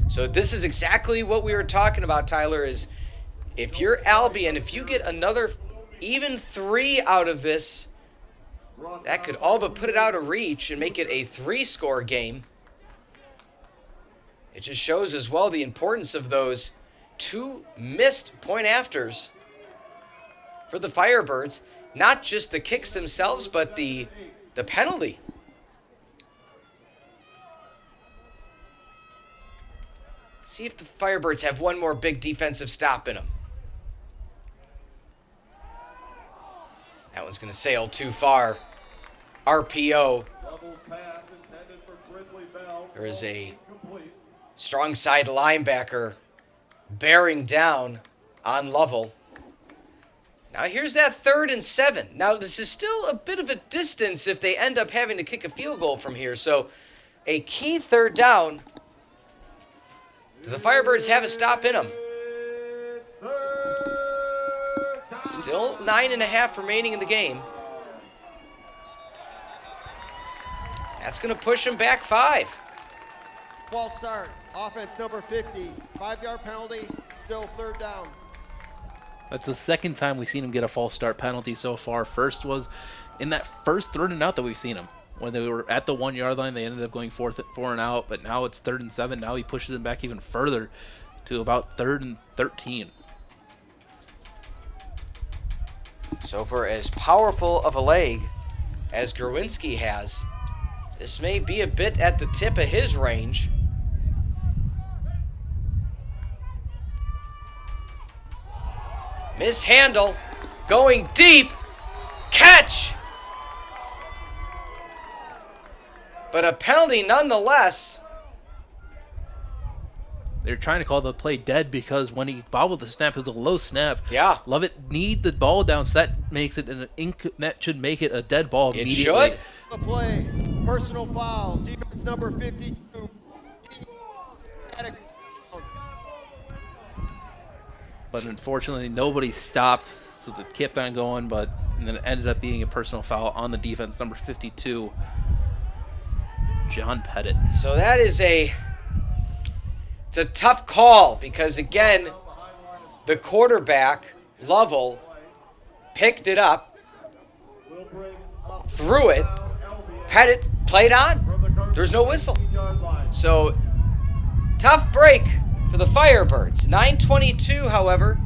So this is exactly what we were talking about, Tyler, is if you're Albion, if you get another even 3 out of this, that could all but put it out of reach and make it a 3-score game. It just shows as well the importance of those 2 missed point afters for the Firebirds. Not just the kicks themselves, but the penalty. Let's see if the Firebirds have one more big defensive stop in them. That one's going to sail too far. RPO. There is a strong side linebacker bearing down on Lovell. Now here's that 3rd and 7. Now this is still a bit of a distance if they end up having to kick a field goal from here. So a key 3rd down. Do the Firebirds have a stop in them? Still 9.5 remaining in the game. That's going to push them back 5. False start. Offense number 50. 5-yard penalty. Still 3rd down. That's the second time we've seen him get a false start penalty so far. First was in that first 3rd and out that we've seen him. When they were at the 1-yard line, they ended up going 4 and out, but now it's 3rd and 7. Now he pushes them back even further to about 3rd and 13. So for as powerful of a leg as Gerwinski has, this may be a bit at the tip of his range. Mishandle, going deep, catch! But a penalty nonetheless. They're trying to call the play dead because when he bobbled the snap, it was a low snap. Yeah. Lovett need the ball down, so that makes it that should make it a dead ball It immediately. should. The play. Personal foul. Defense number 52. But unfortunately, nobody stopped, so they kept on going. And then it ended up being a personal foul on the defense, number 52, John Pettit. So that is it's a tough call because, again, the quarterback, Lovell, picked it up, threw it, Pettit played on. There's no whistle. So, tough break for the Firebirds. 9:22, however.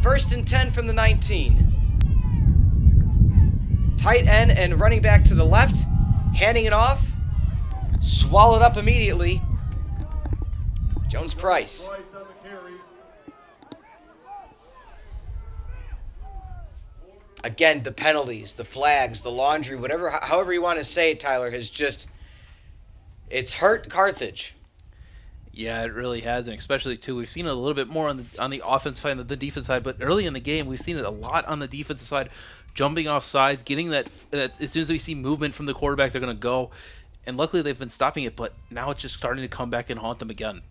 1st and 10 from the 19. Tight end and running back to the left, handing it off. Swallowed up immediately. Jones-Price. Again, the penalties, the flags, the laundry, however you want to say it, Tyler, it's hurt Carthage. Yeah, it really has, and especially too, we've seen it a little bit more on the offensive side than the defense side. But early in the game, we've seen it a lot on the defensive side, jumping off sides, getting that as soon as we see movement from the quarterback, they're going to go. And luckily, they've been stopping it, but now it's just starting to come back and haunt them again.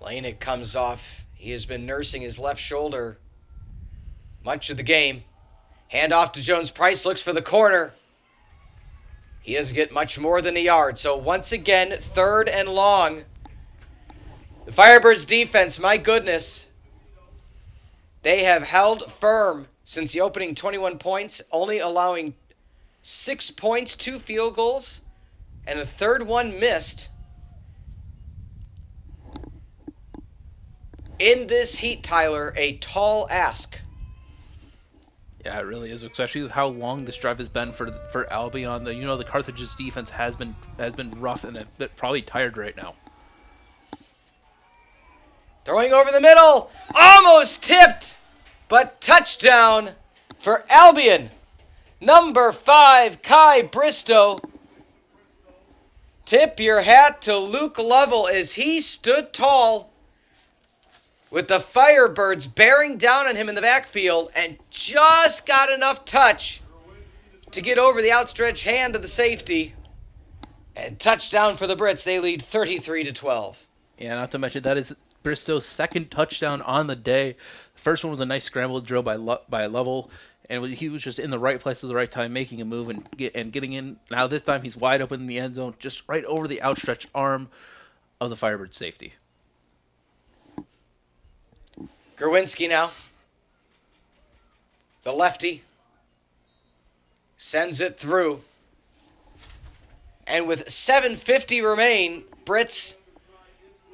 Lane comes off. He has been nursing his left shoulder much of the game. Hand off to Jones-Price, looks for the corner. He doesn't get much more than a yard. So once again, 3rd and long. The Firebirds defense, my goodness. They have held firm since the opening 21 points, only allowing 6 points, 2 field goals, and a 3rd one missed. In this heat, Tyler, a tall ask. Yeah, it really is, especially with how long this drive has been for Albion. The Carthage's defense has been rough and a bit probably tired right now. Throwing over the middle, almost tipped, but touchdown for Albion. Number 5, Kai Bristow. Tip your hat to Luke Lovell as he stood tall with the Firebirds bearing down on him in the backfield and just got enough touch to get over the outstretched hand of the safety. And touchdown for the Brits. They lead 33-12. Yeah, not to mention that is Bristow's second touchdown on the day. The first one was a nice scramble drill by Lovell, and he was just in the right place at the right time, making a move and getting in. Now this time he's wide open in the end zone, just right over the outstretched arm of the Firebird safety. Gerwinski now. The lefty sends it through. And with 7:50 remain, Brits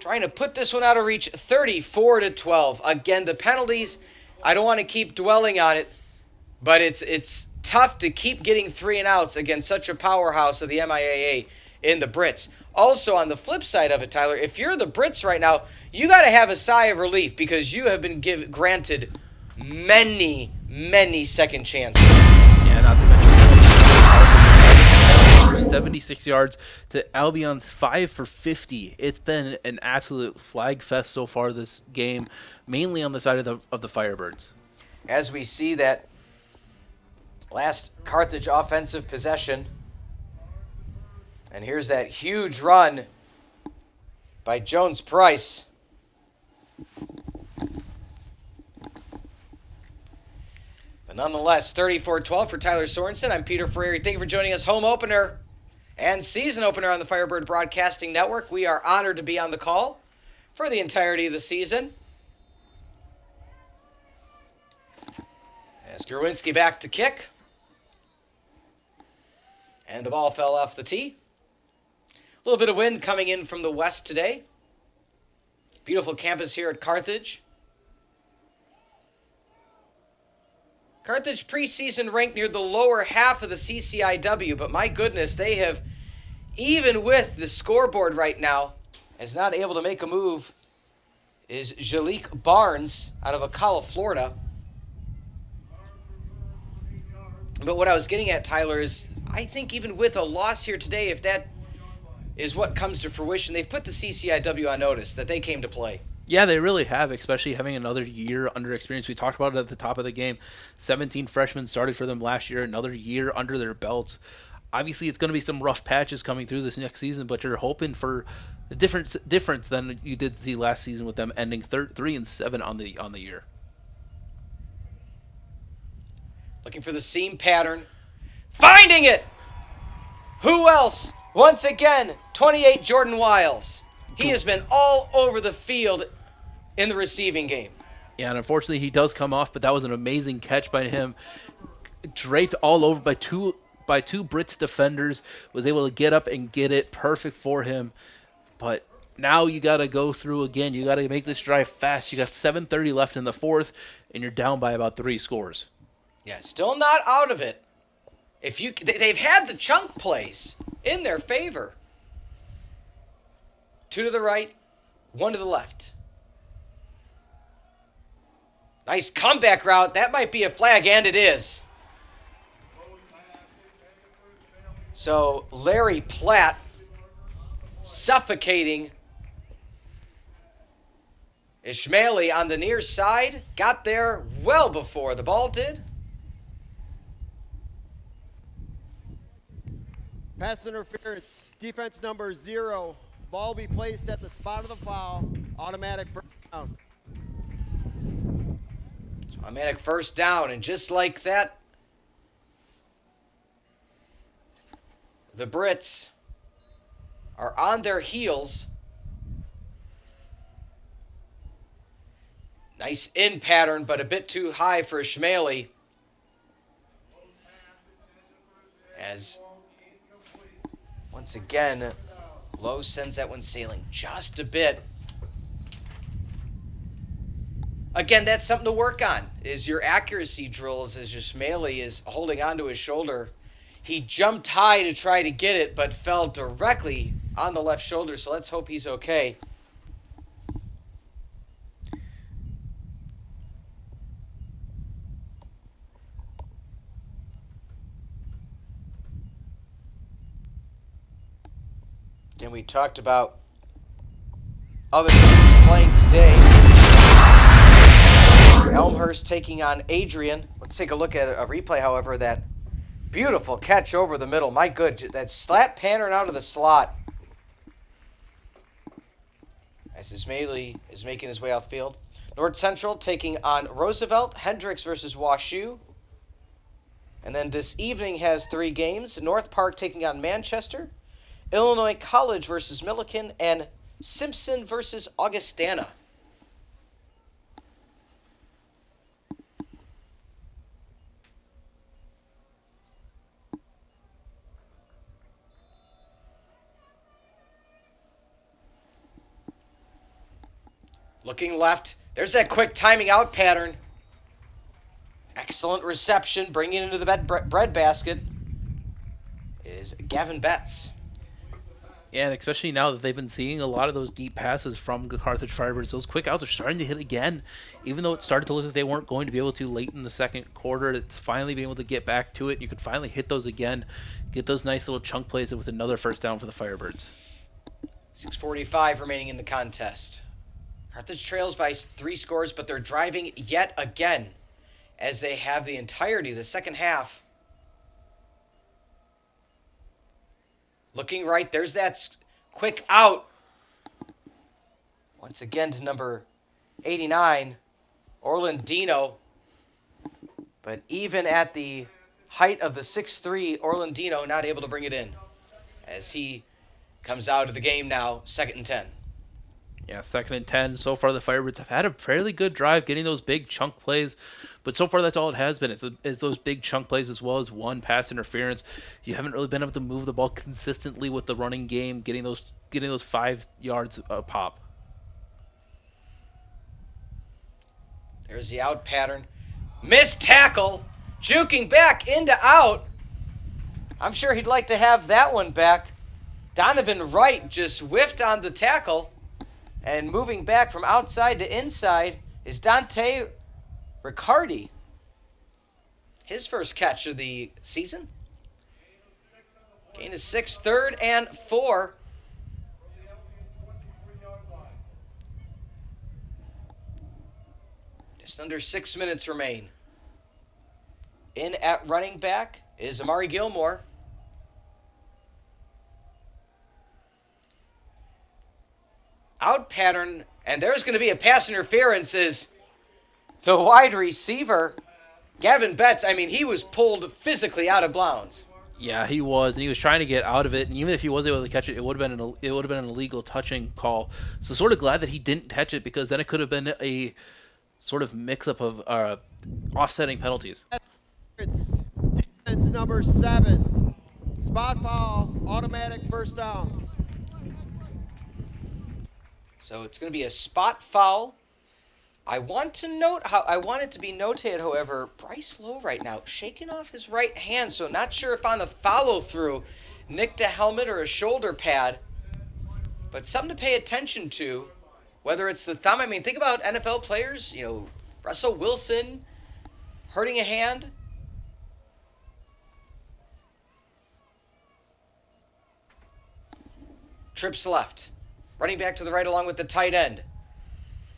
trying to put this one out of reach, 34-12. Again, the penalties, I don't want to keep dwelling on it, but it's tough to keep getting 3 and outs against such a powerhouse of the MIAA in the Brits. Also, on the flip side of it, Tyler, if you're the Brits right now, you got to have a sigh of relief because you have been granted many, many second chances. Yeah, not to mention 76 yards to Albion's 5 for 50. It's been an absolute flag fest so far this game, mainly on the side of the Firebirds. As we see that last Carthage offensive possession, and here's that huge run by Jones Price. But nonetheless, 34-12 for Tylor Sorensen. I'm Peter Ferreri. Thank you for joining us. Home opener and season opener on the Firebird Broadcasting Network. We are honored to be on the call for the entirety of the season. As Gerwinski back to kick. And the ball fell off the tee. A little bit of wind coming in from the west today. Beautiful campus here at Carthage. Carthage preseason ranked near the lower half of the CCIW, but my goodness, they have, even with the scoreboard right now, is not able to make a move, is Jalik Barnes out of Ocala, Florida. But what I was getting at, Tyler, is I think even with a loss here today, if that is what comes to fruition, they've put the CCIW on notice that they came to play. Yeah, they really have, especially having another year under experience. We talked about it at the top of the game. 17 freshmen started for them last year, another year under their belts. Obviously, it's going to be some rough patches coming through this next season, but you're hoping for a difference than you did see last season with them ending 3-7 on the year. Looking for the seam pattern. Finding it! Who else? Once again, 28 Jordan Wiles. He has been all over the field in the receiving game. Yeah, and unfortunately he does come off, but that was an amazing catch by him. Draped all over by two Brits defenders, was able to get up and get it perfect for him. But now you got to go through again. You got to make this drive fast. You got 7:30 left in the fourth, and you're down by about 3 scores. Yeah, still not out of it. They've had the chunk plays in their favor. 2 to the right, 1 to the left. Nice comeback route. That might be a flag, and it is. So Larry Platt suffocating Ishmaeli on the near side. Got there well before the ball did. Pass interference, defense number 0. Ball be placed at the spot of the foul. Automatic first down. Automatic first down, and just like that, the Brits are on their heels. Nice in pattern, but a bit too high for Ishmaeli. As once again, Lowe sends that one sailing just a bit. Again, that's something to work on, is your accuracy drills as Ishmaeli is holding onto his shoulder. He jumped high to try to get it, but fell directly on the left shoulder, so let's hope he's okay. And we talked about other teams playing today. Elmhurst taking on Adrian. Let's take a look at a replay, however, that beautiful catch over the middle. My good, that slat pattern out of the slot. As Ismaili is making his way out the field. North Central taking on Roosevelt. Hendricks versus WashU. And then this evening has 3 games. North Park taking on Manchester. Illinois College versus Millikan. And Simpson versus Augustana. Looking left. There's that quick timing out pattern. Excellent reception. Bringing it into the bread basket is Gavin Betts. Yeah, and especially now that they've been seeing a lot of those deep passes from Carthage Firebirds, those quick outs are starting to hit again. Even though it started to look like they weren't going to be able to late in the second quarter, it's finally being able to get back to it. You could finally hit those again, get those nice little chunk plays with another first down for the Firebirds. 6:45 remaining in the contest. Carthage trails by 3 scores, but they're driving yet again as they have the entirety of the second half. Looking right, there's that quick out. Once again to number 89, Orlandino. But even at the height of the 6'3", Orlandino not able to bring it in as he comes out of the game now, 2nd and 10. Yeah, 2nd and 10. So far, the Firebirds have had a fairly good drive getting those big chunk plays. But so far, that's all it has been. Is those big chunk plays as well as one pass interference. You haven't really been able to move the ball consistently with the running game, getting those 5 yards a pop. There's the out pattern. Missed tackle. Juking back into out. I'm sure he'd like to have that one back. Donovan Wright just whiffed on the tackle. And moving back from outside to inside is Dante Riccardi. His first catch of the season. Gain of 6, 3rd and 4. Just under 6 minutes remain. In at running back is Amari Gilmore. Out pattern, and there's going to be a pass interference is the wide receiver, Gavin Betts. I mean, he was pulled physically out of bounds. Yeah, he was, and he was trying to get out of it. And even if he was able to catch it, it would have been an illegal touching call. So sort of glad that he didn't catch it because then it could have been a sort of mix-up of offsetting penalties. It's defense number 7. Spot foul, automatic first down. So it's going to be a spot foul. I want it to be notated, however, Bryce Lowe right now shaking off his right hand, so not sure if on the follow-through nicked a helmet or a shoulder pad, but something to pay attention to, whether it's the thumb. I mean, think about NFL players, Russell Wilson hurting a hand. Trips left. Running back to the right along with the tight end.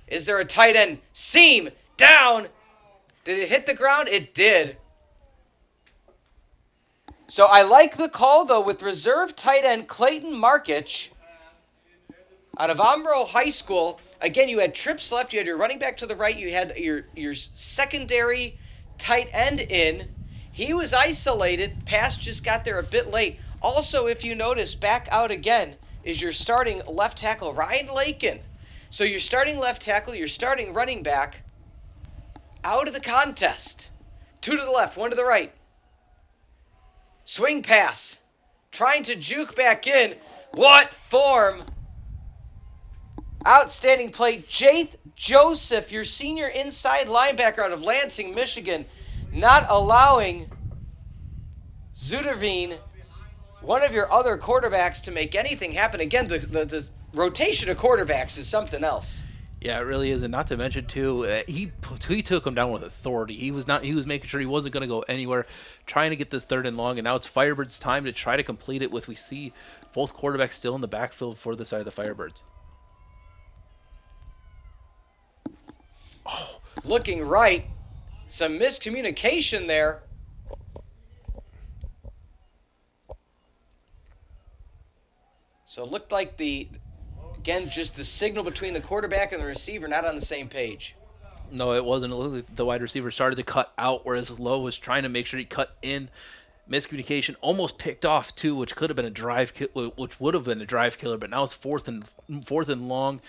Is there a tight end seam down? Did it hit the ground? It did. So I like the call, though, with reserve tight end Clayton Markich out of Umbro High School. Again, you had trips left. You had your running back to the right. You had your secondary tight end in. He was isolated. Pass just got there a bit late. Also, if you notice, back out again is your starting left tackle, Ryan Lakin. So your starting left tackle, your starting running back, out of the contest. 2 to the left, 1 to the right. Swing pass. Trying to juke back in. What form? Outstanding play. Jaith Joseph, your senior inside linebacker out of Lansing, Michigan, not allowing Zuderveen, one of your other quarterbacks, to make anything happen. Again, the rotation of quarterbacks is something else. Yeah, it really is, and not to mention too, he took him down with authority. He was making sure he wasn't going to go anywhere, trying to get this 3rd and long, and now it's Firebirds' time to try to complete it. We see Both quarterbacks still in the backfield for the side of the Firebirds. Looking right. Some miscommunication there. So it looked like just the signal between the quarterback and the receiver not on the same page. No, it wasn't. It looked like the wide receiver started to cut out, whereas Lowe was trying to make sure he cut in. Miscommunication, almost picked off too, which could have been which would have been a drive killer. But now it's fourth and long.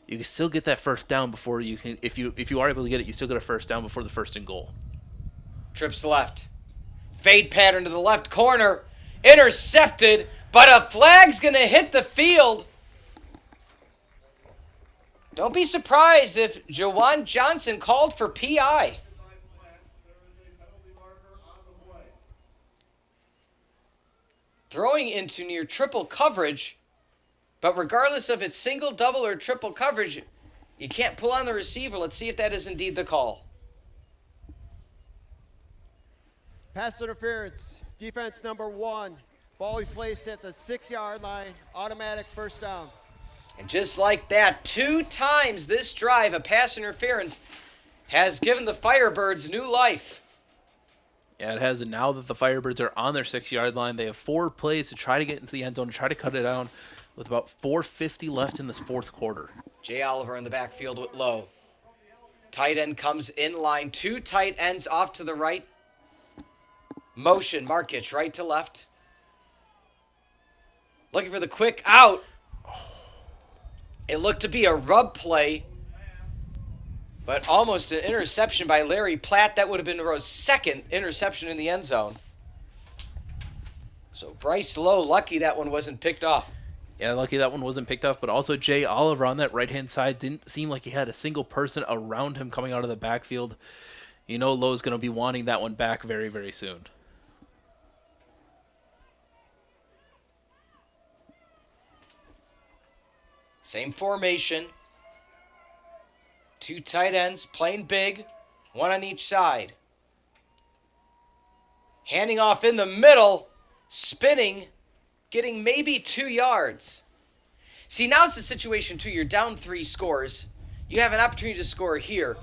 You can still get that first down before you can. If you are able to get it, you still get a first down before the first and goal. Trips left. Fade pattern to the left corner. Intercepted, but a flag's going to hit the field. Don't be surprised if Jawan Johnson called for PI. Throwing into near triple coverage, but regardless of it's single, double, or triple coverage, you can't pull on the receiver. Let's see if that is indeed the call. Pass interference. Defense number 1. Ball placed at the 6-yard line. Automatic first down. And just like that, 2 times this drive, a pass interference has given the Firebirds new life. Yeah, it has. And now that the Firebirds are on their 6-yard line, they have 4 plays to try to get into the end zone, to try to cut it down with about 4:50 left in this fourth quarter. Jay Oliver in the backfield with Lowe. Tight end comes in line. 2 tight ends off to the right. Motion, Markic right to left. Looking for the quick out. It looked to be a rub play, but almost an interception by Larry Platt. That would have been Rowe's second interception in the end zone. So Bryce Lowe, lucky that one wasn't picked off. Yeah, lucky that one wasn't picked off, but also Jay Oliver on that right-hand side didn't seem like he had a single person around him coming out of the backfield. You know Lowe's going to be wanting that one back very, very soon. Same formation. 2 tight ends playing big, 1 on each side. Handing off in the middle, spinning, getting maybe 2 yards. See, now it's a situation, too. You're down 3 scores. You have an opportunity to score here.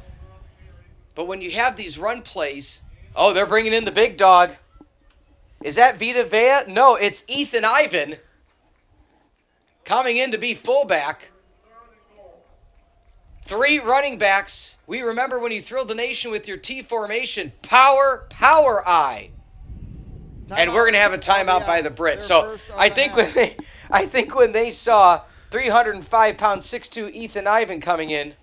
But when you have these run plays, oh, they're bringing in the big dog. Is that Vita Vea? No, it's Ethan Ivan coming in to be fullback. 3 running backs. We remember when you thrilled the nation with your T formation. Power, power eye. And we're going to have a timeout by the Brits. So I think when they saw 305-pound 6'2" Ethan Ivan coming in,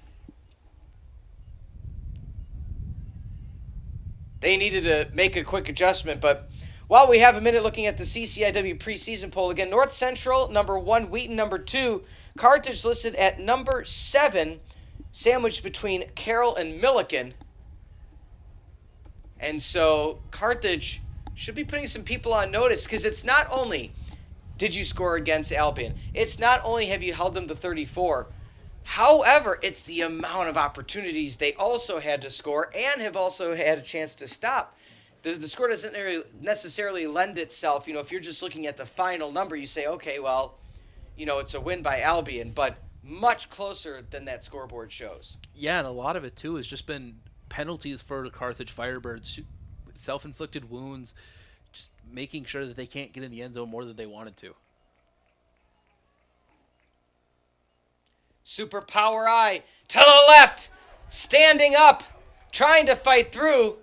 they needed to make a quick adjustment. But while we have a minute looking at the CCIW preseason poll, again, North Central, number 1, Wheaton, number 2, Carthage listed at number 7, sandwiched between Carroll and Milliken. And so Carthage should be putting some people on notice, because it's not only did you score against Albion, it's not only have you held them to 34, however, it's the amount of opportunities they also had to score and have also had a chance to stop. The score doesn't necessarily lend itself, if you're just looking at the final number, you say, okay, well, it's a win by Albion, but much closer than that scoreboard shows. Yeah, and a lot of it, too, has just been penalties for the Carthage Firebirds, self-inflicted wounds, just making sure that they can't get in the end zone more than they wanted to. Super power eye to the left, standing up, trying to fight through.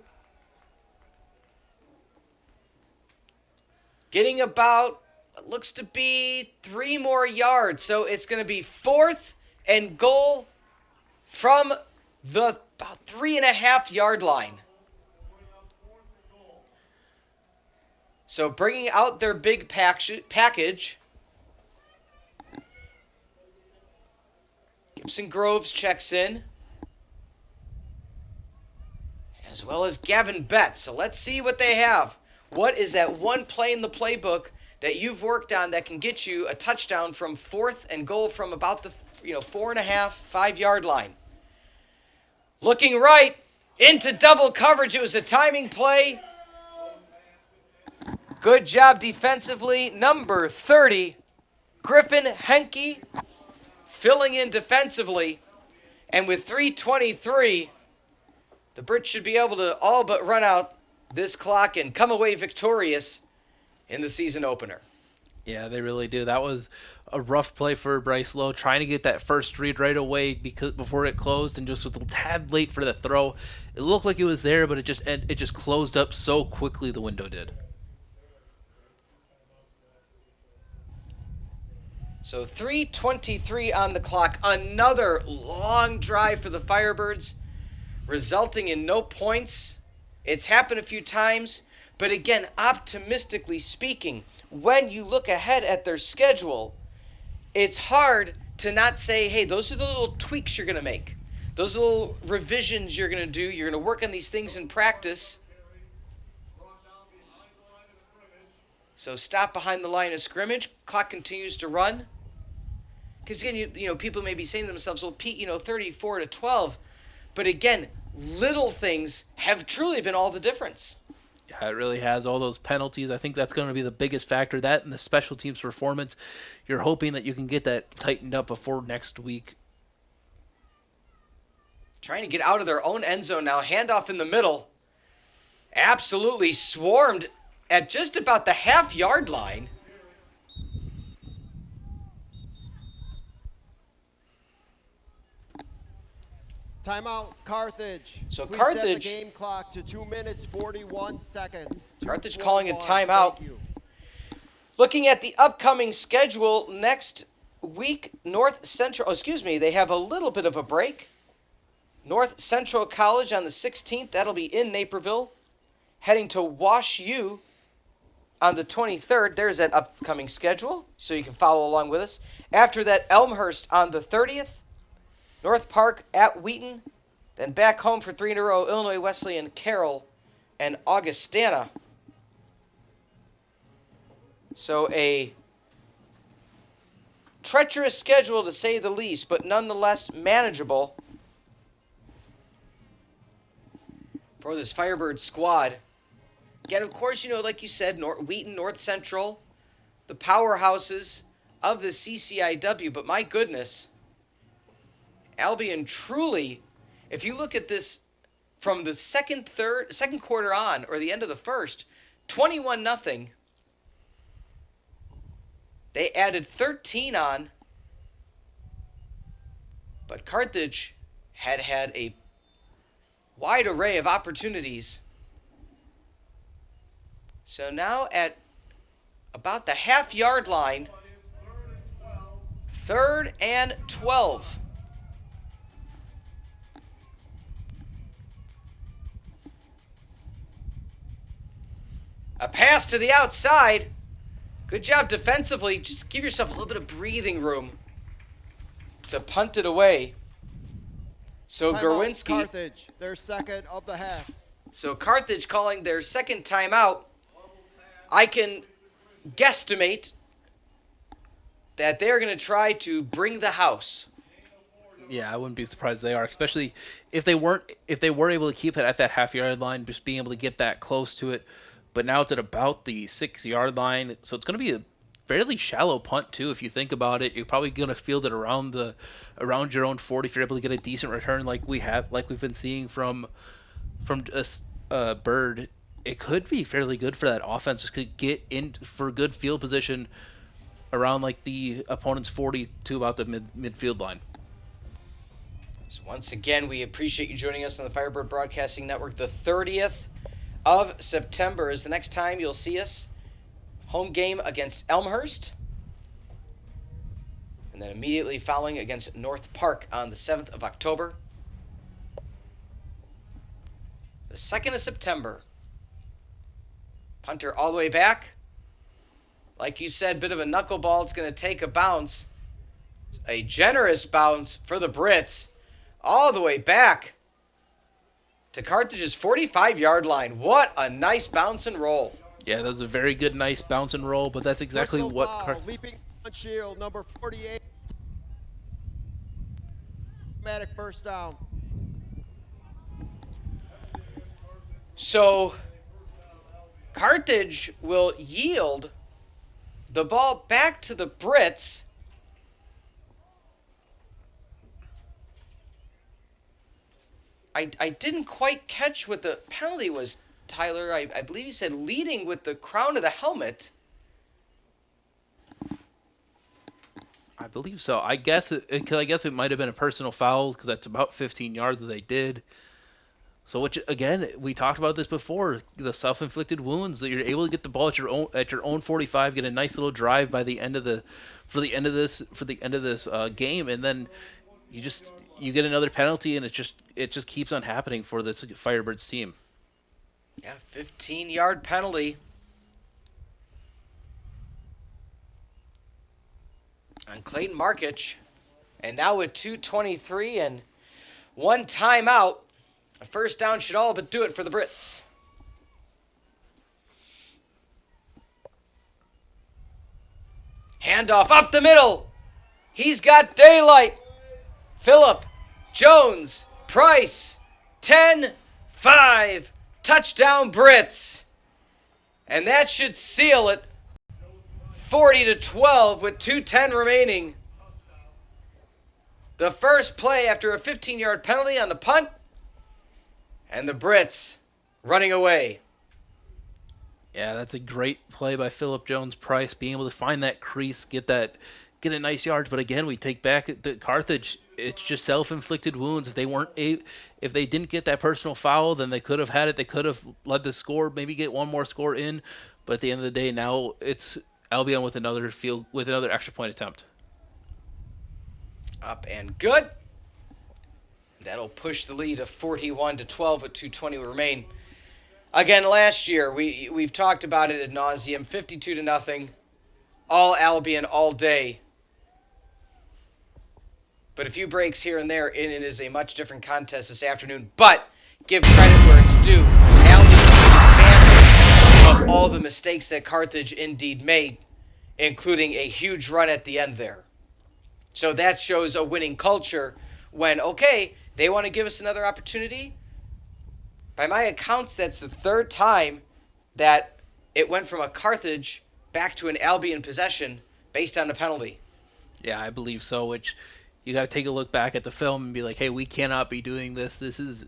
Getting about, what looks to be 3 more yards. So it's going to be 4th and goal from the about 3.5-yard line. So bringing out their big package. Gibson Groves checks in, as well as Gavin Betts. So let's see what they have. What is that one play in the playbook that you've worked on that can get you a touchdown from 4th and goal from about the 4.5, 5-yard line? Looking right into double coverage. It was a timing play. Good job defensively. Number 30, Griffin Henke filling in defensively. And with 3:23, the Brits should be able to all but run out this clock and come away victorious in the season opener. Yeah, they really do. That was a rough play for Bryce Lowe, trying to get that first read right away before it closed, and just was a tad late for the throw. It looked like it was there, but it just closed up so quickly. The window did. So 3:23 on the clock. Another long drive for the Firebirds, resulting in no points. It's happened a few times, but again, optimistically speaking, when you look ahead at their schedule, it's hard to not say, hey, those are the little tweaks you're going to make. Those little revisions you're going to do. You're going to work on these things in practice. So stop behind the line of scrimmage. Clock continues to run. Because again, you know, people may be saying to themselves, well, Pete, 34-12. But again, little things have truly been all the difference. Yeah, it really has. All those penalties, I think that's going to be the biggest factor. That and the special teams performance. You're hoping that you can get that tightened up before next week. Trying to get out of their own end zone now. Handoff in the middle. Absolutely swarmed at just about the half-yard line. Timeout, Carthage. So Please Carthage- set the game clock to 2 minutes, 41 seconds. Carthage calling a 2:41. timeout. Thank you. Looking at the upcoming schedule next week, they have a little bit of a break. North Central College on the 16th. That'll be in Naperville. Heading to Wash U on the 23rd. There's that upcoming schedule, so you can follow along with us. After that, Elmhurst on the 30th. North Park at Wheaton. Then back home for 3 in a row, Illinois Wesleyan, Carroll, and Augustana. So a treacherous schedule to say the least, but nonetheless manageable for this Firebird squad. Again, of course, like you said, Wheaton, North Central, the powerhouses of the CCIW, but my goodness, Albion truly, if you look at this from the second quarter on, or the end of the first, 21-0. They added 13 on, but Carthage had a wide array of opportunities. So now at about the half-yard line, 3rd and 12. A pass to the outside. Good job defensively. Just give yourself a little bit of breathing room to punt it away. So Timeout, Gerwinski. Carthage, their second of the half. So Carthage calling their second timeout. I can guesstimate that they're going to try to bring the house. Yeah, I wouldn't be surprised they are, especially if they were able to keep it at that half-yard line, just being able to get that close to it. But now it's at about the 6-yard line, so it's going to be a fairly shallow punt too. If you think about it, you're probably going to field it around your own 40 if you're able to get a decent return like we've been seeing from Bird. It could be fairly good for that offense. Just could get in for good field position around like the opponent's 40 to about the midfield line. So once again, we appreciate you joining us on the Firebird Broadcasting Network. The 30th of September is the next time you'll see us. Home game against Elmhurst. And then immediately following against North Park on the 7th of October. The 2nd of September. Punter all the way back. Like you said, bit of a knuckleball. It's going to take a bounce. A generous bounce for the Brits. All the way back to Carthage's 45-yard line. What a nice bounce and roll. Yeah, that was a very good, nice bounce and roll, but that's exactly Personal what... foul, leaping on shield, number 48. Automatic first down. So Carthage will yield The ball back to the Brits. I didn't quite catch what the penalty was, Tyler. I believe he said leading with the crown of the helmet. I believe so. I guess it might have been a personal foul because that's about 15 yards that they did. So, which again, we talked about this before, the self-inflicted wounds that you're able to get the ball at your own 45, get a nice little drive by the end of this game, and then you get another penalty, and it just keeps on happening for this Firebirds team. Yeah, 15-yard penalty. On Clayton Markich. And now with 2:23 and one timeout, a first down should all but do it for the Brits. Handoff up the middle. He's got daylight. Phillip, Jones, Price, 10-5. Touchdown Brits. And that should seal it. 40-12 with 2:10 remaining. The first play after a 15-yard penalty on the punt. And the Brits running away. Yeah, that's a great play by Phillip Jones Price, being able to find that crease, get a nice yard. But again, we take back the Carthage. It's just self-inflicted wounds. If they didn't get that personal foul, then they could have had it. They could have led the score, maybe get one more score in. But at the end of the day, now it's Albion with another extra point attempt. Up and good. That'll push the lead to 41-12 with 2:20 remain. Again, last year we've talked about it ad nauseum. 52-0, all Albion all day. But a few breaks here and there, and it is a much different contest this afternoon. But give credit where it's due. Albion took advantage of all the mistakes that Carthage indeed made, including a huge run at the end there. So that shows a winning culture when, okay, they want to give us another opportunity. By my accounts, that's the third time that it went from a Carthage back to an Albion possession based on a penalty. Yeah, I believe so, which you got to take a look back at the film and be like, hey, we cannot be doing this. This is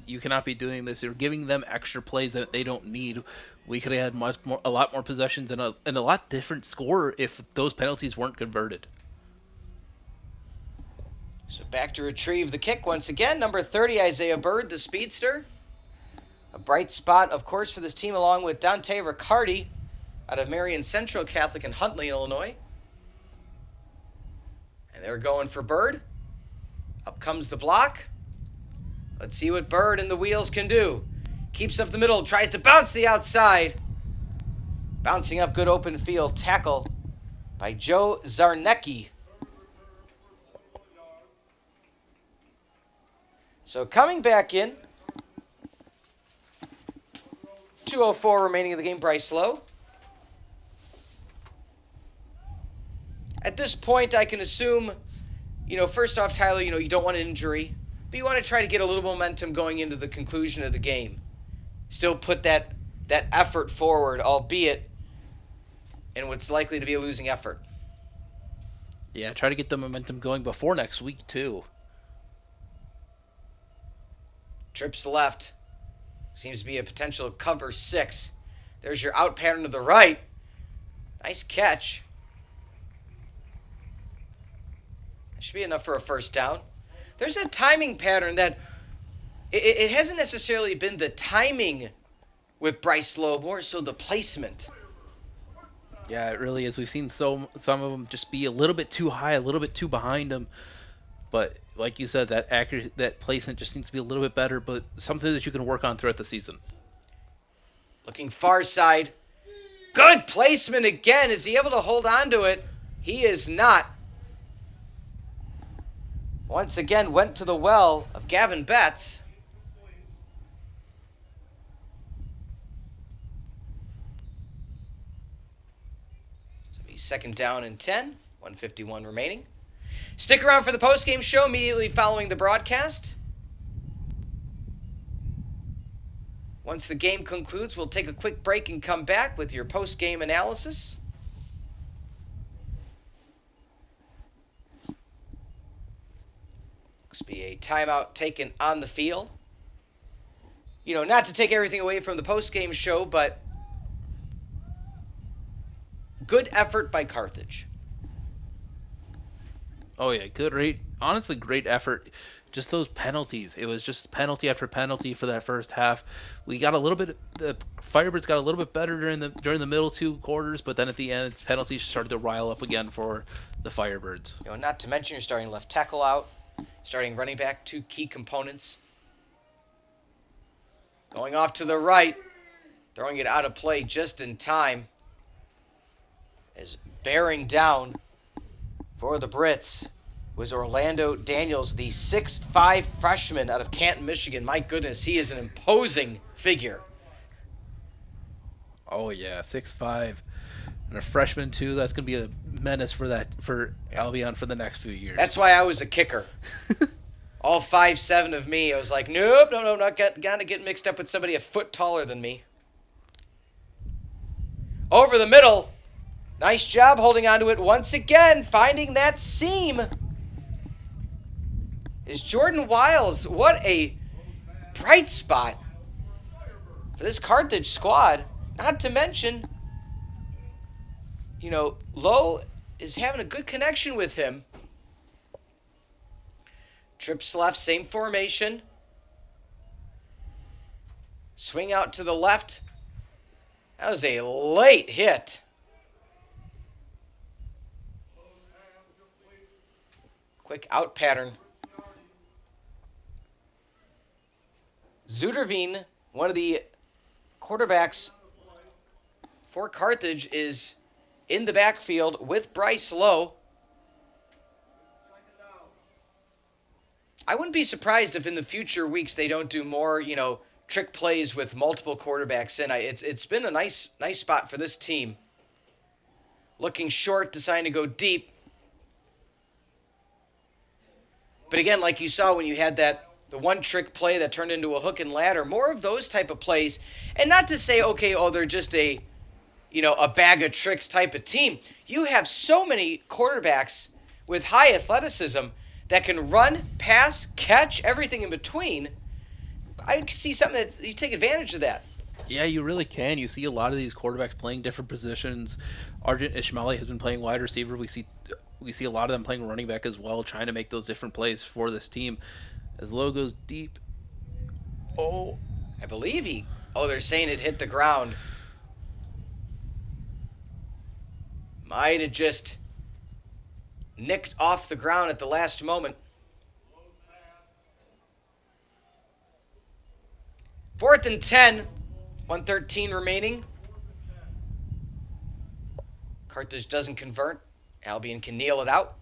you cannot be doing this. You're giving them extra plays that they don't need. We could have had a lot more possessions and a lot different score if those penalties weren't converted. So back to retrieve the kick once again. Number 30, Isaiah Bird, the speedster. A bright spot, of course, for this team, along with Dante Riccardi out of Marion Central Catholic in Huntley, Illinois. And they're going for Bird. Up comes the block. Let's see what Bird and the wheels can do. Keeps up the middle, tries to bounce the outside. Bouncing up, good open field tackle by Joe Zarnecki. So coming back in, 2:04 remaining in the game, Bryce Lowe. At this point, I can assume, first off, Tyler, you don't want an injury, but you want to try to get a little momentum going into the conclusion of the game. Still put that effort forward, albeit in what's likely to be a losing effort. Yeah, try to get the momentum going before next week, too. Trips left. Seems to be a potential cover 6. There's your out pattern to the right. Nice catch. Should be enough for a first down. There's a timing pattern that it hasn't necessarily been the timing with Bryce Lowe, more so the placement. Yeah, it really is. We've seen some of them just be a little bit too high, a little bit too behind them. But like you said, that placement just seems to be a little bit better, but something that you can work on throughout the season. Looking far side. Good placement again. Is he able to hold on to it? He is not. Once again, went to the well of Gavin Betts. So be second down and 10. 1:51 remaining. Stick around for the post-game show immediately following the broadcast. Once the game concludes, we'll take a quick break and come back with your post-game analysis. Be a timeout taken on the field. You know, not to take everything away from the post-game show, but good effort by Carthage. Oh yeah, good rate. Honestly, great effort. Just those penalties. It was just penalty after penalty for that first half. We got a little bit. The Firebirds got a little bit better during the middle 2 quarters, but then at the end, penalties started to rile up again for the Firebirds. You know, not to mention you're starting left tackle out, starting running back, 2 key components. Going off to the right, throwing it out of play just in time. As bearing down for the Brits was Orlando Daniels, the 6'5" freshman out of Canton, Michigan. My goodness, he is an imposing figure. Oh yeah, 6'5", and a freshman too. That's gonna be a menace for Albion for the next few years. That's why I was a kicker. All 5'7" of me, I was like, nope, no, not gonna get mixed up with somebody a foot taller than me. Over the middle. Nice job holding on to it once again, finding that seam. Is Jordan Wiles. What a bright spot for this Carthage squad. Not to mention, you know, Lowe is having a good connection with him. Trips left, same formation. Swing out to the left. That was a late hit. Quick out pattern. Zuderveen, one of the quarterbacks for Carthage, is in the backfield with Bryce Lowe. I wouldn't be surprised if in the future weeks they don't do more, you know, trick plays with multiple quarterbacks in. It's been a nice spot for this team. Looking short, deciding to go deep. But again, like you saw when you had the one trick play that turned into a hook and ladder, more of those type of plays. And not to say, okay, they're just a bag of tricks type of team. You have so many quarterbacks with high athleticism that can run, pass, catch, everything in between. I see something that you take advantage of that. Yeah, you really can. You see a lot of these quarterbacks playing different positions. Arjun Ishmaeli has been playing wide receiver. We see a lot of them playing running back as well, trying to make those different plays for this team. As Lowe goes deep. Oh. I believe they're saying it hit the ground. Might have just nicked off the ground at the last moment. 4th and 10, 1:13 remaining. Carthage doesn't convert. Albion can kneel it out.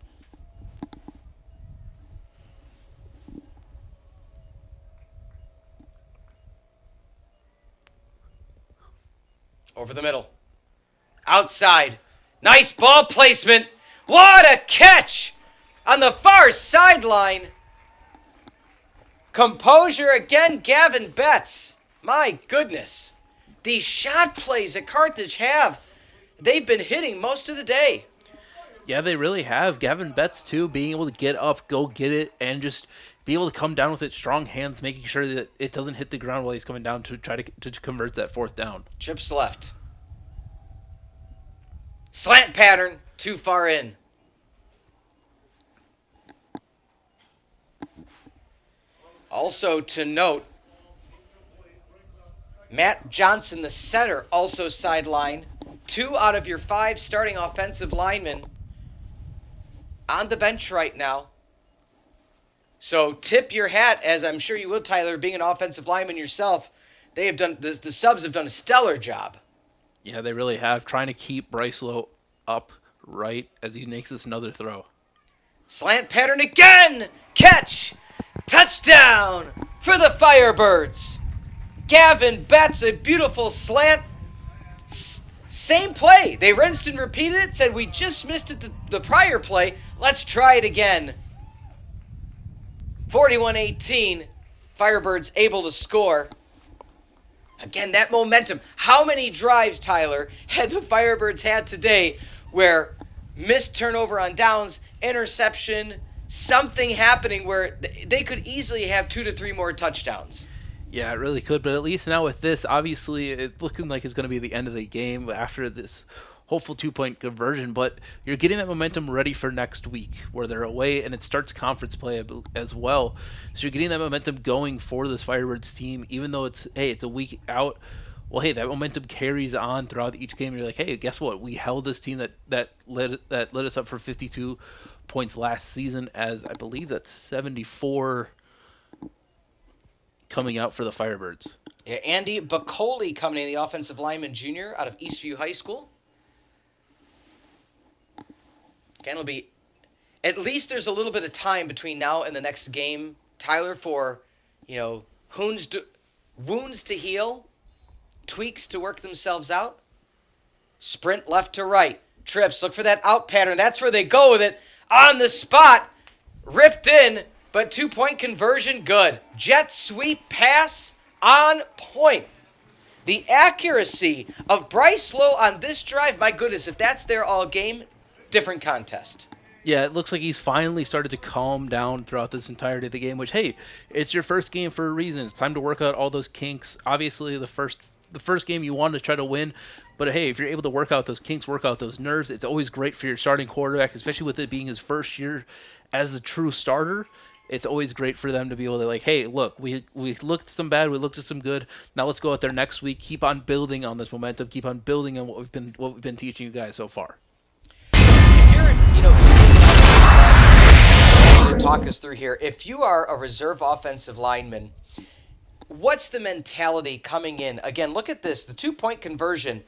Over the middle. Outside. Nice ball placement. What a catch on the far sideline. Composure again, Gavin Betts. My goodness. These shot plays that Carthage have, they've been hitting most of the day. Yeah, they really have. Gavin Betts, too, being able to get up, go get it, and just be able to come down with it, strong hands, making sure that it doesn't hit the ground while he's coming down to try to convert that 4th down. Trips left. Slant pattern, too far in. Also to note, Matt Johnson, the setter, also sidelined. 2 out of your 5 starting offensive linemen on the bench right now. So tip your hat, as I'm sure you will, Tyler, being an offensive lineman yourself. They have done the subs have done a stellar job. Yeah, they really have, trying to keep Bryce Lowe upright as he makes this another throw. Slant pattern again! Catch! Touchdown for the Firebirds! Gavin Betts, a beautiful slant. Same play. They rinsed and repeated it, said we just missed it the prior play. Let's try it again. 41-18. Firebirds able to score. Again, that momentum. How many drives, Tyler, had the Firebirds had today where missed turnover on downs, interception, something happening where they could easily have 2 to 3 more touchdowns. Yeah, it really could. But at least now with this, obviously, it's looking like it's going to be the end of the game after this hopeful 2-point conversion. But you're getting that momentum ready for next week where they're away and it starts conference play as well. So you're getting that momentum going for this Firebirds team, even though it's a week out. Well, hey, that momentum carries on throughout each game. You're like, hey, guess what? We held this team that led us up for 52 points last season, as I believe that's 74 coming out for the Firebirds. Yeah, Andy Bacoli coming in, the offensive lineman junior out of Eastview High School. Again, it'll be, at least there's a little bit of time between now and the next game, Tyler, for, wounds to heal, tweaks to work themselves out. Sprint left to right. Trips, look for that out pattern. That's where they go with it. On the spot, ripped in, but 2-point conversion, good. Jet sweep pass on point. The accuracy of Bryce Lowe on this drive, my goodness, if that's there all game, different contest. Yeah, it looks like he's finally started to calm down throughout this entirety of the game, which, hey, it's your first game for a reason. It's time to work out all those kinks. Obviously, the first game you want to try to win, but hey, if you're able to work out those kinks, work out those nerves, it's always great for your starting quarterback, especially with it being his first year as the true starter. It's always great for them to be able to, hey, look, we looked some bad, we looked at some good. Now let's go out there next week, keep on building on this momentum, keep on building on what we've been teaching you guys so far. If you're, to talk us through here, if you are a reserve offensive lineman, what's the mentality coming in? Again, look at this, the 2-point conversion.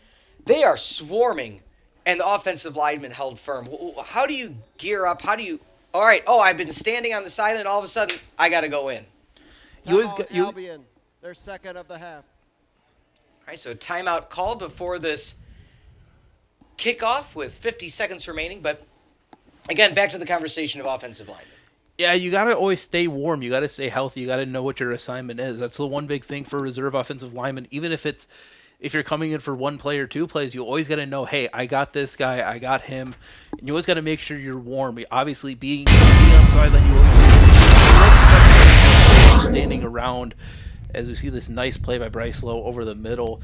They are swarming, and the offensive lineman held firm. How do you gear up? All right, I've been standing on the sideline, all of a sudden, I got to go in. Albion, their second of the half. All right, so timeout called before this kickoff with 50 seconds remaining. But, again, back to the conversation of offensive linemen. Yeah, you got to always stay warm. You got to stay healthy. You got to know what your assignment is. That's the one big thing for reserve offensive linemen. Even if you're coming in for one play or two plays, you always got to know, hey, I got this guy, I got him. And you always got to make sure you're warm. Obviously, being on the sideline, you always standing around as we see this nice play by Bryce Lowe over the middle.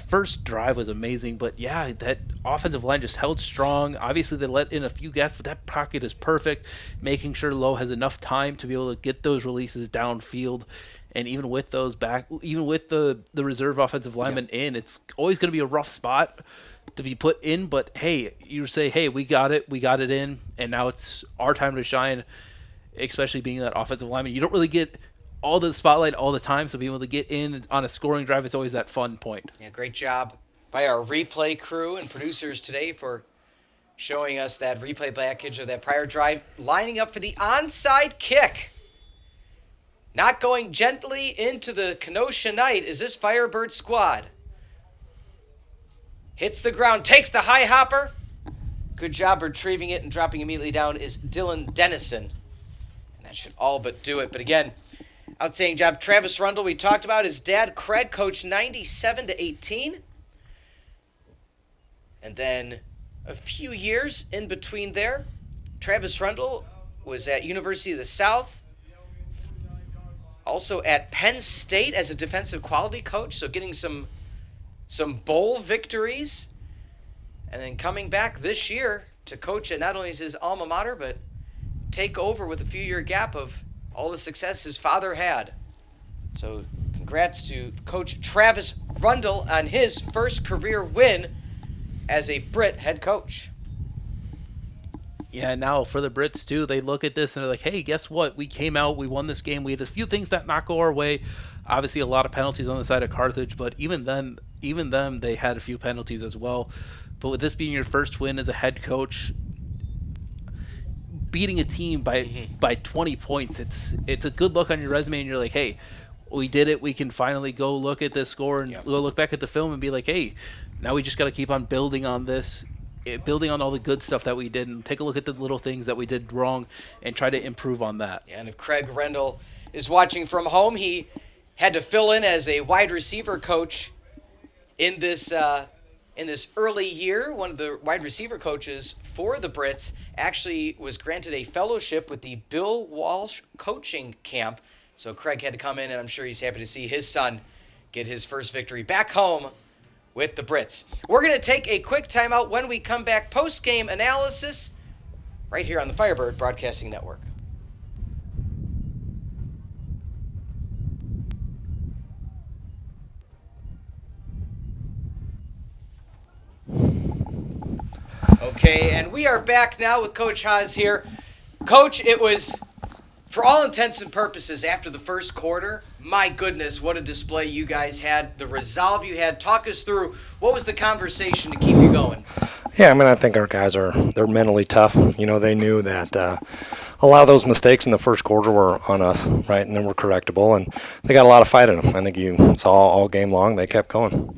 First drive was amazing, but yeah, that offensive line just held strong. Obviously, they let in a few guys, but that pocket is perfect, making sure Lowe has enough time to be able to get those releases downfield. And even with those even with the reserve offensive lineman in, it's always going to be a rough spot to be put in. But hey, you say, hey, we got it in, and now it's our time to shine. Especially being that offensive lineman, you don't really get all the spotlight all the time, so being able to get in on a scoring drive, it's always that fun point. Yeah, great job by our replay crew and producers today for showing us that replay package of that prior drive, lining up for the onside kick. Not going gently into the Kenosha night is this Firebird squad. Hits the ground, takes the high hopper. Good job retrieving it and dropping immediately down is Dylan Dennison. And that should all but do it. But again, outstanding job. Travis Rundle, we talked about his dad, Craig, coached 97-18. And then a few years in between there, Travis Rundle was at University of the South. Also at Penn State as a defensive quality coach, so getting some bowl victories. And then coming back this year to coach at not only his alma mater, but take over with a few-year gap of all the success his father had. So congrats to Coach Travis Rundle on his first career win as a Brit head coach. Yeah, now for the Brits, too, they look at this and they're like, hey, guess what? We came out, we won this game. We had a few things that not go our way. Obviously, a lot of penalties on the side of Carthage, but even them, they had a few penalties as well. But with this being your first win as a head coach, beating a team by 20 points, it's a good look on your resume, and you're like, hey, we did it. We can finally go look at this score and go look back at the film and be like, hey, now we just got to keep on building on this. Building on all the good stuff that we did and take a look at the little things that we did wrong and try to improve on that. Yeah, and if Craig Rendell is watching from home, he had to fill in as a wide receiver coach in this in this early year, one of the wide receiver coaches for the Brits actually was granted a fellowship with the Bill Walsh coaching camp. So Craig had to come in, and I'm sure he's happy to see his son get his first victory back home with the Brits. We're going to take a quick timeout. When we come back, post-game analysis right here on the Firebird Broadcasting Network. Okay, and we are back now with Coach Haas here. Coach, it was, for all intents and purposes, after the first quarter, my goodness, what a display you guys had, the resolve you had. Talk us through, what was the conversation to keep you going? Yeah, I mean, I think our guys they're mentally tough. You know, they knew that a lot of those mistakes in the first quarter were on us, right, and then were correctable, and they got a lot of fight in them. I think you saw all game long, they kept going.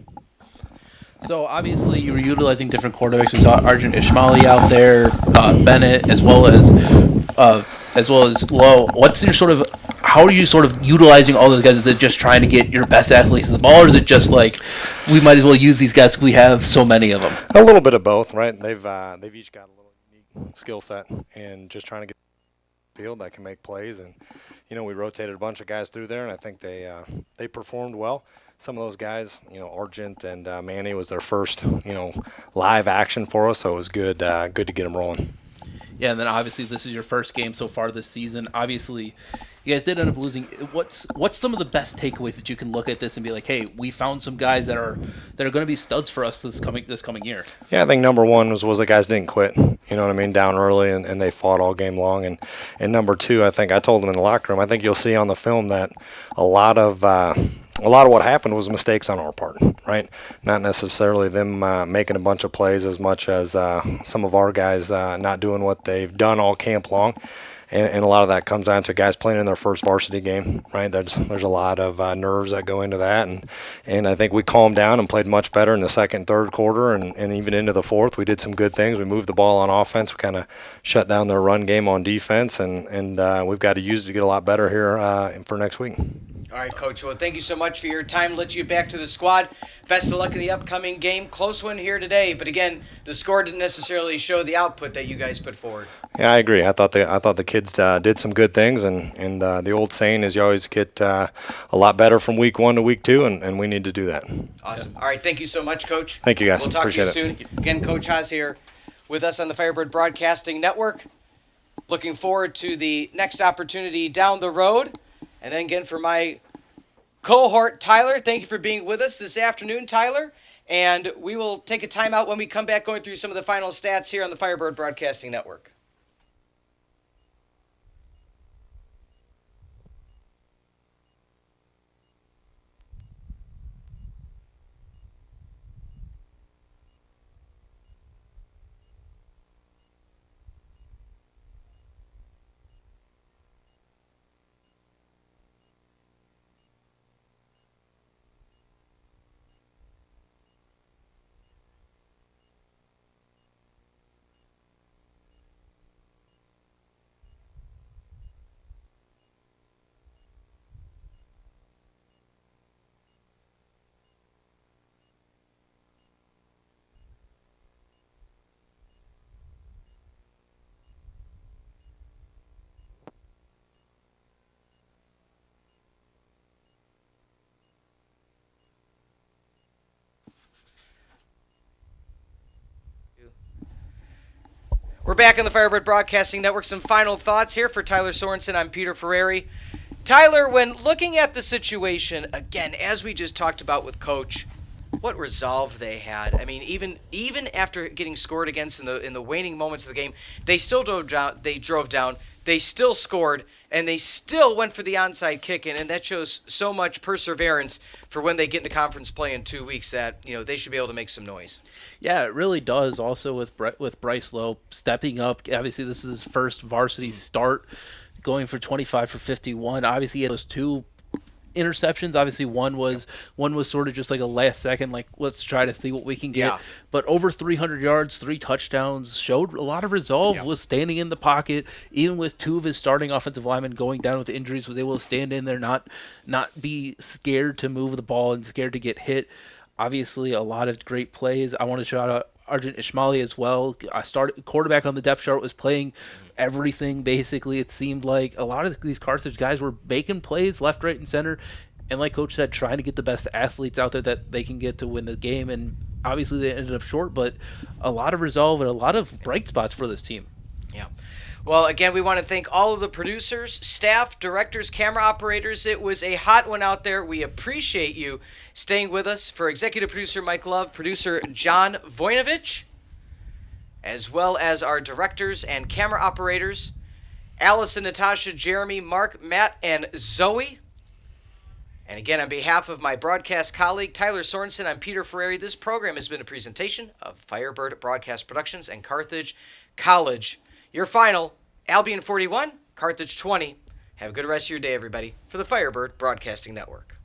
So obviously you were utilizing different quarterbacks. We saw Arjun Ishmaeli out there, Bennett, as well as Lowe. What's your how are you utilizing all those guys? Is it just trying to get your best athletes to the ball, or is it just like we might as well use these guys because we have so many of them? A little bit of both, right? They've each got a little unique skill set, and just trying to get the field that can make plays. And you know, we rotated a bunch of guys through there, and I think they performed well. Some of those guys, you know, Argent and Manny was their first, you know, live action for us, so it was good to get them rolling. Yeah, and then obviously this is your first game so far this season. Obviously, you guys did end up losing. What's some of the best takeaways that you can look at this and be like, hey, we found some guys that are going to be studs for us this coming year? Yeah, I think number one was the guys didn't quit. You know what I mean? Down early, and they fought all game long. And number two, I think I told them in the locker room, I think you'll see on the film that a lot of what happened was mistakes on our part, right? Not necessarily them making a bunch of plays as much as some of our guys not doing what they've done all camp long. And a lot of that comes down to guys playing in their first varsity game, right? There's a lot of nerves that go into that. And I think we calmed down and played much better in the second, third quarter, and even into the fourth. We did some good things. We moved the ball on offense. We kind of shut down their run game on defense, and we've got to use it to get a lot better here for next week. All right, Coach. Well, thank you so much for your time. Let's you back to the squad. Best of luck in the upcoming game. Close one here today, but again, the score didn't necessarily show the output that you guys put forward. Yeah, I agree. I thought the kids did some good things, and the old saying is you always get a lot better from week one to week two, and we need to do that. Awesome. All right, thank you so much, Coach. Thank you, guys. We'll talk Appreciate to you soon. Again, Coach Haas here with us on the Firebird Broadcasting Network. Looking forward to the next opportunity down the road. And then again, for my cohort, Tylor, thank you for being with us this afternoon, Tylor. And we will take a timeout when we come back going through some of the final stats here on the Firebird Broadcasting Network. We're back on the Firebird Broadcasting Network. Some final thoughts here for Tylor Sorensen. I'm Peter Ferreri. Tylor, when looking at the situation, again, as we just talked about with Coach, what resolve they had. I mean, even after getting scored against in the waning moments of the game, they still drove down, they still scored, and they still went for the onside kick, and that shows so much perseverance for when they get into conference play in 2 weeks that, you know, they should be able to make some noise. Yeah, it really does. Also with Bryce Lowe stepping up. Obviously, this is his first varsity start, going for 25 for 51. Obviously, he had those two interceptions. Obviously, one was sort of just like a last second, like let's try to see what we can get. Yeah. But over 300 yards, 3 touchdowns, showed a lot of resolve. Yeah. Was standing in the pocket, even with 2 of his starting offensive linemen going down with injuries. Was able to stand in there, not be scared to move the ball and scared to get hit. Obviously, a lot of great plays. I want to shout out Arjun Ishmaeli as well. I started quarterback on the depth chart, was playing everything basically. It seemed like a lot of these Carthage guys were making plays left, right, and center. And like Coach said, trying to get the best athletes out there that they can get to win the game. And obviously they ended up short, but a lot of resolve and a lot of bright spots for this team. Yeah. Well, again, we want to thank all of the producers, staff, directors, camera operators. It was a hot one out there. We appreciate you staying with us. For executive producer Mike Love, producer John Voinovich, as well as our directors and camera operators, Allison, Natasha, Jeremy, Mark, Matt, and Zoe. And again, on behalf of my broadcast colleague, Tylor Sorensen, I'm Peter Ferreri. This program has been a presentation of Firebird Broadcast Productions and Carthage College. Your final, Albion 41, Carthage 20. Have a good rest of your day, everybody, for the Firebird Broadcasting Network.